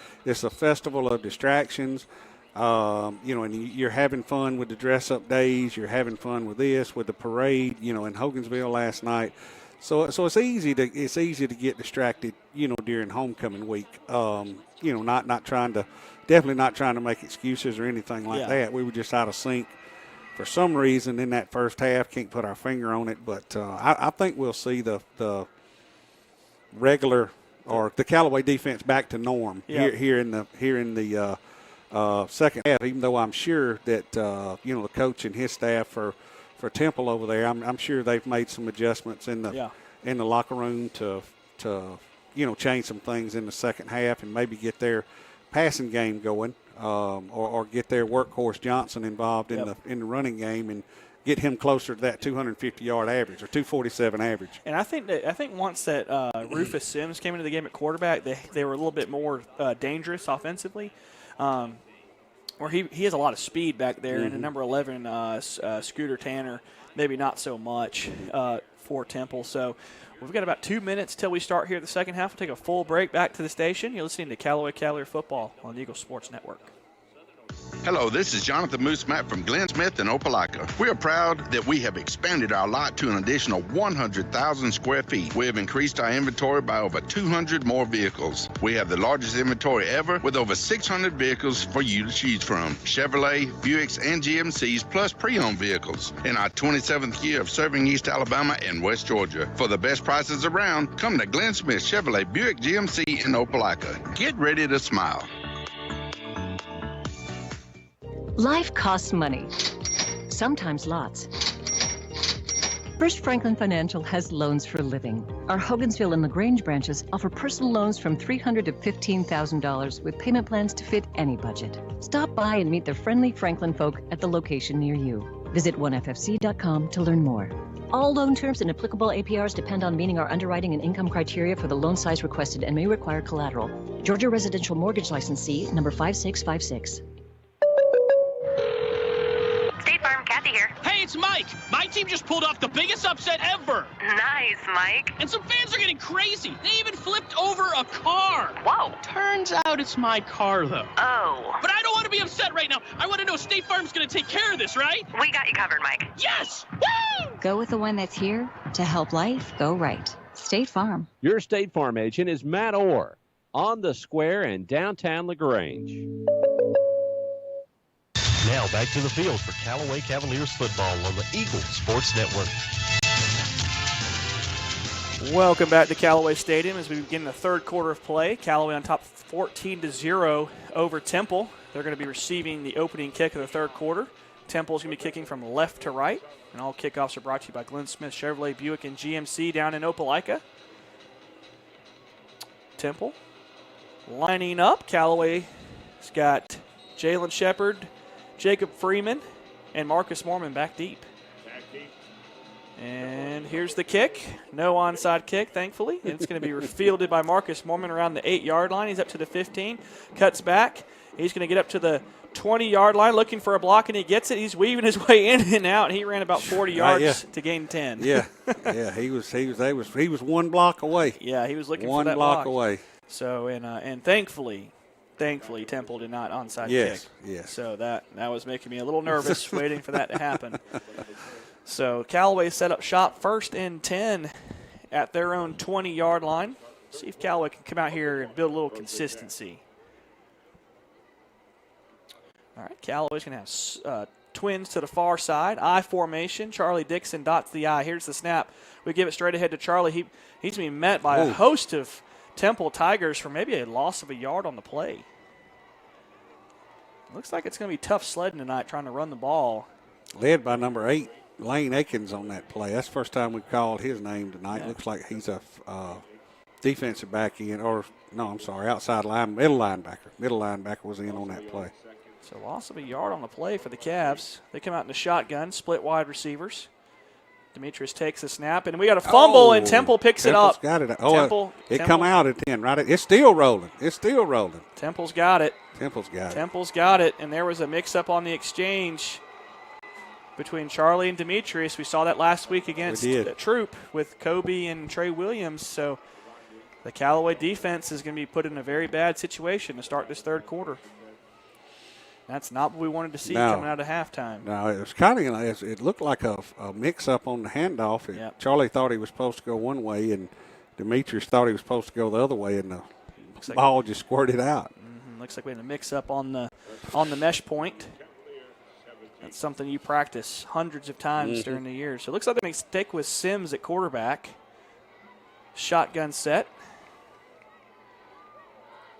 festival of distractions. And you're having fun with the dress-up days. You're having fun with this, with the parade. In Hogansville last night. So it's easy to get distracted. During homecoming week. Definitely not trying to make excuses or anything like that. We were just out of sync for some reason in that first half. Can't put our finger on it, but I think we'll see the regular or the Callaway defense back to norm here in the second half, even though I'm sure that the coach and his staff for Temple over there, I'm sure they've made some adjustments in the locker room to change some things in the second half and maybe get their passing game going, or get their workhorse Johnson involved in the running game and get him closer to that 250-yard average or 247 average. And I think once that Rufus Sims came into the game at quarterback, they were a little bit more dangerous offensively. Where he has a lot of speed back there, and the number 11 Scooter Tanner, maybe not so much for Temple. So we've got about 2 minutes till we start here the second half. We'll take a full break back to the station. You're listening to Callaway Cavalier Football on the Eagle Sports Network. Hello, this is Jonathan Moose Matt from Glenn Smith in Opelika. We are proud that we have expanded our lot to an additional 100,000 square feet. We have increased our inventory by over 200 more vehicles. We have the largest inventory ever with over 600 vehicles for you to choose from. Chevrolet, Buicks, and GMCs, plus pre-owned vehicles. In our 27th year of serving East Alabama and West Georgia. For the best prices around, come to Glenn Smith Chevrolet Buick GMC in Opelika. Get ready to smile. Life costs money, sometimes lots. First Franklin Financial has loans for living. Our Hogansville and LaGrange branches offer personal loans from $300 to $15,000 with payment plans to fit any budget. Stop by and meet the friendly Franklin folk at the location near you. Visit onefc.com to learn more. All loan terms and applicable APRs depend on meeting our underwriting and income criteria for the loan size requested and may require collateral. Georgia Residential Mortgage Licensee number 5656. State Farm, Kathy here. Hey, it's Mike. My team just pulled off the biggest upset ever. Nice, Mike. And some fans are getting crazy. They even flipped over a car. Whoa. Turns out it's my car, though. Oh. But I don't want to be upset right now. I want to know State Farm's going to take care of this, right? We got you covered, Mike. Yes! Woo! Go with the one that's here to help life go right. State Farm. Your State Farm agent is Matt Orr on the square in downtown LaGrange. Now back to the field for Callaway Cavaliers football on the Eagle Sports Network. Welcome back to Callaway Stadium as we begin the third quarter of play. Callaway on top 14-0 over Temple. They're going to be receiving the opening kick of the third quarter. Temple's going to be kicking from left to right. And all kickoffs are brought to you by Glenn Smith, Chevrolet, Buick, and GMC down in Opelika. Temple lining up. Callaway's got Jalen Shepard, Jacob Freeman, and Marcus Mormon back deep. And here's the kick. No onside kick, thankfully. And it's going to be fielded by Marcus Mormon around the 8-yard line. He's up to the 15, cuts back. He's going to get up to the 20-yard line looking for a block, and he gets it. He's weaving his way in and out. He ran about 40 yards to gain 10. Yeah, he was one block away. Yeah, he was looking one for that block away. So and thankfully Temple did not onside kick. Yes. So that was making me a little nervous waiting for that to happen. So Callaway set up shop 1st and 10 at their own 20-yard line. See if Callaway can come out here and build a little consistency. All right, Callaway's going to have twins to the far side. I formation. Charlie Dixon dots the I. Here's the snap. We give it straight ahead to Charlie. He's going to be met by a host of Temple Tigers for maybe a loss of a yard on the play. Looks like it's going to be tough sledding tonight trying to run the ball. Led by number 8, Lane Akins on that play. That's the first time we've called his name tonight. Yeah. Looks like he's a defensive back end, outside line, middle linebacker. Middle linebacker was in on that play. So loss of a yard on the play for the Cavs. They come out in the shotgun, split wide receivers. Demetrius takes the snap, and we got a fumble, and Temple picks Temple's it up. Got it. Oh, Temple come out at 10, right? It's still rolling. Temple's got it. Temple's got it. And there was a mix-up on the exchange between Charlie and Demetrius. We saw that last week against Troop with Kobe and Trey Williams. So the Callaway defense is going to be put in a very bad situation to start this third quarter. That's not what we wanted to see coming out of halftime. No, it was kind of, it looked like a mix-up on the handoff. Yep. Charlie thought he was supposed to go one way, and Demetrius thought he was supposed to go the other way, and the ball just squirted out. Mm-hmm. Looks like we had a mix-up on the mesh point. That's something you practice hundreds of times during the year. So it looks like the mistake was Sims at quarterback. Shotgun set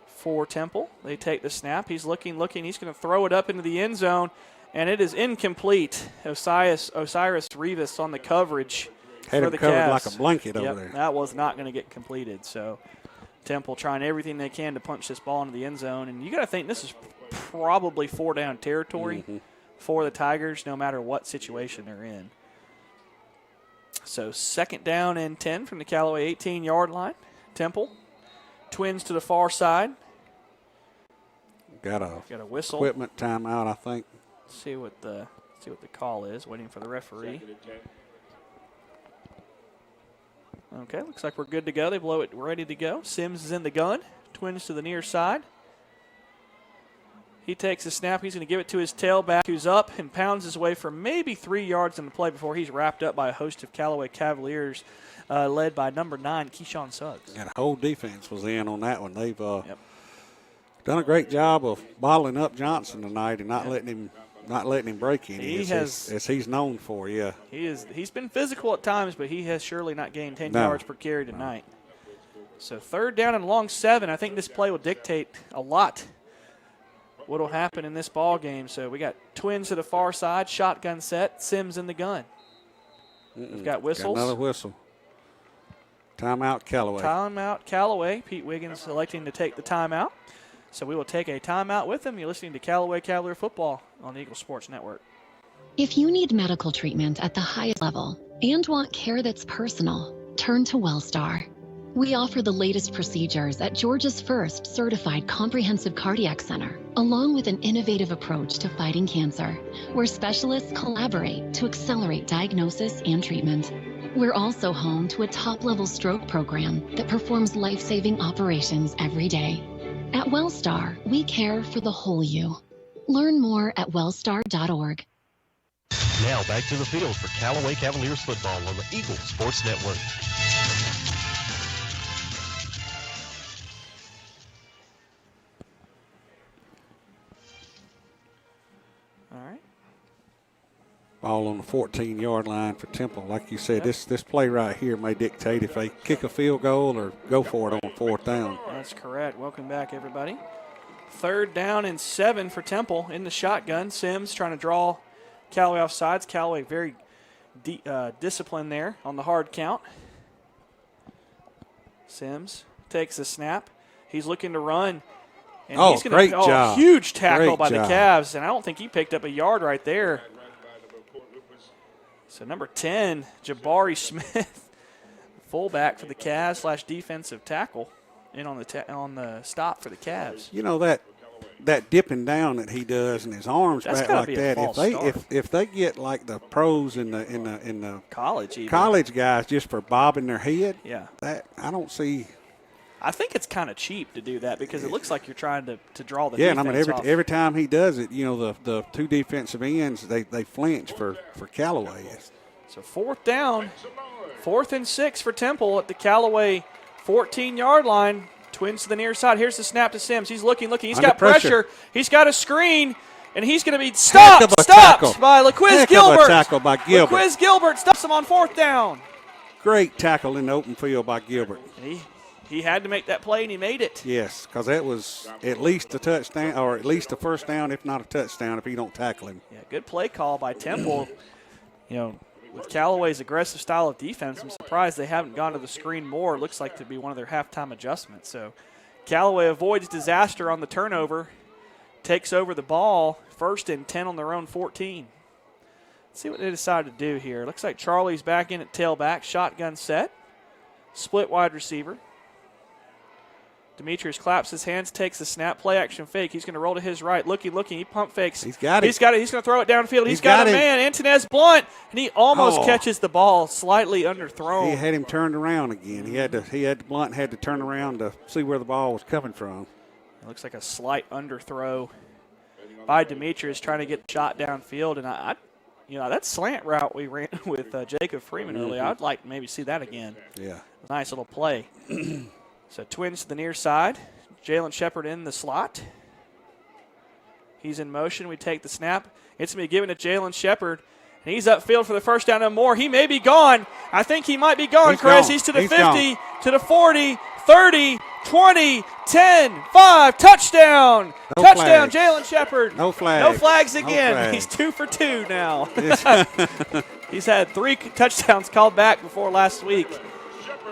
for Temple. They take the snap. He's looking. He's going to throw it up into the end zone, and it is incomplete. Osiris Rivas on the coverage Had for him the covered Cavs. like a blanket over there. That was not going to get completed. So Temple trying everything they can to punch this ball into the end zone, and you got to think this is probably 4-down territory for the Tigers, no matter what situation they're in. So 2nd down and 10 from the Callaway 18-yard line. Temple Twins to the far side. Got a whistle. Equipment timeout, I think. See what the call is. Waiting for the referee. Okay, looks like we're good to go. They blow it, ready to go. Sims is in the gun. Twins to the near side. He takes a snap. He's going to give it to his tailback, who's up and pounds his way for maybe 3 yards in the play before he's wrapped up by a host of Callaway Cavaliers, led by number 9, Keyshawn Suggs. And the whole defense was in on that one. They've done a great job of bottling up Johnson tonight and not letting him break any. As he's known for. Yeah. He's been physical at times, but he has surely not gained 10 yards per carry tonight. So 3rd down and long 7. I think this play will dictate a lot what will happen in this ball game. So we got Twins to the far side, shotgun set, Sims in the gun. We've got whistles. Got another whistle. Timeout Callaway. Timeout Callaway. Pete Wiggins electing to take the timeout. So we will take a timeout with him. You're listening to Callaway Cavalier Football on the Eagle Sports Network. If you need medical treatment at the highest level and want care that's personal, turn to Wellstar. We offer the latest procedures at Georgia's first certified comprehensive cardiac center, along with an innovative approach to fighting cancer, where specialists collaborate to accelerate diagnosis and treatment. We're also home to a top-level stroke program that performs life-saving operations every day. At Wellstar, we care for the whole you. Learn more at wellstar.org. Now back to the field for Callaway Cavaliers football on the Eagle Sports Network. All right. Ball on the 14-yard line for Temple. Like you said, this play right here may dictate if they kick a field goal or go for it on 4th down. That's correct. Welcome back, everybody. 3rd down and 7 for Temple in the shotgun. Sims trying to draw Callaway off sides. Callaway very disciplined there on the hard count. Sims takes a snap. He's looking to run. And he's gonna, great job. Huge tackle by great the Cavs, and I don't think he picked up a yard right there. So number 10, Jabari Smith, fullback for the Cavs / defensive tackle, in on the stop for the Cavs. You know that dipping down that he does and his arms That's back gotta like be a that. false start. If they get like the pros in the college guys just for bobbing their head, that I don't see. I think it's kind of cheap to do that because it looks like you're trying to draw the defense. defense Yeah, and I off. mean every time he does it, you know the 2 defensive ends they flinch for Callaway. So 4th down, 4th and 6 for Temple at the Callaway 14-yard line. Twins to the near side. Here's the snap to Sims. He's looking. He's Under got pressure. He's got a screen, and he's going to be stopped by LaQuiz Gilbert. Tackle by Gilbert. LaQuiz Gilbert stops him on 4th down. Great tackle in the open field by Gilbert. And he had to make that play, and he made it. Yes, because that was at least a touchdown, or at least a first down, if not a touchdown, if you don't tackle him. Yeah, good play call by Temple. With Callaway's aggressive style of defense, I'm surprised they haven't gone to the screen more. It looks like to be one of their halftime adjustments. So Callaway avoids disaster on the turnover, takes over the ball, 1st and 10 on their own 14. Let's see what they decide to do here. Looks like Charlie's back in at tailback, shotgun set, split wide receiver. Demetrius claps his hands, takes the snap, play action fake. He's going to roll to his right, looking. He pump fakes. He's got it. He's going to throw it downfield. He's got a man, Antonez Blunt, and he almost catches the ball, slightly underthrown. He had him turned around again. Blunt had to turn around to see where the ball was coming from. It looks like a slight underthrow by Demetrius trying to get the shot downfield, and that slant route we ran with Jacob Freeman earlier, I'd like to maybe see that again. Yeah. Nice little play. So Twins to the near side. Jalen Shepard in the slot. He's in motion. We take the snap. It's going to be given to Jalen Shepard. And he's upfield for the first down and more. He may be gone. I think he might be gone, Chris. He's to the 50, to the 40, 30, 20, 10, 5. Touchdown. Touchdown, Jalen Shepard. No flags. No flags again. No flags. He's 2 for 2 now. He's had 3 touchdowns called back before last week.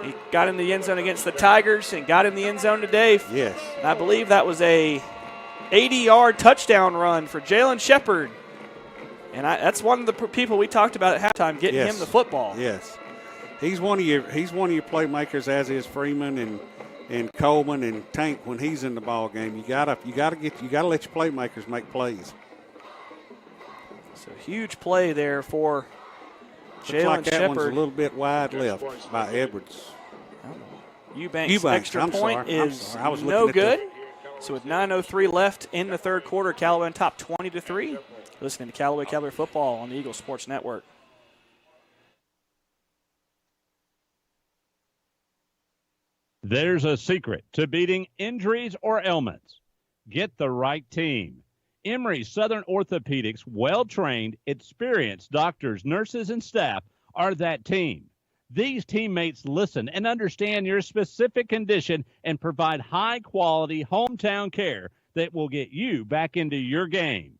He got in the end zone against the Tigers and got in the end zone today. Yes. And I believe that was a 80-yard touchdown run for Jalen Shepard. And that's one of the people we talked about at halftime, getting him the football. Yes. He's one of your playmakers, as is Freeman and Coleman and Tank when he's in the ball game. You gotta let your playmakers make plays. So huge play there for Jalen like that Shepard. One's a little bit wide left by Edwards. Eubanks' extra point is no good. So with 9:03 left in the third quarter, Callaway on top 20-3. Listening to Callaway Cavalier football on the Eagle Sports Network. There's a secret to beating injuries or ailments. Get the right team. Emory Southern Orthopedics, well-trained, experienced doctors, nurses, and staff are that team. These teammates listen and understand your specific condition and provide high-quality hometown care that will get you back into your game.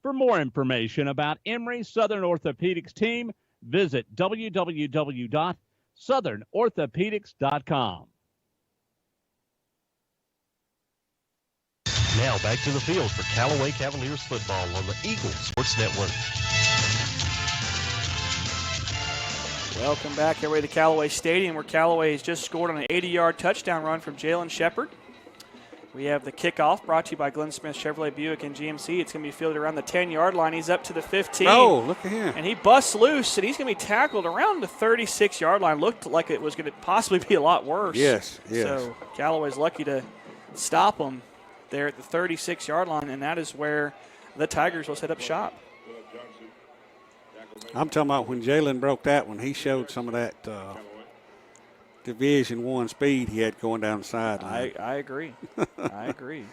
For more information about Emory Southern Orthopedics team, visit www.southernorthopedics.com. Now back to the field for Callaway Cavaliers football on the Eagle Sports Network. Welcome back everybody to Callaway Stadium, where Callaway has just scored on an 80-yard touchdown run from Jalen Shepard. We have the kickoff brought to you by Glenn Smith Chevrolet Buick and GMC. It's going to be fielded around the 10-yard line. He's up to the 15. Oh, look at him. And he busts loose, and he's going to be tackled around the 36-yard line. Looked like it was going to possibly be a lot worse. Yes. So Callaway's lucky to stop him there at the 36-yard line, and that is where the Tigers will set up shop. I'm talking about when Jalen broke that one, he showed some of that Division I speed he had going down the sideline. I agree. I agree.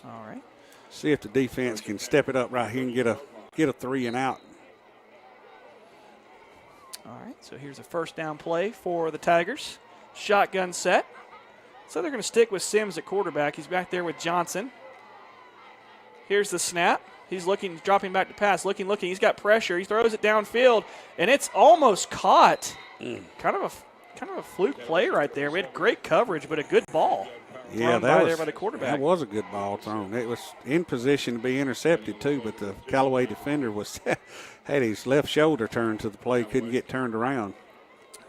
All right. See if the defense can step it up right here and get a 3 and out. All right, so here's a first down play for the Tigers. Shotgun set. So they're going to stick with Sims at quarterback. He's back there with Johnson. Here's the snap. He's looking, dropping back to pass, looking. He's got pressure. He throws it downfield, and it's almost caught. Kind of a fluke play right there. We had great coverage, but a good ball. Yeah, there by the quarterback. That was a good ball thrown. It was in position to be intercepted too, but the Callaway defender had his left shoulder turned to the play, couldn't get turned around.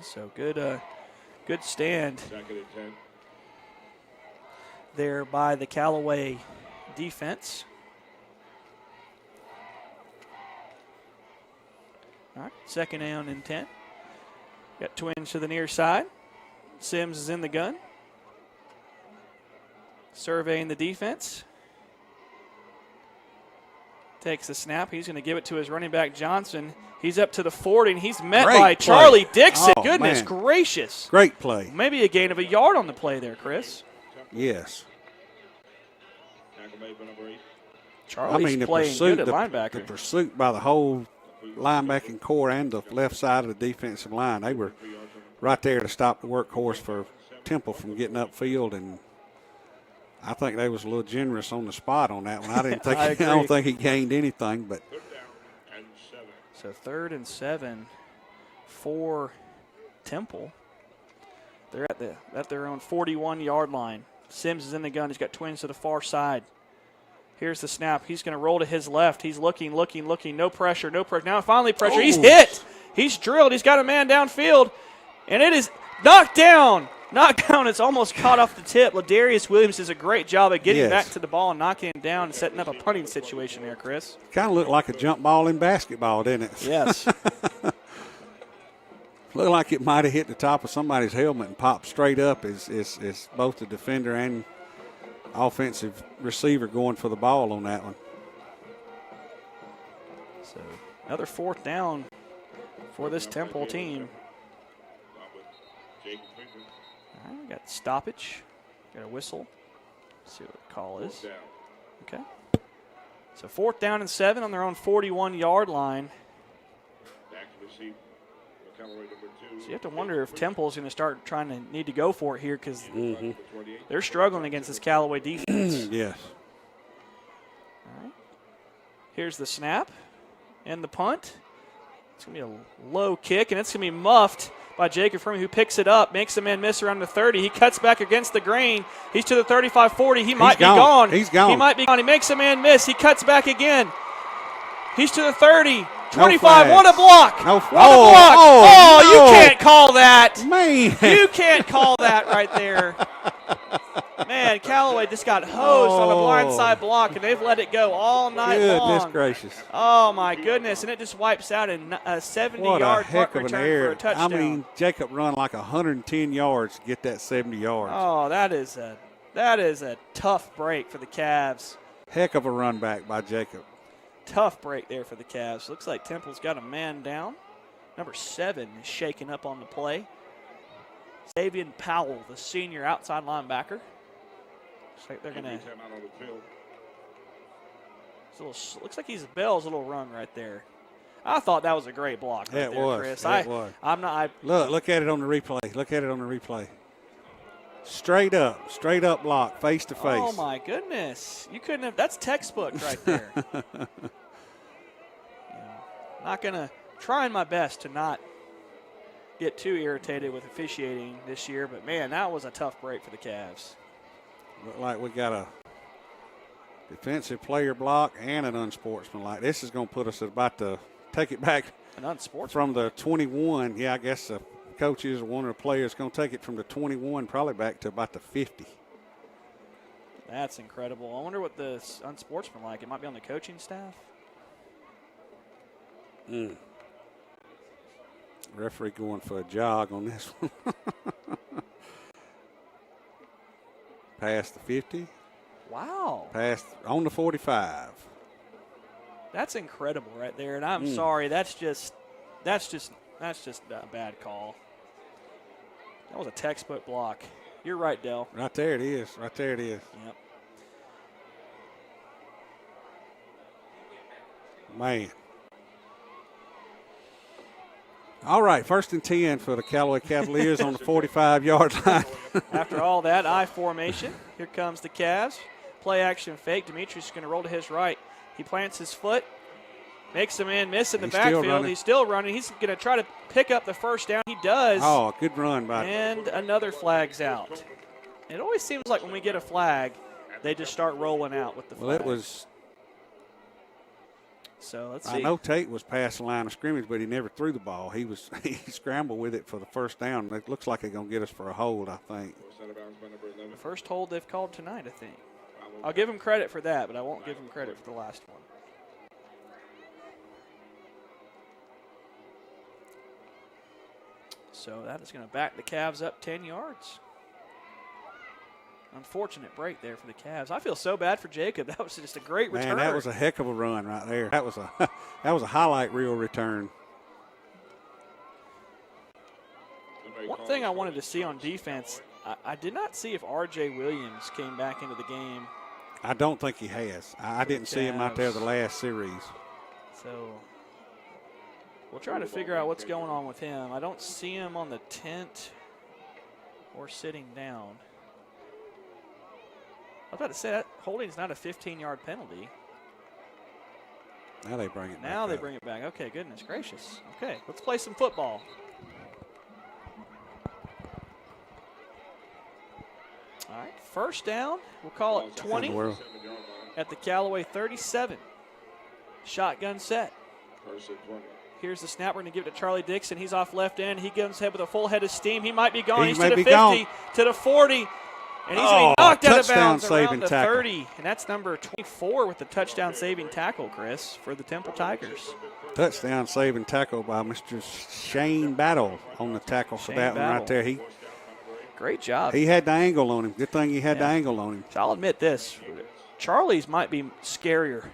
So good stand there by the Callaway defense. All right, second down and 10. Got Twins to the near side. Sims is in the gun. Surveying the defense. Takes the snap. He's going to give it to his running back, Johnson. He's up to the 40, and he's met by Charlie Dixon. Oh, Goodness man. gracious. Great play. Maybe a gain of a yard on the play there, Chris. Yes. Charlie's playing good at linebacker. The pursuit by the whole linebacking core and the left side of the defensive line, they were right there to stop the workhorse for Temple from getting upfield, and I think they was a little generous on the spot on that one. I didn't think I don't think he gained anything, but so 3rd and 7 for Temple. They're at their own 41-yard line. Sims is in the gun. He's got twins to the far side. Here's the snap. He's going to roll to his left. He's looking. No pressure. Now finally pressure. He's hit. He's drilled. He's got a man downfield, and it is knocked down. It's almost caught off the tip. Ladarius Williams does a great job at getting back to the ball and knocking him down and setting up a punting situation there, Chris. Kind of looked like a jump ball in basketball, didn't it? Yes. Looked like it might have hit the top of somebody's helmet and popped straight up as both the defender and offensive receiver going for the ball on that one. So another 4th down for this Temple team. All right, we got stoppage. Got a whistle. Let's see what the call is. Okay. So 4th down and 7 on their own 41-yard line. So you have to wonder if Temple's going to start trying to need to go for it here because they're struggling against this Callaway defense. Yes. All right. Here's the snap and the punt. It's going to be a low kick, and it's going to be muffed by Jacob Freeman, who picks it up, makes the man miss around the 30. He cuts back against the grain. He's to the 35-40. He might be gone. He's gone. He might be gone. He makes a man miss. He cuts back again. He's to the 30. 25, what a block. No what a block. No. You can't call that. Man. You can't call that right there. Man, Callaway just got hosed on a blindside block, and they've let it go all night long. Goodness gracious. Oh, my goodness, and it just wipes out a 70-yard punt return for a touchdown. I mean, Jacob run like 110 yards to get that 70 yards. Oh, that is a tough break for the Cavs. Heck of a run back by Jacob. Tough break there for the Cavs. Looks like Temple's got a man down. Number 7 is shaken up on the play. Savion Powell, the senior outside linebacker. Looks like they're going to. Looks like he's Bell's little run right there. I thought that was a great block right there, Chris. It was. I'm not. Look at it on the replay. Straight up block, face to face. Oh my goodness! You couldn't have. That's textbook right there. Not gonna. Trying my best to not get too irritated with officiating this year, but man, that was a tough break for the Cavs. Look like we got a defensive player block and an unsportsmanlike. This is going to put us at about to take it back from the 21. Yeah, I guess the coaches or one of the players going to take it from the 21 probably back to about the 50. That's incredible. I wonder what the unsportsmanlike. It might be on the coaching staff. Referee going for a jog on this one. Past the 50. Wow. Past on the 45. That's incredible right there. And I'm sorry, that's just a bad call. That was a textbook block. You're right, Dell. Right there it is. Yep. Man. All right, 1st and 10 for the Callaway Cavaliers on the 45-yard line. After all that I formation, here comes the Cavs. Play action fake. Demetrius is going to roll to his right. He plants his foot, makes a man miss in the backfield. He's still running. He's going to try to pick up the 1st down. He does. Oh, good run by him. And another flag's out. It always seems like when we get a flag, they just start rolling out with the flag. Well, it was. So let's see. I know Tate was past the line of scrimmage, but he never threw the ball. He scrambled with it for the 1st down. It looks like they're going to get us for a hold, I think. The first hold they've called tonight, I think. I'll give him credit for that, but I won't give him credit for the last one. So that is going to back the Cavs up 10 yards. Unfortunate break there for the Cavs. I feel so bad for Jacob. That was just a great return. Man, that was a heck of a run right there. That was a highlight reel return. One thing I wanted to see on defense, I did not see if R.J. Williams came back into the game. I don't think he has. I didn't see him out there the last series. So we'll try to figure out what's going on with him. I don't see him on the tent or sitting down. I was about to say that holding's not a 15-yard penalty. Now they bring it back. Now they bring it back. Okay, goodness gracious. Okay, let's play some football. All right, first down. We'll call it 20 at the Callaway 37. Shotgun set. Here's the snap. We're going to give it to Charlie Dixon. He's off left end. He gives ahead with a full head of steam. He might be gone. He's to the 50, to the 40. And he's going to be knocked out of bounds around the 30. And that's number 24 with the touchdown-saving tackle, Chris, for the Temple Tigers. Touchdown-saving tackle by Mr. Shane Battle on the tackle for that one right there. Great job. He had the angle on him. Good thing he had the angle on him. So I'll admit this. Charlie's might be scarier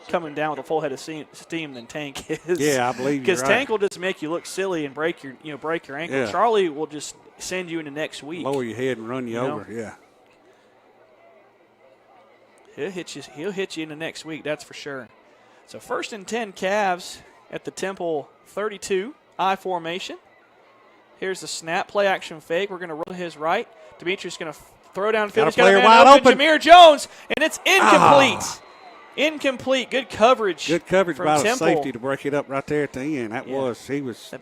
coming down with a full head of steam than Tank is. Yeah, I believe you're right. Because Tank will just make you look silly and break your ankle. Yeah. Charlie will just send you into next week. Lower your head and run you over, yeah. He'll hit you into next week, that's for sure. So 1st and 10 Cavs at the Temple 32, I formation. Here's the snap, play action fake. We're going to roll to his right. Demetrius going to throw downfield. He's got a man wide open. Jameer Jones, and it's incomplete. Incomplete. Good coverage. Good coverage by the Temple. safety to break it up right there at the end. That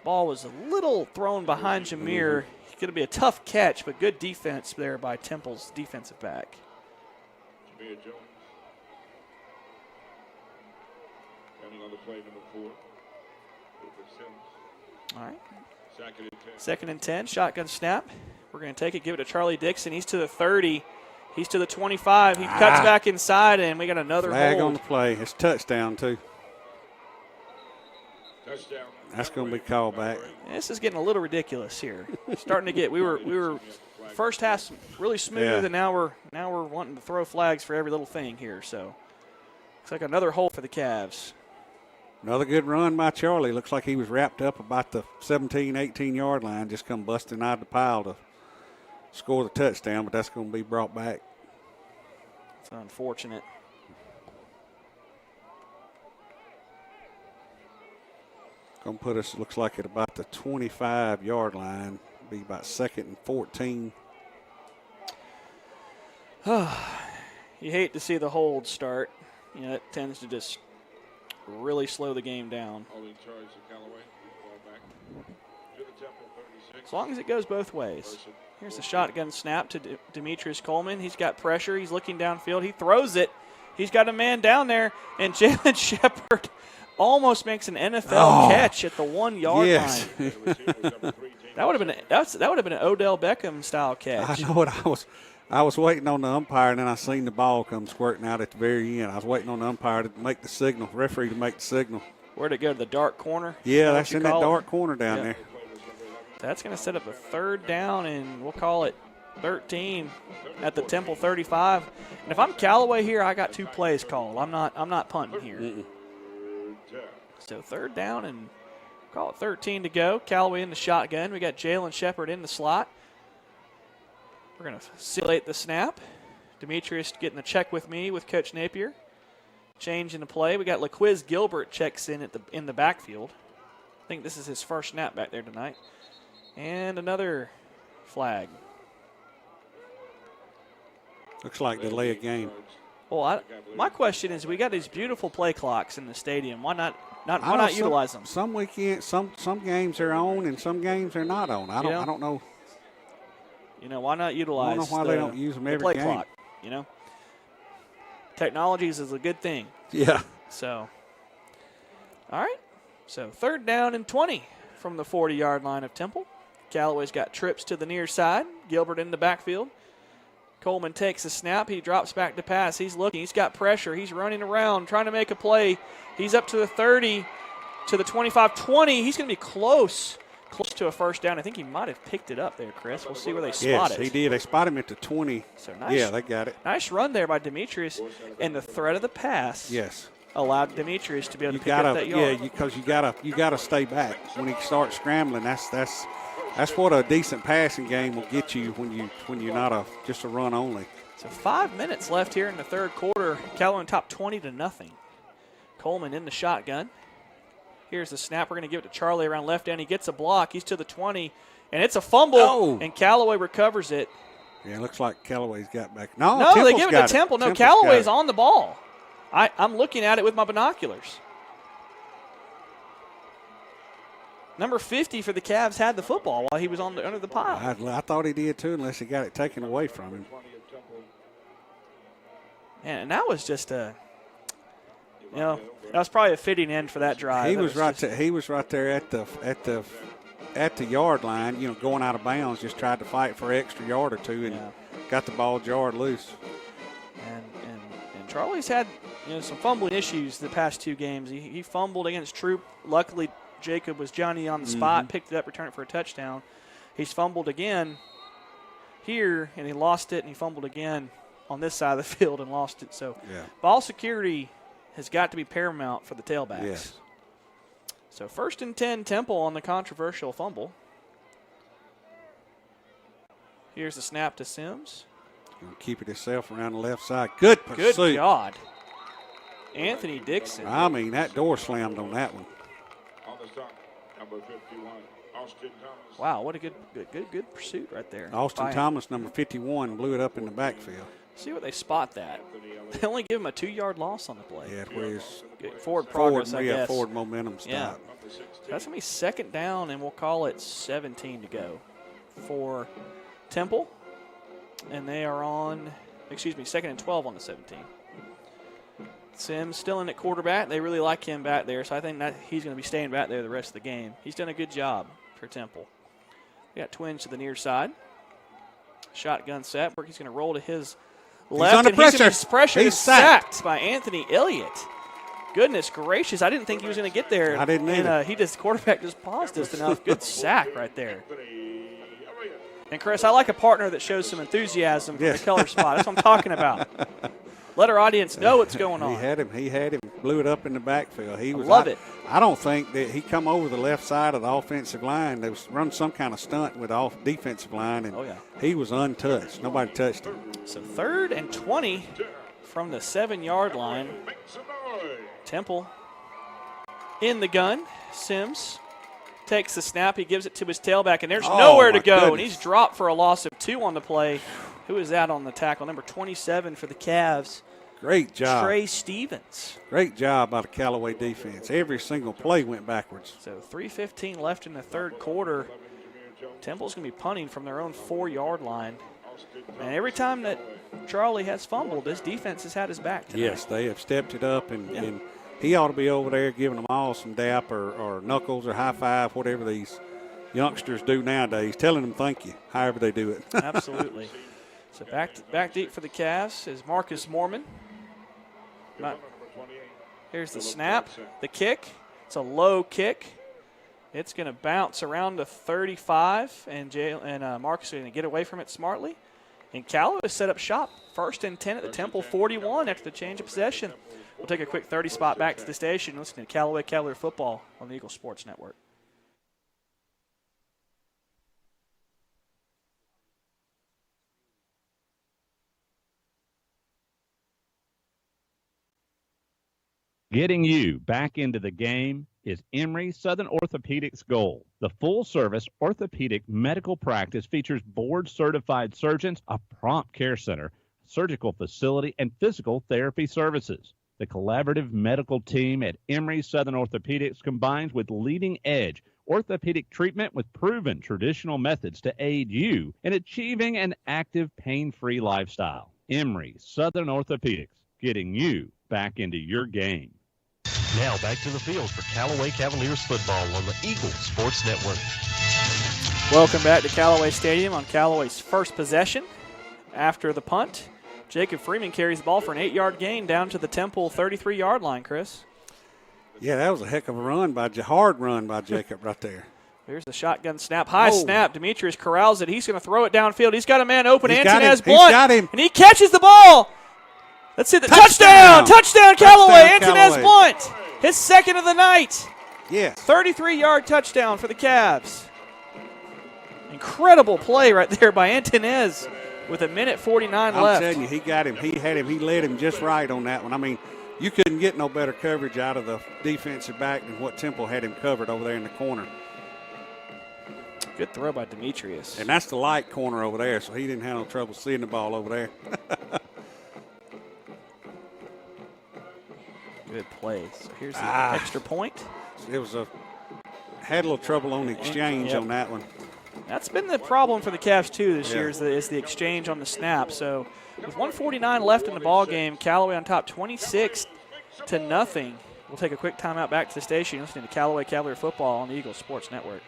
ball was a little thrown behind Jameer. It's going to be a tough catch, but good defense there by Temple's defensive back. Jameer Jones. Running on the play, number 4. All right. 2nd and 10, shotgun snap. We're going to take it, give it to Charlie Dixon. He's to the 30. He's to the 25. He cuts back inside, and we got another flag hold. on the play. It's touchdown, too. Touchdown. That's going to be called back. This is getting a little ridiculous here. Starting to get, we were first half really smooth, and now we're wanting to throw flags for every little thing here. So looks like another hold for the Cavs. Another good run by Charlie. Looks like he was wrapped up about the 17, 18-yard line, just come busting out of the pile to score the touchdown, but that's going to be brought back. It's unfortunate. Going to put us, looks like, at about the 25-yard line. Be about 2nd and 14. You hate to see the hold start. You know, it tends to just really slow the game down. As long as it goes both ways. Here's the shotgun snap to Demetrius Coleman. He's got pressure. He's looking downfield. He throws it. He's got a man down there, and Jalen Shepard almost makes an NFL catch at the 1-yard line. That would have been an Odell Beckham style catch. I know what I was waiting on the umpire, and then I seen the ball come squirting out at the very end. I was waiting on the umpire to make the signal, referee to make the signal. Where'd it go, to the dark corner? Yeah, that's in that dark corner down there. That's going to set up a 3rd down, and we'll call it 13 at the Temple 35. And if I'm Callaway here, I got 2 plays called. I'm not punting here. So 3rd down, and call it 13 to go. Callaway in the shotgun. We got Jalen Shepard in the slot. We're going to simulate the snap. Demetrius getting the check with me with Coach Napier. Change in the play. We got LaQuiz Gilbert checks in in the backfield. I think this is his first snap back there tonight. And another flag. Looks like delay a game. Well, my question is, we got these beautiful play clocks in the stadium. Why not utilize them? Some weekends, some games are on, and some games are not on. I don't know. You know, why not utilize? I don't know why they don't use them every play game. Clock, you know, technology is a good thing. Yeah. So, all right. So 3rd down and 20 from the 40-yard line of Temple. Callaway's got trips to the near side. Gilbert in the backfield. Coleman takes a snap. He drops back to pass. He's looking. He's got pressure. He's running around, trying to make a play. He's up to the 30, to the 25, 20. He's going to be close to a 1st down. I think he might have picked it up there, Chris. We'll see where they spot it. Yes, he did. They spot him at the 20. So nice. Yeah, they got it. Nice run there by Demetrius. And the threat of the pass allowed Demetrius to be able to pick up that yard. Yeah, because you gotta stay back. When he starts scrambling, that's what a decent passing game will get you when you're not just a run only. So 5 minutes left here in the 3rd quarter. Callaway top 20-0. Coleman in the shotgun. Here's the snap. We're going to give it to Charlie around left end. He gets a block. He's to the 20, and it's a fumble, and Callaway recovers it. Yeah, it looks like Callaway's got back. No, they give it to Temple. No, Callaway's on the ball. I'm looking at it with my binoculars. Number 50 for the Cavs had the football while he was under the pile. I thought he did too, unless he got it taken away from him. And that was just that was probably a fitting end for that drive. He was right there at the yard line, going out of bounds, just tried to fight for an extra yard or two and got the ball jarred loose. And Charlie's had some fumbling issues the past 2 games. He fumbled against Troop. Luckily, Jacob was Johnny on the spot, picked it up, returned it for a touchdown. He's fumbled again here, and he lost it, and he fumbled again on this side of the field and lost it. So ball security has got to be paramount for the tailbacks. Yes. So 1st and 10, Temple on the controversial fumble. Here's the snap to Sims. Gonna keep it himself around the left side. Good pursuit. Good God. Anthony Dixon. I mean, that door slammed on that one. On the stop, number 51, Austin Thomas. Wow, what a good pursuit right there. Austin Thomas, number 51, blew it up in the backfield. See what they spot that. They only give him a 2-yard loss on the play. Yeah, where his forward progress, I guess. Forward momentum stop. Yeah. So that's going to be 2nd down, and we'll call it 17 to go for Temple. And they are on, 2nd and 12 on the 17. Sims still in at quarterback. They really like him back there, so I think that he's going to be staying back there the rest of the game. He's done a good job for Temple. We got twins to the near side. Shotgun set. He's going to roll to his left. He's under pressure. He's pressure. He's sacked by Anthony Elliott. Goodness gracious. I didn't think he was going to get there. I didn't either. And quarterback just paused just enough. Good sack right there. And, Chris, I like a partner that shows some enthusiasm for the color spot. That's what I'm talking about. Let our audience know what's going on. He had him. Blew it up in the backfield. Love it. I don't think that he come over the left side of the offensive line. They was run some kind of stunt with the defensive line, and he was untouched. Nobody touched him. So 3rd and 20 from the 7-yard line. Temple in the gun. Sims takes the snap. He gives it to his tailback, and there's nowhere to go. And he's dropped for a loss of 2 on the play. Who is that on the tackle? Number 27 for the Cavs. Great job. Trey Stevens. Great job by the Callaway defense. Every single play went backwards. So 3:15 left in the 3rd quarter. Temple's going to be punting from their own 4-yard line. And every time that Charlie has fumbled, this defense has had his back tonight. Yes, they have stepped it up, and he ought to be over there giving them all some dap or knuckles or high five, whatever these youngsters do nowadays, telling them thank you, however they do it. Absolutely. So back deep for the Cavs is Marcus Mormon. Here's the snap, the kick. It's a low kick. It's going to bounce around to 35, and Marcus is going to get away from it smartly. And Callaway has set up shop. 1st and 10 at the Temple 41 after the change of possession. We'll take a quick 30 spot back to the station. Listen to Callaway Cavalier football on the Eagle Sports Network. Getting you back into the game is Emory Southern Orthopedics' goal. The full-service orthopedic medical practice features board-certified surgeons, a prompt care center, surgical facility, and physical therapy services. The collaborative medical team at Emory Southern Orthopedics combines with leading-edge orthopedic treatment with proven traditional methods to aid you in achieving an active, pain-free lifestyle. Emory Southern Orthopedics, getting you back into your game. Now back to the field for Callaway Cavaliers football on the Eagle Sports Network. Welcome back to Callaway Stadium on Callaway's first possession after the punt. Jacob Freeman carries the ball for an 8-yard gain down to the Temple 33-yard line, Chris. Yeah, that was a heck of a hard run by Jacob right there. Here's the shotgun snap. High snap. Demetrius corrals it. He's going to throw it downfield. He's got a man open. Antonez Blunt. Got him. And he catches the ball. Let's hit the touchdown. Touchdown, Callaway. Antonez Blunt. His 2nd of the night. Yes. 33-yard touchdown for the Cavs. Incredible play right there by Antonez with 1:49 left. I'm telling you, he got him. He had him. He led him just right on that one. I mean, you couldn't get no better coverage out of the defensive back than what Temple had him covered over there in the corner. Good throw by Demetrius. And that's the light corner over there, so he didn't have no trouble seeing the ball over there. Good play. So here's the extra point. It was had a little trouble on the exchange on that one. That's been the problem for the Cavs too this year is the exchange on the snap. So with 1:49 left in the ball game, Callaway on top 26-0. We'll take a quick timeout back to the station. Listening to Callaway Cavalier Football on the Eagles Sports Network.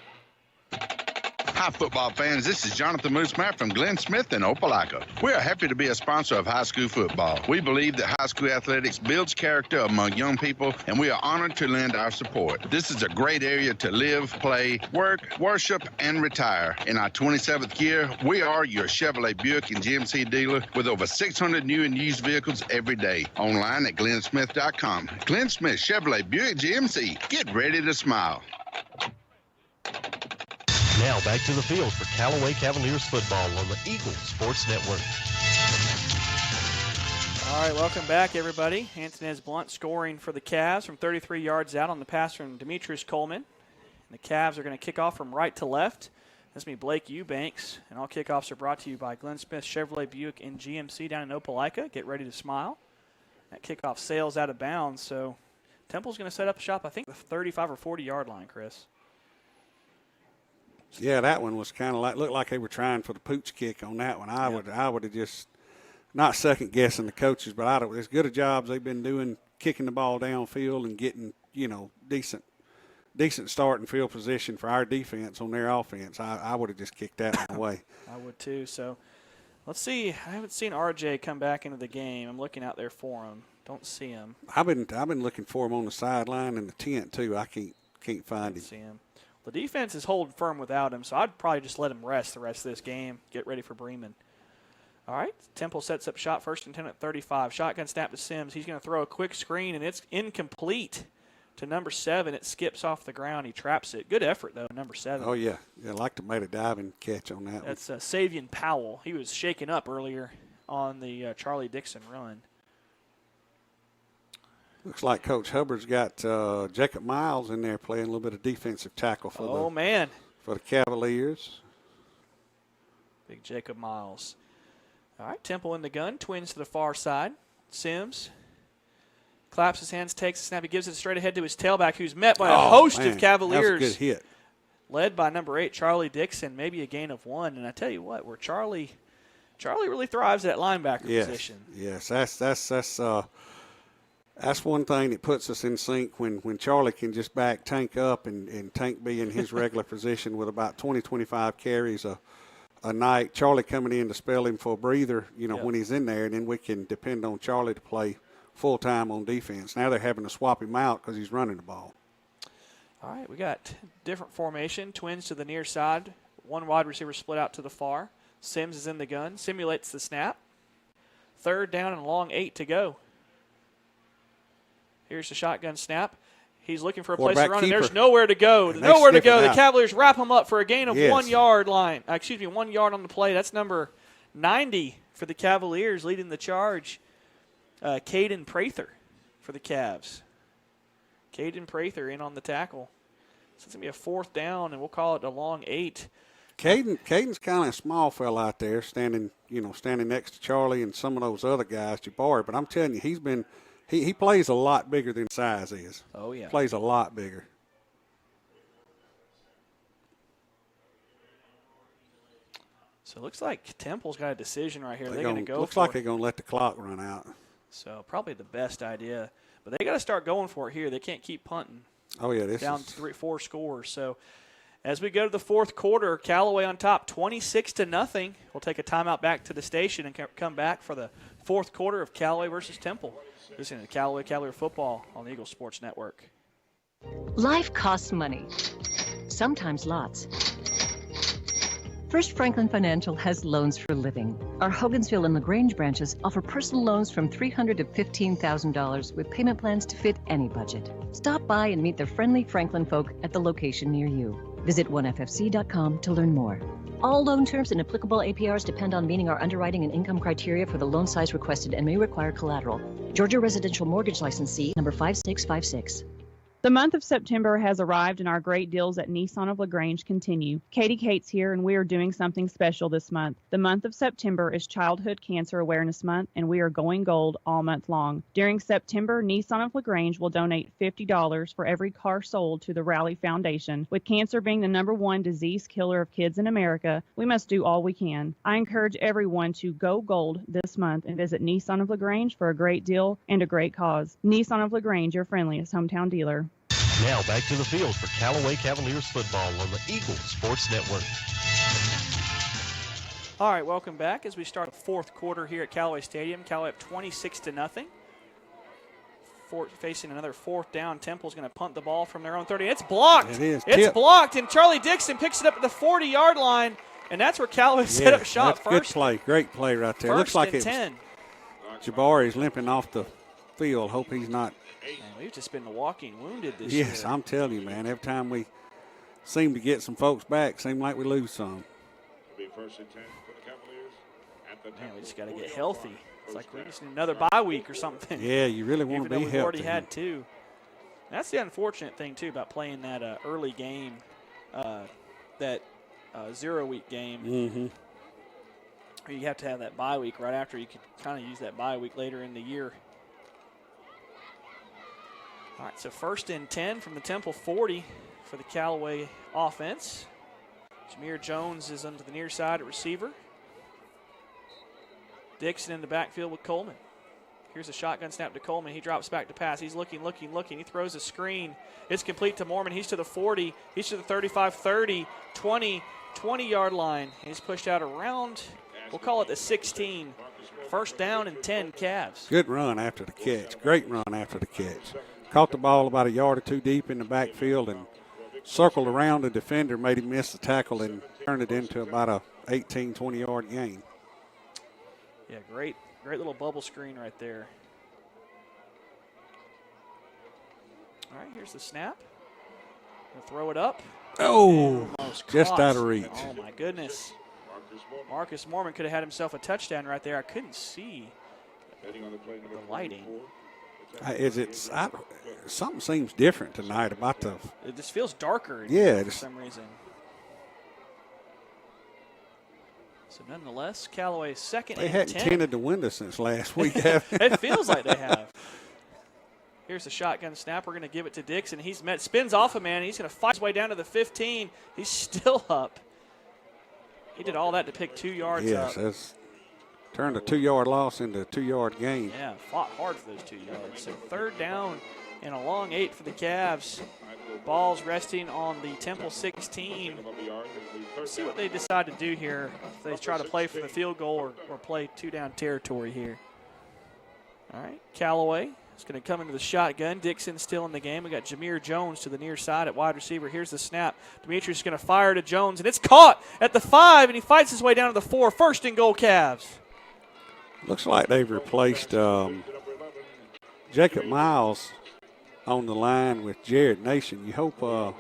Hi, football fans. This is Jonathan Moose Matt from Glenn Smith in Opelika. We are happy to be a sponsor of high school football. We believe that high school athletics builds character among young people, and we are honored to lend our support. This is a great area to live, play, work, worship, and retire. In our 27th year, we are your Chevrolet Buick and GMC dealer with over 600 new and used vehicles every day. Online at glennsmith.com. Glenn Smith Chevrolet Buick GMC. Get ready to smile. Now back to the field for Callaway Cavaliers football on the Eagles Sports Network. All right, welcome back, everybody. Antonez Blunt scoring for the Cavs from 33 yards out on the pass from Demetrius Coleman. And the Cavs are going to kick off from right to left. That's me, Blake Eubanks. And all kickoffs are brought to you by Glenn Smith Chevrolet Buick and GMC down in Opelika. Get ready to smile. That kickoff sails out of bounds, so Temple's going to set up shop, I think, the 35 or 40-yard line, Chris. Yeah, that one was kind of looked like they were trying for the pooch kick on that one. I would have just not second guessing the coaches, but as good a jobs they've been doing kicking the ball downfield and getting decent starting field position for our defense on their offense. I would have just kicked that one away. I would too. So let's see. I haven't seen RJ come back into the game. I'm looking out there for him. Don't see him. I've been looking for him on the sideline in the tent too. I can't find him. See him. The defense is holding firm without him, so I'd probably just let him rest the rest of this game, get ready for Bremen. All right, Temple sets up shot, 1st and 10 at 35. Shotgun snap to Sims. He's going to throw a quick screen, and it's incomplete to number 7. It skips off the ground. He traps it. Good effort, though, number 7. Oh, yeah. I like to make a diving catch on that That's Savion Powell. He was shaken up earlier on the Charlie Dixon run. Looks like Coach Hubbard's got Jacob Miles in there playing a little bit of defensive tackle for the Cavaliers. Big Jacob Miles. All right, Temple in the gun. Twins to the far side. Sims claps his hands, takes the snap. He gives it straight ahead to his tailback, who's met by a host of Cavaliers. That was a good hit. Led by number 8, Charlie Dixon, maybe a gain of 1. And I tell you what, where Charlie really thrives at linebacker position. Yes, that's one thing that puts us in sync when Charlie can just back Tank up and Tank be in his regular position with about 20, 25 carries a night. Charlie coming in to spell him for a breather, when he's in there, and then we can depend on Charlie to play full-time on defense. Now they're having to swap him out because he's running the ball. All right, we got different formation. Twins to the near side. One wide receiver split out to the far. Sims is in the gun, simulates the snap. 3rd down and long, 8 to go. Here's the shotgun snap. He's looking for a place to run, and there's nowhere to go. There's nowhere to go. The Cavaliers wrap him up for a gain of 1 yard line. 1 yard on the play. That's number 90 for the Cavaliers leading the charge. Caden Prather for the Cavs. Caden Prather in on the tackle. So it's going to be a 4th down, and we'll call it a long 8. Caden's kind of a small fella out there standing next to Charlie and some of those other guys, Jabari. But I'm telling you, he plays a lot bigger than size is. Oh, yeah. Plays a lot bigger. So it looks like Temple's got a decision right here. They're going to go looks like they're going to let the clock run out. So probably the best idea. But they got to start going for it here. They can't keep punting. Oh, yeah. Down 3-4 scores. So as we go to the 4th quarter, Callaway on top 26-0. We'll take a timeout back to the station and come back for the 4th quarter of Callaway versus Temple. Listening to Callaway Cavalier Football on the Eagles Sports Network. Life costs money, sometimes lots. First Franklin Financial has loans for living. Our Hogansville and LaGrange branches offer personal loans from $300 to $15,000 with payment plans to fit any budget. Stop by and meet the friendly Franklin folk at the location near you. Visit onefc.com to learn more. All loan terms and applicable APRs depend on meeting our underwriting and income criteria for the loan size requested and may require collateral. Georgia Residential Mortgage Licensee number 5656. The month of September has arrived and our great deals at Nissan of LaGrange continue. Katie Cates here and we are doing something special this month. The month of September is Childhood Cancer Awareness Month and we are going gold all month long. During September, Nissan of LaGrange will donate $50 for every car sold to the Rally Foundation. With cancer being the #1 disease killer of kids in America, we must do all we can. I encourage everyone to go gold this month and visit Nissan of LaGrange for a great deal and a great cause. Nissan of LaGrange, your friendliest hometown dealer. Now back to the field for Callaway Cavaliers football on the Eagles Sports Network. All right, welcome back as we start the fourth quarter here at Callaway Stadium. Callaway up 26-0. Facing another fourth down. Temple's going to punt the ball from their own 30. It's blocked. It is. It's blocked, and Charlie Dixon picks it up at the 40-yard line, and that's where Callaway set up shop that's first. Good play. Great play right there. Looks like it's 10. Jabari's limping off the field. Hope he's not. Man, we've just been walking wounded this year. Yes, I'm telling you, man. Every time we seem to get some folks back, seem like we lose some. Be first and 10 for the Cavaliers at the Man, we just got to get healthy. It's like we just need another bye week or something. Yeah, you really want to be we've healthy. Already had two. That's the unfortunate thing too about playing that early game, that 0-week game. Mm-hmm. You have to have that bye week right after. You could kind of use that bye week later in the year. All right, so first and 10 from the Temple 40 for the Callaway offense. Jameer Jones is under the near side at receiver. Dixon in the backfield with Coleman. Here's a shotgun snap to Coleman. He drops back to pass. He's looking. He throws a screen. It's complete to Mormon. He's to the 40. He's to the 35, 30, 20, 20-yard line. He's pushed out around, we'll call it the 16. First down and 10 Cavs. Good run after the catch. Great run after the catch. Caught the ball about a yard or two deep in the backfield and circled around the defender, made him miss the tackle, and turned it into about a 18, 20-yard gain. Yeah, great little bubble screen right there. All right, here's the snap. Gonna throw it up. Oh, just caught. out of reach. Oh, my goodness. Marcus Mormon could have had himself a touchdown right there. I couldn't see the lighting. Something seems different tonight about the. It just feels darker. Yeah, for some reason. So nonetheless, Callaway's second They and hadn't 10. tinted the window since last week, have It feels like they have. Here's the shotgun snap. We're going to give it to Dixon. Spins off a man. He's going to fight his way down to the 15. He's still up. He did all that to pick 2 yards up. Yes, that's turned a 2-yard loss into a 2-yard gain. Yeah, fought hard for those 2 yards. So third down and a long 8 for the Cavs. Ball's resting on the Temple 16. Let's see what they decide to do here. If they try to play for the field goal or play 2-down territory here. All right, Callaway is going to come into the shotgun. Dixon still in the game. We got Jameer Jones to the near side at wide receiver. Here's the snap. Demetrius is going to fire to Jones, and it's caught at the 5, and he fights his way down to the 4. First and goal, Cavs. Looks like they've replaced Jacob Miles on the line with Jared Nation. You hope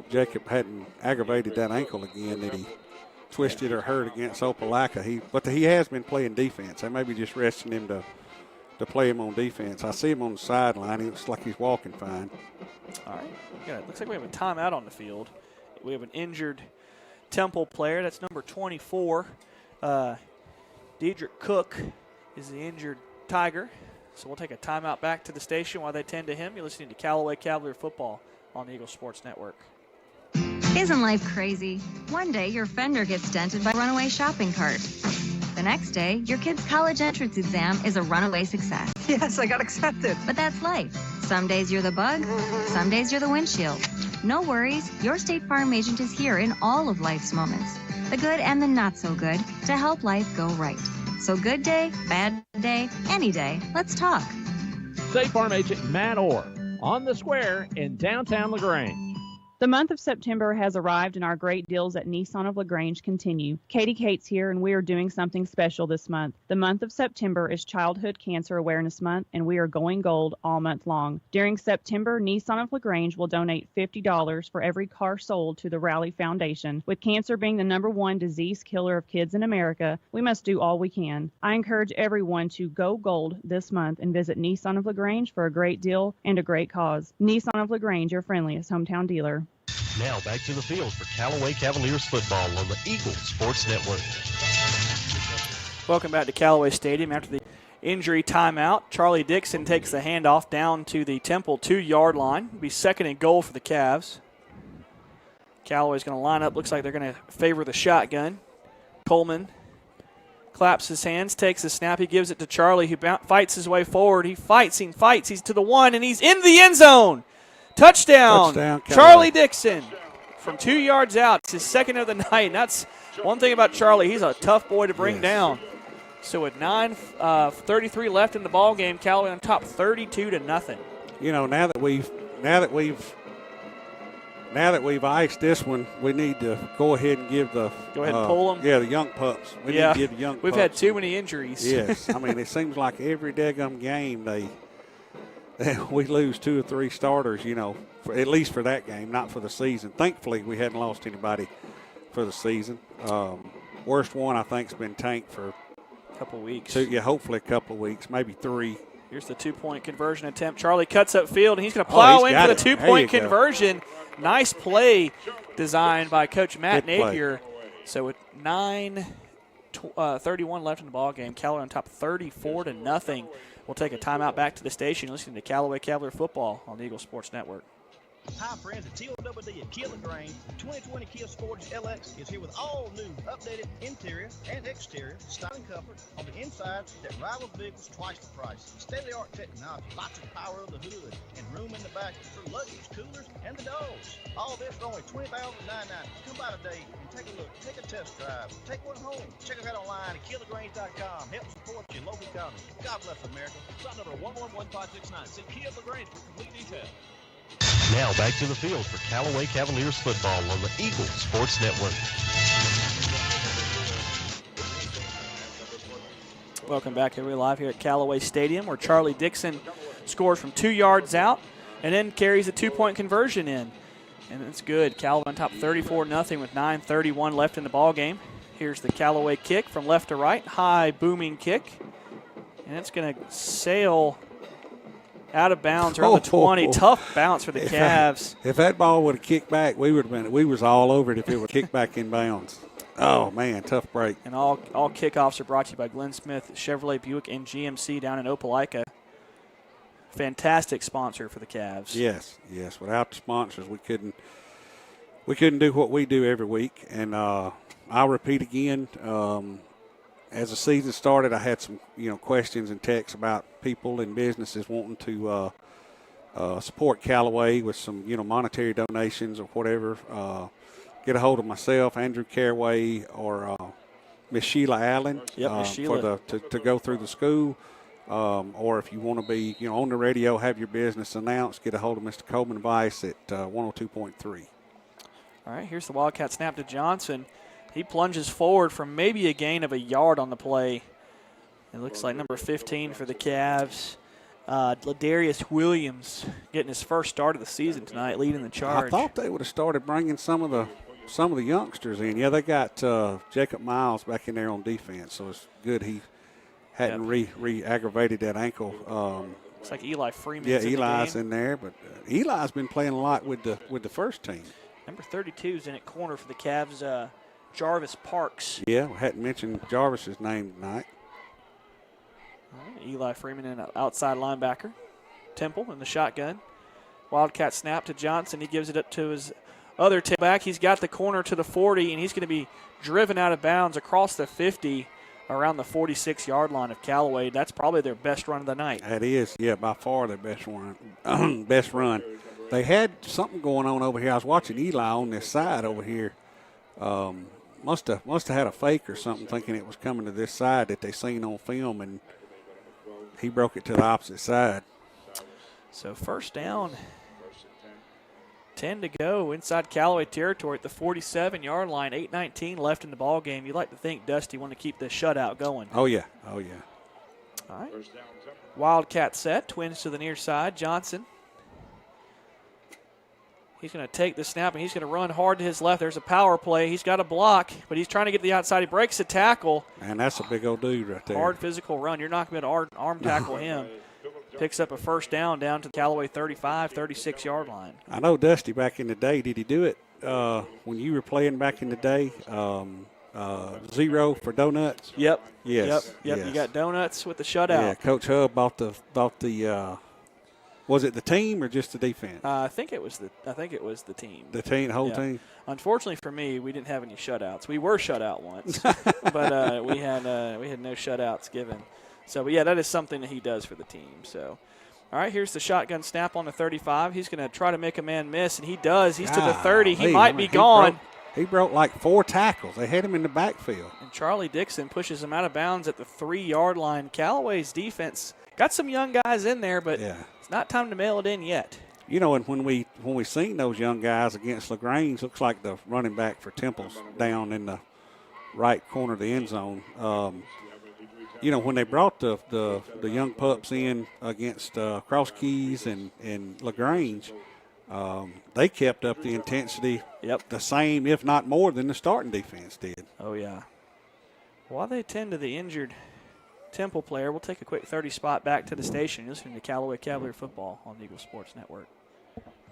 Jacob hadn't aggravated that ankle again that he twisted or hurt against Opelika. But he has been playing defense. They may be just resting him to play him on defense. I see him on the sideline. He looks like he's walking fine. All right. Looks like we have a timeout on the field. We have an injured Temple player. That's number 24. Dedrick Cook is the injured Tiger. So we'll take a timeout back to the station while they tend to him. You're listening to Callaway Cavalier Football on the Eagle Sports Network. Isn't life crazy? One day your fender gets dented by a runaway shopping cart. The next day, your kid's college entrance exam is a runaway success. Yes, I got accepted. But that's life. Some days you're the bug, some days you're the windshield. No worries, your State Farm agent is here in all of life's moments, the good and the not so good, to help life go right. So good day, bad day, any day, let's talk. State Farm agent Matt Orr on the square in downtown LaGrange. The month of September has arrived and our great deals at Nissan of LaGrange continue. Katie Cates here and we are doing something special this month. The month of September is Childhood Cancer Awareness Month and we are going gold all month long. During September, Nissan of LaGrange will donate $50 for every car sold to the Rally Foundation. With cancer being the #1 disease killer of kids in America, we must do all we can. I encourage everyone to go gold this month and visit Nissan of LaGrange for a great deal and a great cause. Nissan of LaGrange, your friendliest hometown dealer. Now back to the field for Callaway Cavaliers football on the Eagles Sports Network. Welcome back to Callaway Stadium after the injury timeout. Charlie Dixon takes the handoff down to the Temple 2-yard line. It'll be 2nd and goal for the Cavs. Callaway's going to line up. Looks like they're going to favor the shotgun. Coleman claps his hands, takes the snap. He gives it to Charlie, who fights his way forward. He fights. He's to the 1, and he's in the end zone. Touchdown Charlie Dixon from 2 yards out. It's his 2nd of the night, and that's one thing about Charlie. He's a tough boy to bring down. So with 9:33 left in the ball game, Callaway on top 32-0. You know, now that we've iced this one, we need to go ahead and give the pull them. Yeah, the young pups. We need to give the young pups. We've had too many injuries. Yes, I mean it seems like every daggum game we lose 2 or 3 starters. You know, at least for that game, not for the season. Thankfully, we hadn't lost anybody for the season. Worst one I think's been Tank for a couple of weeks. Hopefully a couple of weeks, maybe 3. Here's the 2-point conversion attempt. Charlie cuts up field, and he's going to plow in for the 2-point conversion. Nice play designed by Coach Matt Napier. So with 9:31 left in the ball game, Callaway on top 34-0. We'll take a timeout back to the station. Listening to Callaway Cavalier football on the Eagle Sports Network. Hi, friends. It's TOWD at Kia LaGrange. The 2020 Kia Sportage LX is here with all new, updated interior and exterior style and comfort on the inside that rivals vehicles twice the price. State-of-the-art technology, lots of power of the hood, and room in the back for luggage, coolers, and the dogs. All this for only $20,990. Come by today and take a look. Take a test drive. Take one home. Check us out online at KiaLaGrange.com. Help support your local economy. God bless America. Stop number 111569. See Kia LaGrange for complete details. Now back to the field for Callaway Cavaliers football on the Eagle Sports Network. Welcome back, everybody, live here at Callaway Stadium, where Charlie Dixon scores from 2 yards out and then carries a 2-point conversion in. And it's good. Callaway on top 34-0 with 9:31 left in the ball game. Here's the Callaway kick from left to right. High booming kick. And it's going to sail out of bounds around the 20. Tough bounce for the Cavs. If that ball would have kicked back, we was all over it if it would kick back in bounds. Oh, man, tough break. And all kickoffs are brought to you by Glenn Smith, Chevrolet, Buick, and GMC down in Opelika. Fantastic sponsor for the Cavs. Yes. Without the sponsors, we couldn't do what we do every week. And I'll repeat again, as the season started, I had some questions and texts about people and businesses wanting to support Callaway with some monetary donations or whatever. Get a hold of myself, Andrew Caraway, or Miss Sheila Allen. Miss Sheila. to go through the school. Or if you want to be on the radio, have your business announced, get a hold of Mr. Coleman Vice at 102.3. All right, here's the Wildcat snap to Johnson. He plunges forward from maybe a gain of a yard on the play. It looks like number 15 for the Cavs. Ladarius Williams getting his first start of the season tonight, leading the charge. I thought they would have started bringing some of the youngsters in. Yeah, they got Jacob Miles back in there on defense, so it's good he hadn't re-aggravated that ankle. Looks like Eli Freeman. Yeah, Eli's in there, but Eli's been playing a lot with the first team. Number 32 is in at corner for the Cavs. Jarvis Parks. Yeah, we hadn't mentioned Jarvis's name tonight. All right, Eli Freeman in an outside linebacker. Temple in the shotgun. Wildcat snap to Johnson. He gives it up to his other tailback. He's got the corner to the 40, and he's going to be driven out of bounds across the 50 around the 46-yard line of Callaway. That's probably their best run of the night. That is, yeah, by far their best run. Best run. They had something going on over here. I was watching Eli on this side over here. Must have had a fake or something, thinking it was coming to this side that they seen on film, and he broke it to the opposite side. So first down, 10 to go inside Callaway territory at the 47-yard line. 8:19 left in the ball game. You'd like to think Dusty want to keep this shutout going. Oh, yeah. Oh, yeah. All right. Wildcat set. Twins to the near side. Johnson. He's going to take the snap, and he's going to run hard to his left. There's a power play. He's got a block, but he's trying to get to the outside. He breaks the tackle. And that's a big old dude right there. Hard physical run. You're not going to be able to arm tackle him. Picks up a first down to the Callaway 35, 36-yard line. I know Dusty back in the day. Did he do it when you were playing back in the day? 0 for donuts? Yep. Yes. Yep. Yes. You got donuts with the shutout. Yeah, Coach Hub bought the was it the team or just the defense? I think it was the team. The team, the whole team. Unfortunately for me, we didn't have any shutouts. We were shut out once, but we had no shutouts given. So, but yeah, that is something that he does for the team. So, all right, here's the shotgun snap on the 35. He's going to try to make a man miss, and he does. He's to the 30. He might be gone. He broke like 4 tackles. They had him in the backfield. And Charlie Dixon pushes him out of bounds at the 3-yard line. Callaway's defense got some young guys in there, but it's not time to mail it in yet. You know, and when we seen those young guys against LaGrange, looks like the running back for Temple's down in the right corner of the end zone. You know, when they brought the young pups in against Cross Keys and LaGrange, they kept up the intensity the same, if not more, than the starting defense did. Oh, yeah. While they tend to the injured Temple player, we'll take a quick 30 spot back to the station. You're listening to Callaway Cavalier Football on the Eagle Sports Network.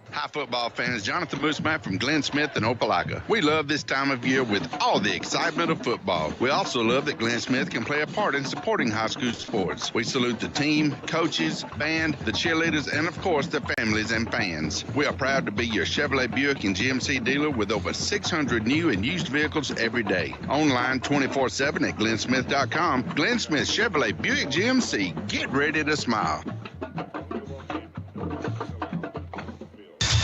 Hi, football fans. Jonathan Moosemat from Glenn Smith in Opelika. We love this time of year with all the excitement of football. We also love that Glenn Smith can play a part in supporting high school sports. We salute the team, coaches, band, the cheerleaders, and, of course, the families and fans. We are proud to be your Chevrolet Buick and GMC dealer with over 600 new and used vehicles every day. Online 24/7 at glennsmith.com. Glenn Smith Chevrolet Buick GMC. Get ready to smile.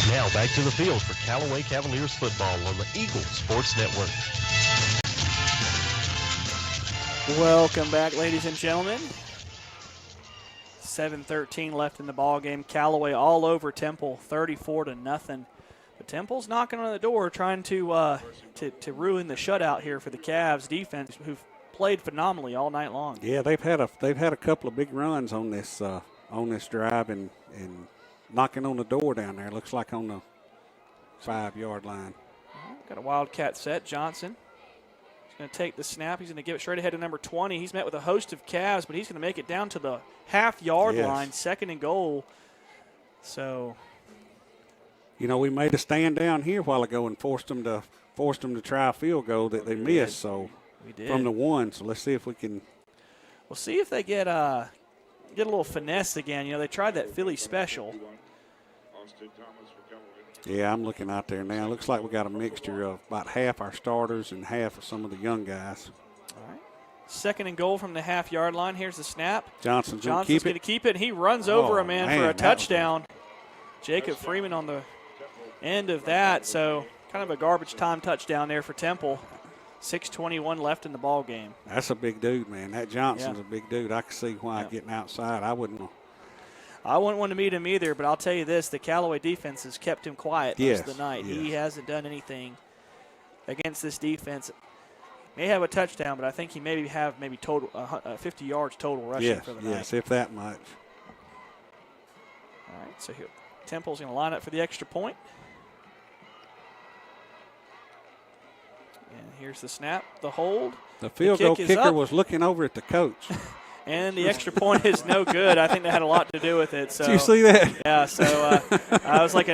Now back to the field for Callaway Cavaliers football on the Eagle Sports Network. Welcome back, ladies and gentlemen. 7:13 left in the ball game. Callaway all over Temple, 34-0. But Temple's knocking on the door, trying to ruin the shutout here for the Cavs defense, who've played phenomenally all night long. Yeah, they've had a couple of big runs on this drive and knocking on the door down there. Looks like on the 5-yard line. Got a Wildcat set. Johnson. He's going to take the snap. He's going to give it straight ahead to number 20. He's met with a host of Cavs, but he's going to make it down to the half-yard line, 2nd and goal. So, you know, we made a stand down here a while ago and forced them to try a field goal that they missed. So we did. From the 1. So let's see if we can. We'll see if they get a little finesse again. You know, they tried that Philly special. Yeah, I'm looking out there now. Looks like we got a mixture of about half our starters and half of some of the young guys. All right. 2nd and goal from the half-yard line. Here's the snap. Johnson's going to keep it. He runs over a man for a touchdown. Jacob Freeman on the end of that. So kind of a garbage time touchdown there for Temple. 6:21 left in the ball game. That's a big dude, man. That Johnson's a big dude. I can see why getting outside. I wouldn't want to meet him either, but I'll tell you this, the Callaway defense has kept him quiet most of the night. Yes. He hasn't done anything against this defense. May have a touchdown, but I think he maybe total 50 yards total rushing for the night. Yes, if that much. All right, so Temple's going to line up for the extra point. And here's the snap, the hold. The field goal kicker was looking over at the coach. And the extra point is no good. I think that had a lot to do with it. So, did you see that? Yeah, so I was like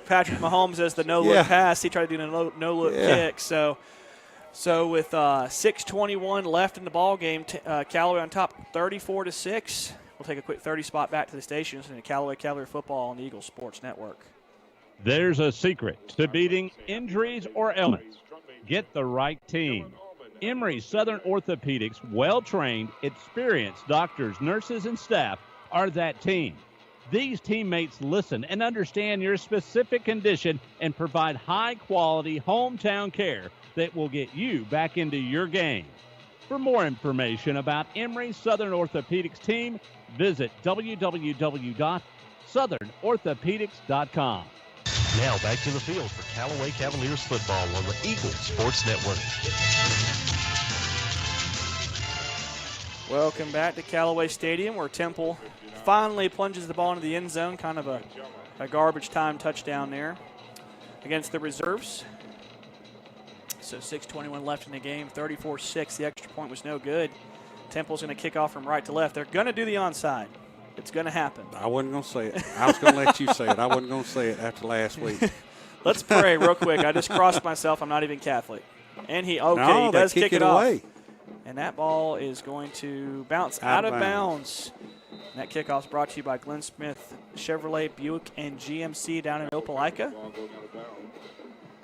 Patrick Mahomes as the no-look pass. He tried to do a no-look kick. So with 6:21 left in the ball game, Callaway on top 34-6. We'll take a quick 30 spot back to the station and Callaway Cavalier football on the Eagle Sports Network. There's a secret to beating injuries or ailments. Get the right team. Emory Southern Orthopedics, well-trained, experienced doctors, nurses, and staff are that team. These teammates listen and understand your specific condition and provide high-quality hometown care that will get you back into your game. For more information about Emory Southern Orthopedics team, visit www.southernorthopedics.com. Now back to the field for Callaway Cavaliers football on the Eagle Sports Network. Welcome back to Callaway Stadium, where Temple finally plunges the ball into the end zone. Kind of a garbage time touchdown there against the reserves. So 6:21 left in the game, 34-6. The extra point was no good. Temple's going to kick off from right to left. They're going to do the onside. It's going to happen. I wasn't going to say it. I was going to let you say it. I wasn't going to say it after last week. Let's pray real quick. I just crossed myself. I'm not even Catholic. And he does kick it away. Off. And that ball is going to bounce out of bounds. And that kickoff is brought to you by Glenn Smith, Chevrolet, Buick, and GMC down in Opelika.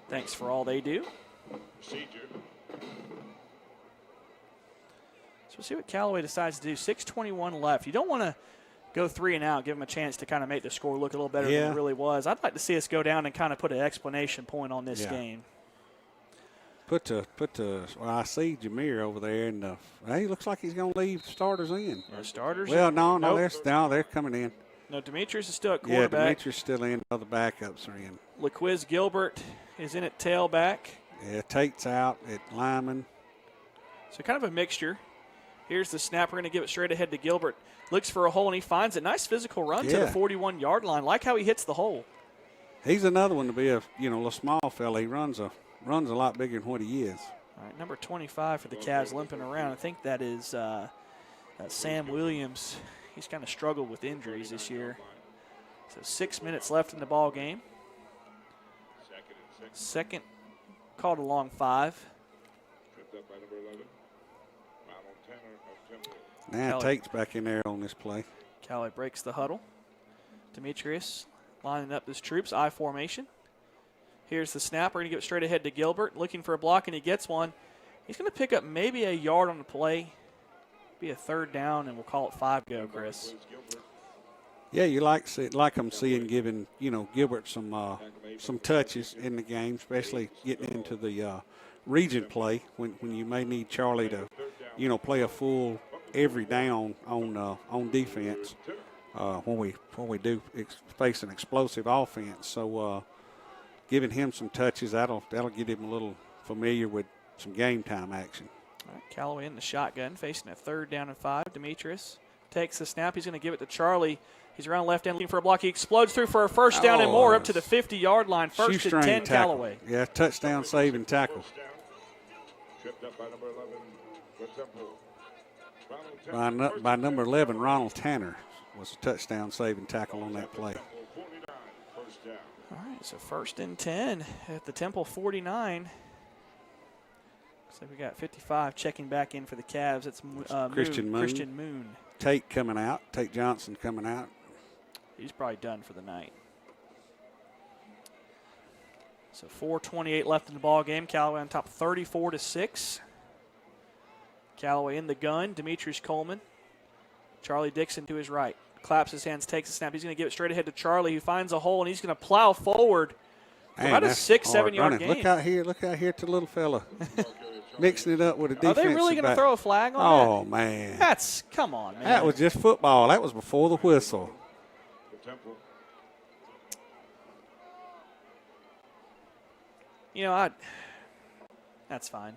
Thanks for all they do. So we'll see what Callaway decides to do. 6:21 left. You don't want to go 3 and out, give them a chance to kind of make the score look a little better than it really was. I'd like to see us go down and kind of put an explanation point on this game. Well, I see Jameer over there, and he looks like he's going to leave starters in. Starters? Well, no, nope. they're coming in. No, Demetrius is still at quarterback. Yeah, Demetrius is still in. Other backups are in. LaQuiz Gilbert is in at tailback. Yeah, Tate's out at lineman. So kind of a mixture. Here's the snap. We're going to give it straight ahead to Gilbert. Looks for a hole, and he finds a nice physical run to the 41-yard line. Like how he hits the hole. He's another one to be a small fella. He runs a lot bigger than what he is. All right, number 25 for the Cavs limping around. I think that is Sam Williams. He's kind of struggled with injuries this year. So 6 minutes left in the ball game. Second called a long 5. Now Tate's back in there on this play. Callaway breaks the huddle. Demetrius lining up his troops, I formation. Here's the snap. We're going to give it straight ahead to Gilbert. Looking for a block, and he gets one. He's going to pick up maybe a yard on the play. Be a third down, and we'll call it 5 go, Chris. Yeah, you like them seeing giving Gilbert some touches in the game, especially getting into the region play when you may need Charlie to play a full every down on defense when we do face an explosive offense. So giving him some touches, that'll get him a little familiar with some game time action. All right, Callaway in the shotgun, facing a 3rd down and 5. Demetrius takes the snap. He's going to give it to Charlie. He's around left end looking for a block. He explodes through for a first down and more up to the 50-yard line. 1st and 10, Callaway. Yeah, touchdown saving tackle. By number 11, Ronald Tanner was a touchdown saving tackle on that play. All right, so 1st and 10 at the Temple 49. Looks like we got 55 checking back in for the Cavs. It's Christian Moon. Tate coming out. Tate Johnson coming out. He's probably done for the night. So 4:28 left in the ball game. Callaway on top 34-6. Callaway in the gun. Demetrius Coleman. Charlie Dixon to his right. Claps his hands, takes a snap. He's going to give it straight ahead to Charlie, who finds a hole, and he's going to plow forward. About a 6-7 yard gain. Look out here to the little fella. Mixing it up with a defensive back. Are they really going to throw a flag on that? Oh, man. Come on, man. That was just football. That was before the whistle. That's fine.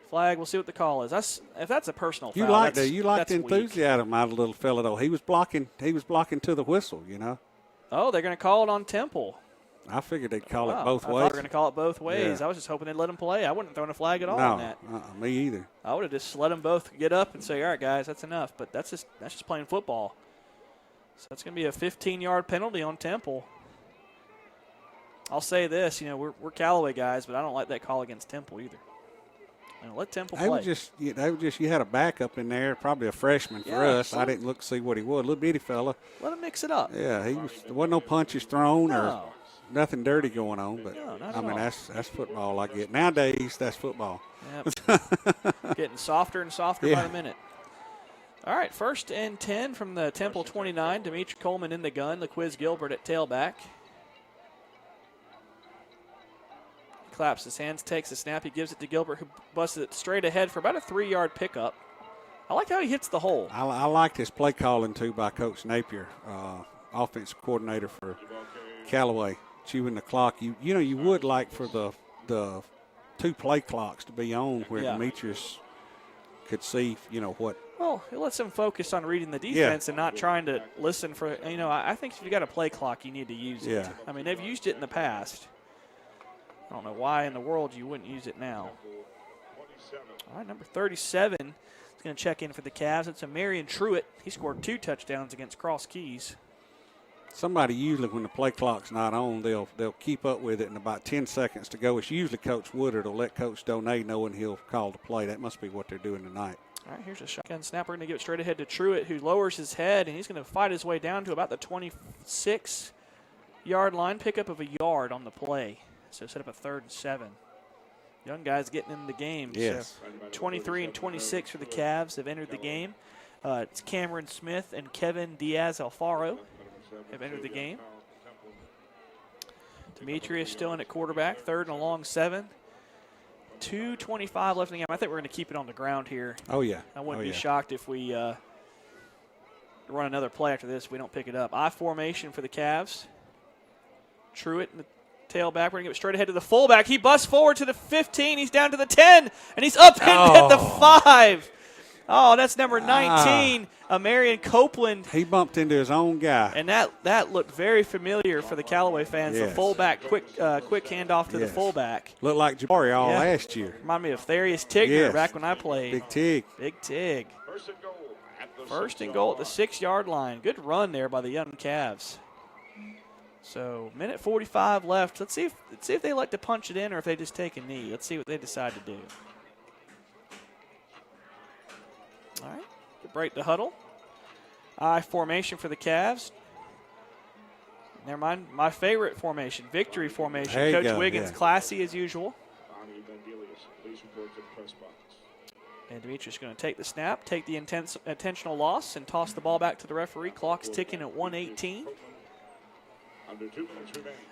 Flag, we'll see what the call is. If that's a personal foul, you liked the enthusiasm out of the little fella, though. He was blocking to the whistle, Oh, they're going to call it on Temple. I figured they'd call it both ways. I thought they were going to call it both ways. Yeah. I was just hoping they'd let him play. I wouldn't have thrown a flag at all on that. Me either. I would have just let them both get up and say, all right, guys, that's enough. But that's just playing football. So it's going to be a 15-yard penalty on Temple. I'll say this, we're Callaway guys, but I don't like that call against Temple either. Let Temple play. You had a backup in there, probably a freshman for us. I didn't look to see what he was. A little bitty fella. Let him mix it up. Yeah, there wasn't no punches thrown or nothing dirty going on. But that's football I get. Nowadays, that's football. Yep. Getting softer and softer by the minute. All right, 1st and 10 from the Temple 29. Demetri Coleman in the gun. LaQuiz Gilbert at tailback. Claps his hands, takes the snap. He gives it to Gilbert, who busts it straight ahead for about a 3-yard pickup. I like how he hits the hole. I liked his play calling, too, by Coach Napier, offensive coordinator for Callaway. chewing the clock. You would like for the 2 play clocks to be on where Demetrius could see, what. Well, it lets them focus on reading the defense and not trying to listen for, I think if you got a play clock, you need to use it. I mean, they've used it in the past. I don't know why in the world you wouldn't use it now. All right, number 37 is going to check in for the Cavs. It's a Marion Truitt. He scored 2 touchdowns against Cross Keys. Somebody usually, when the play clock's not on, they'll keep up with it in about 10 seconds to go. It's usually Coach Woodard will let Coach Donay know and he'll call the play. That must be what they're doing tonight. All right, here's a shotgun snap. We're going to give it straight ahead to Truitt, who lowers his head, and he's going to fight his way down to about the 26-yard line, pickup of a yard on the play. So set up a 3rd and 7. Young guys getting in the game. Yes. So 23 and 26 for the Cavs have entered the game. It's Cameron Smith and Kevin Diaz-Alfaro have entered the game. Demetrius still in at quarterback, 3rd and a long 7. 2:25 left in the game. I think we're going to keep it on the ground here. Oh, yeah. I wouldn't be shocked if we run another play after this if we don't pick it up. I formation for the Cavs. Truitt in the tailback. We're going to give it straight ahead to the fullback. He busts forward to the 15. He's down to the 10, and he's up at the 5. Oh, that's number 19, Marion Copeland. He bumped into his own guy. And that looked very familiar for the Callaway fans. Yes. The fullback, quick handoff to the fullback. Looked like Jabari last year. Remind me of Therius Tigner back when I played. Big Tig. Big Tig. First and goal at the 6-yard line. Good run there by the young Cavs. So, minute 45 left. Let's see if they like to punch it in or if they just take a knee. Let's see what they decide to do. All right, break the huddle. I formation for the Cavs. Never mind, my favorite formation, victory formation. Coach Wiggins, classy as usual. And Demetrius is going to take the snap, take the intentional loss, and toss the ball back to the referee. Clock's ticking at 1:18.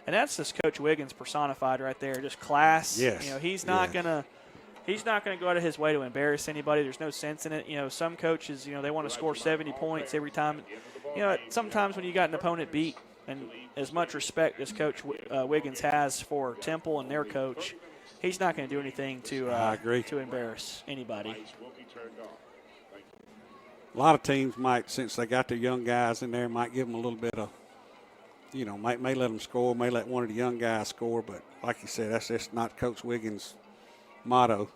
And that's just Coach Wiggins personified right there, just class. Yes. He's not going to go out of his way to embarrass anybody. There's no sense in it. Some coaches, they want to score 70 points every time. Sometimes when you got an opponent beat, and as much respect as Coach Wiggins has for Temple and their coach, he's not going to do anything to embarrass anybody. A lot of teams might, since they got their young guys in there, might give them a little bit of, may let them score, may let one of the young guys score. But like you said, that's just not Coach Wiggins' motto.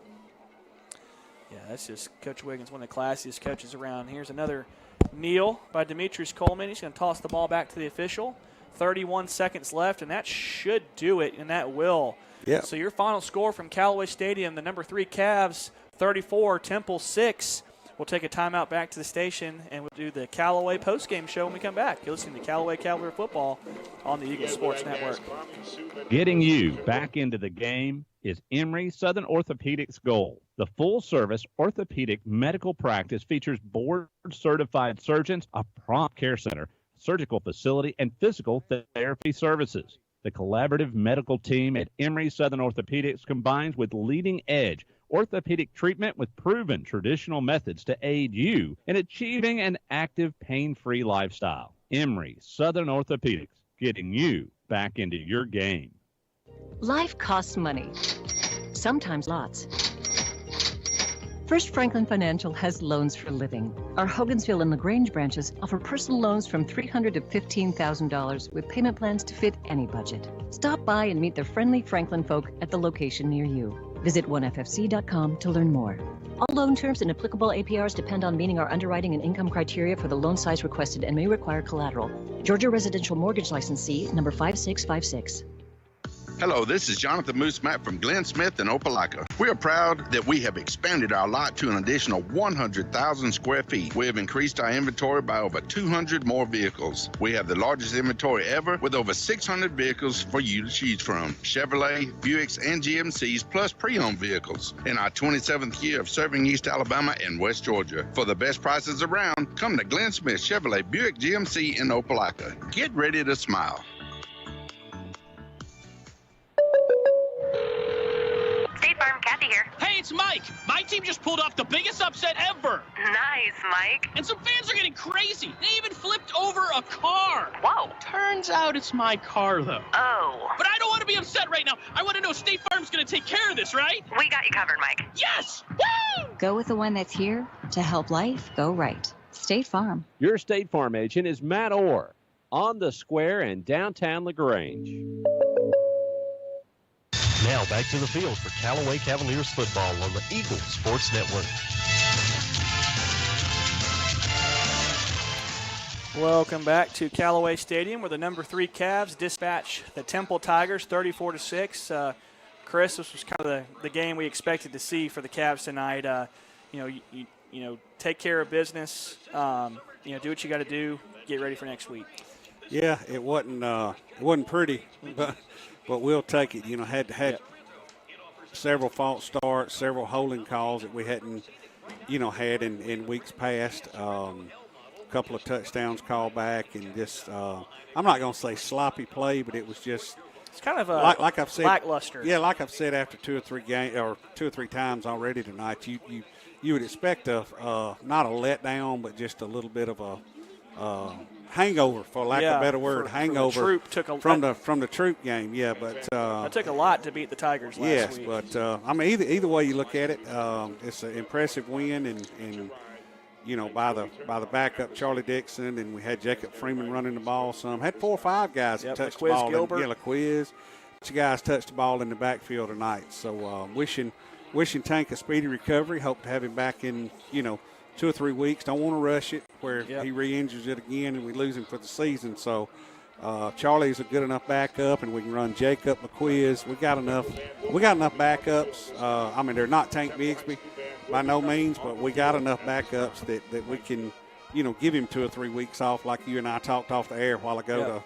Yeah, that's just Coach Wiggins, one of the classiest coaches around. Here's another kneel by Demetrius Coleman. He's going to toss the ball back to the official. 31 seconds left, and that should do it, and that will. Yeah. So your final score from Callaway Stadium, the number 3 Cavs, 34, Temple 6. We'll take a timeout back to the station, and we'll do the Callaway postgame show when we come back. You're listening to Callaway Cavalier Football on the Eagle Sports Network. Getting you back into the game is Emory Southern Orthopedics' goal. The full-service orthopedic medical practice features board-certified surgeons, a prompt care center, surgical facility, and physical therapy services. The collaborative medical team at Emory Southern Orthopedics combines with leading-edge orthopedic treatment with proven traditional methods to aid you in achieving an active, pain-free lifestyle. Emory Southern Orthopedics, getting you back into your game. Life costs money, sometimes lots. First Franklin Financial has loans for living. Our Hogansville and LaGrange branches offer personal loans from $300 to $15,000 with payment plans to fit any budget. Stop by and meet the friendly Franklin folk at the location near you. Visit onefc.com to learn more. All loan terms and applicable APRs depend on meeting our underwriting and income criteria for the loan size requested and may require collateral. Georgia Residential Mortgage Licensee number 5656. Hello, this is Jonathan Moose Matt from Glenn Smith in Opelika. We are proud that we have expanded our lot to an additional 100,000 square feet. We have increased our inventory by over 200 more vehicles. We have the largest inventory ever with over 600 vehicles for you to choose from. Chevrolet, Buicks, and GMCs, plus pre-owned vehicles. In our 27th year of serving East Alabama and West Georgia. For the best prices around, come to Glenn Smith Chevrolet Buick GMC in Opelika. Get ready to smile. State Farm, Kathy here. Hey, it's Mike. My team just pulled off the biggest upset ever. Nice, Mike. And some fans are getting crazy. They even flipped over a car. Whoa. Turns out it's my car, though. Oh. But I don't want to be upset right now. I want to know State Farm's going to take care of this, right? We got you covered, Mike. Yes! Woo! Go with the one that's here to help life go right. State Farm. Your State Farm agent is Matt Orr on the square in downtown LaGrange. Now back to the field for Callaway Cavaliers football on the Eagle Sports Network. Welcome back to Callaway Stadium, where the number 3 Cavs dispatch the Temple Tigers 34-6. Chris, this was kind of the game we expected to see for the Cavs tonight. You take care of business. Do what you got to do. Get ready for next week. Yeah, it wasn't pretty, but we'll take it. Had several false starts, several holding calls that we hadn't, had in weeks past. Couple of touchdowns called back, and just I'm not going to say sloppy play, but it was just it's kind of like I've said, lackluster. Yeah, like I've said after two or three times already tonight, you would expect not a letdown, but just a little bit of a hangover, for lack of a better word, hangover from the Troop game. Yeah, but it took a lot to beat the Tigers last week. Yes, but either way you look at it, it's an impressive win, and by the backup Charlie Dixon, and we had Jacob Freeman running the ball some. Had 4 or 5 guys that touched the ball. LaQuiz. 2 guys touched the ball in the backfield tonight. So wishing Tank a speedy recovery. Hope to have him back in 2 or 3 weeks. Don't want to rush it where he re-injures it again and we lose him for the season. So Charlie's a good enough backup, and we can run Jacob, LaQuiz. We got enough backups. They're not Tank Bigsby by no means, but we got enough backups that we can, give him 2 or 3 weeks off, like you and I talked off the air a while ago,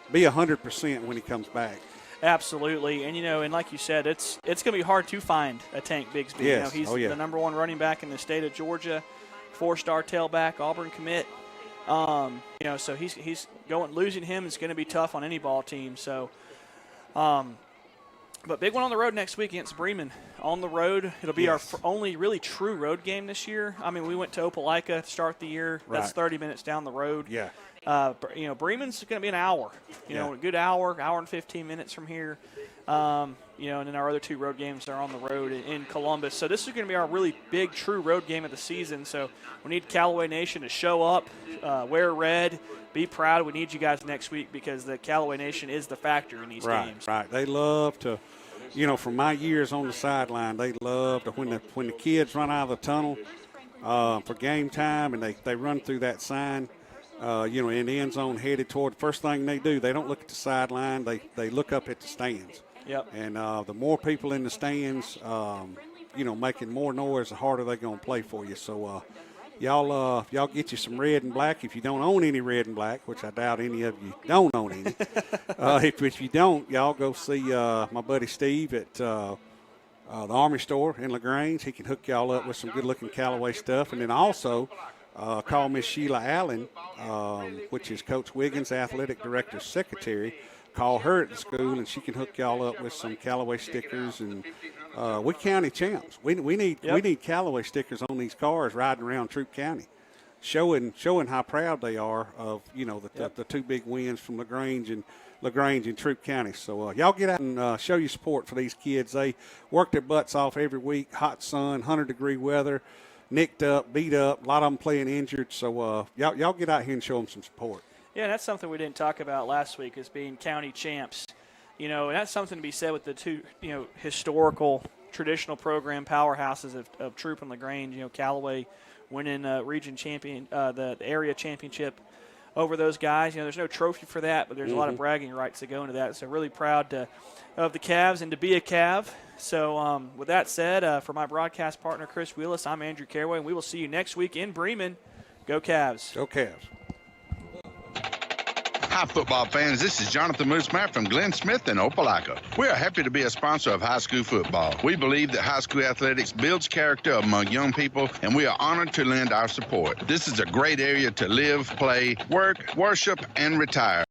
to be 100% when he comes back. Absolutely, and like you said, it's going to be hard to find a Tank Bigsby. Yes. He's the number 1 running back in the state of Georgia, 4-star tailback, Auburn commit. So he's losing him is going to be tough on any ball team. So, but big one on the road next week against Bremen. On the road, it'll be our only really true road game this year. We went to Opelika to start the year. Right. That's 30 minutes down the road. Yeah. Bremen's going to be an hour. A good hour and 15 minutes from here. And then our other 2 road games are on the road in Columbus. So this is going to be our really big, true road game of the season. So we need Callaway Nation to show up, wear red, be proud. We need you guys next week because the Callaway Nation is the factor in these games. Right. They love to, from my years on the sideline, they love to when the kids run out of the tunnel for game time and they run through that sign. In the end zone headed toward the first thing they do, they don't look at the sideline. They look up at the stands. Yep. And the more people in the stands, making more noise, the harder they're going to play for you. So y'all get you some red and black. If you don't own any red and black, which I doubt any of you don't own any, if you don't, y'all go see my buddy Steve at the Army store in LaGrange. He can hook y'all up with some good-looking Callaway stuff. And then also call Miss Sheila Allen, which is Coach Wiggins' athletic director's secretary. Call her at the school, and she can hook y'all up with some Callaway stickers. And we county champs. We need Callaway stickers on these cars riding around Troop County, showing how proud they are of the 2 big wins from LaGrange and Troop County. So y'all get out and show your support for these kids. They work their butts off every week. Hot sun, 100-degree weather. Nicked up, beat up, a lot of them playing injured. So y'all get out here and show them some support. Yeah, that's something we didn't talk about last week, is being county champs. And that's something to be said with the 2, historical, traditional program powerhouses of Troop and LaGrange. Callaway winning region champion, the area championship over those guys. There's no trophy for that, but there's a lot of bragging rights that go into that. So really proud of the Cavs and to be a Cav. So with that said, for my broadcast partner, Chris Wheelis, I'm Andrew Carraway, and we will see you next week in Bremen. Go Cavs. Go Cavs. Hi, football fans. This is Jonathan Moose Matt from Glenn Smith in Opelika. We are happy to be a sponsor of high school football. We believe that high school athletics builds character among young people, and we are honored to lend our support. This is a great area to live, play, work, worship, and retire.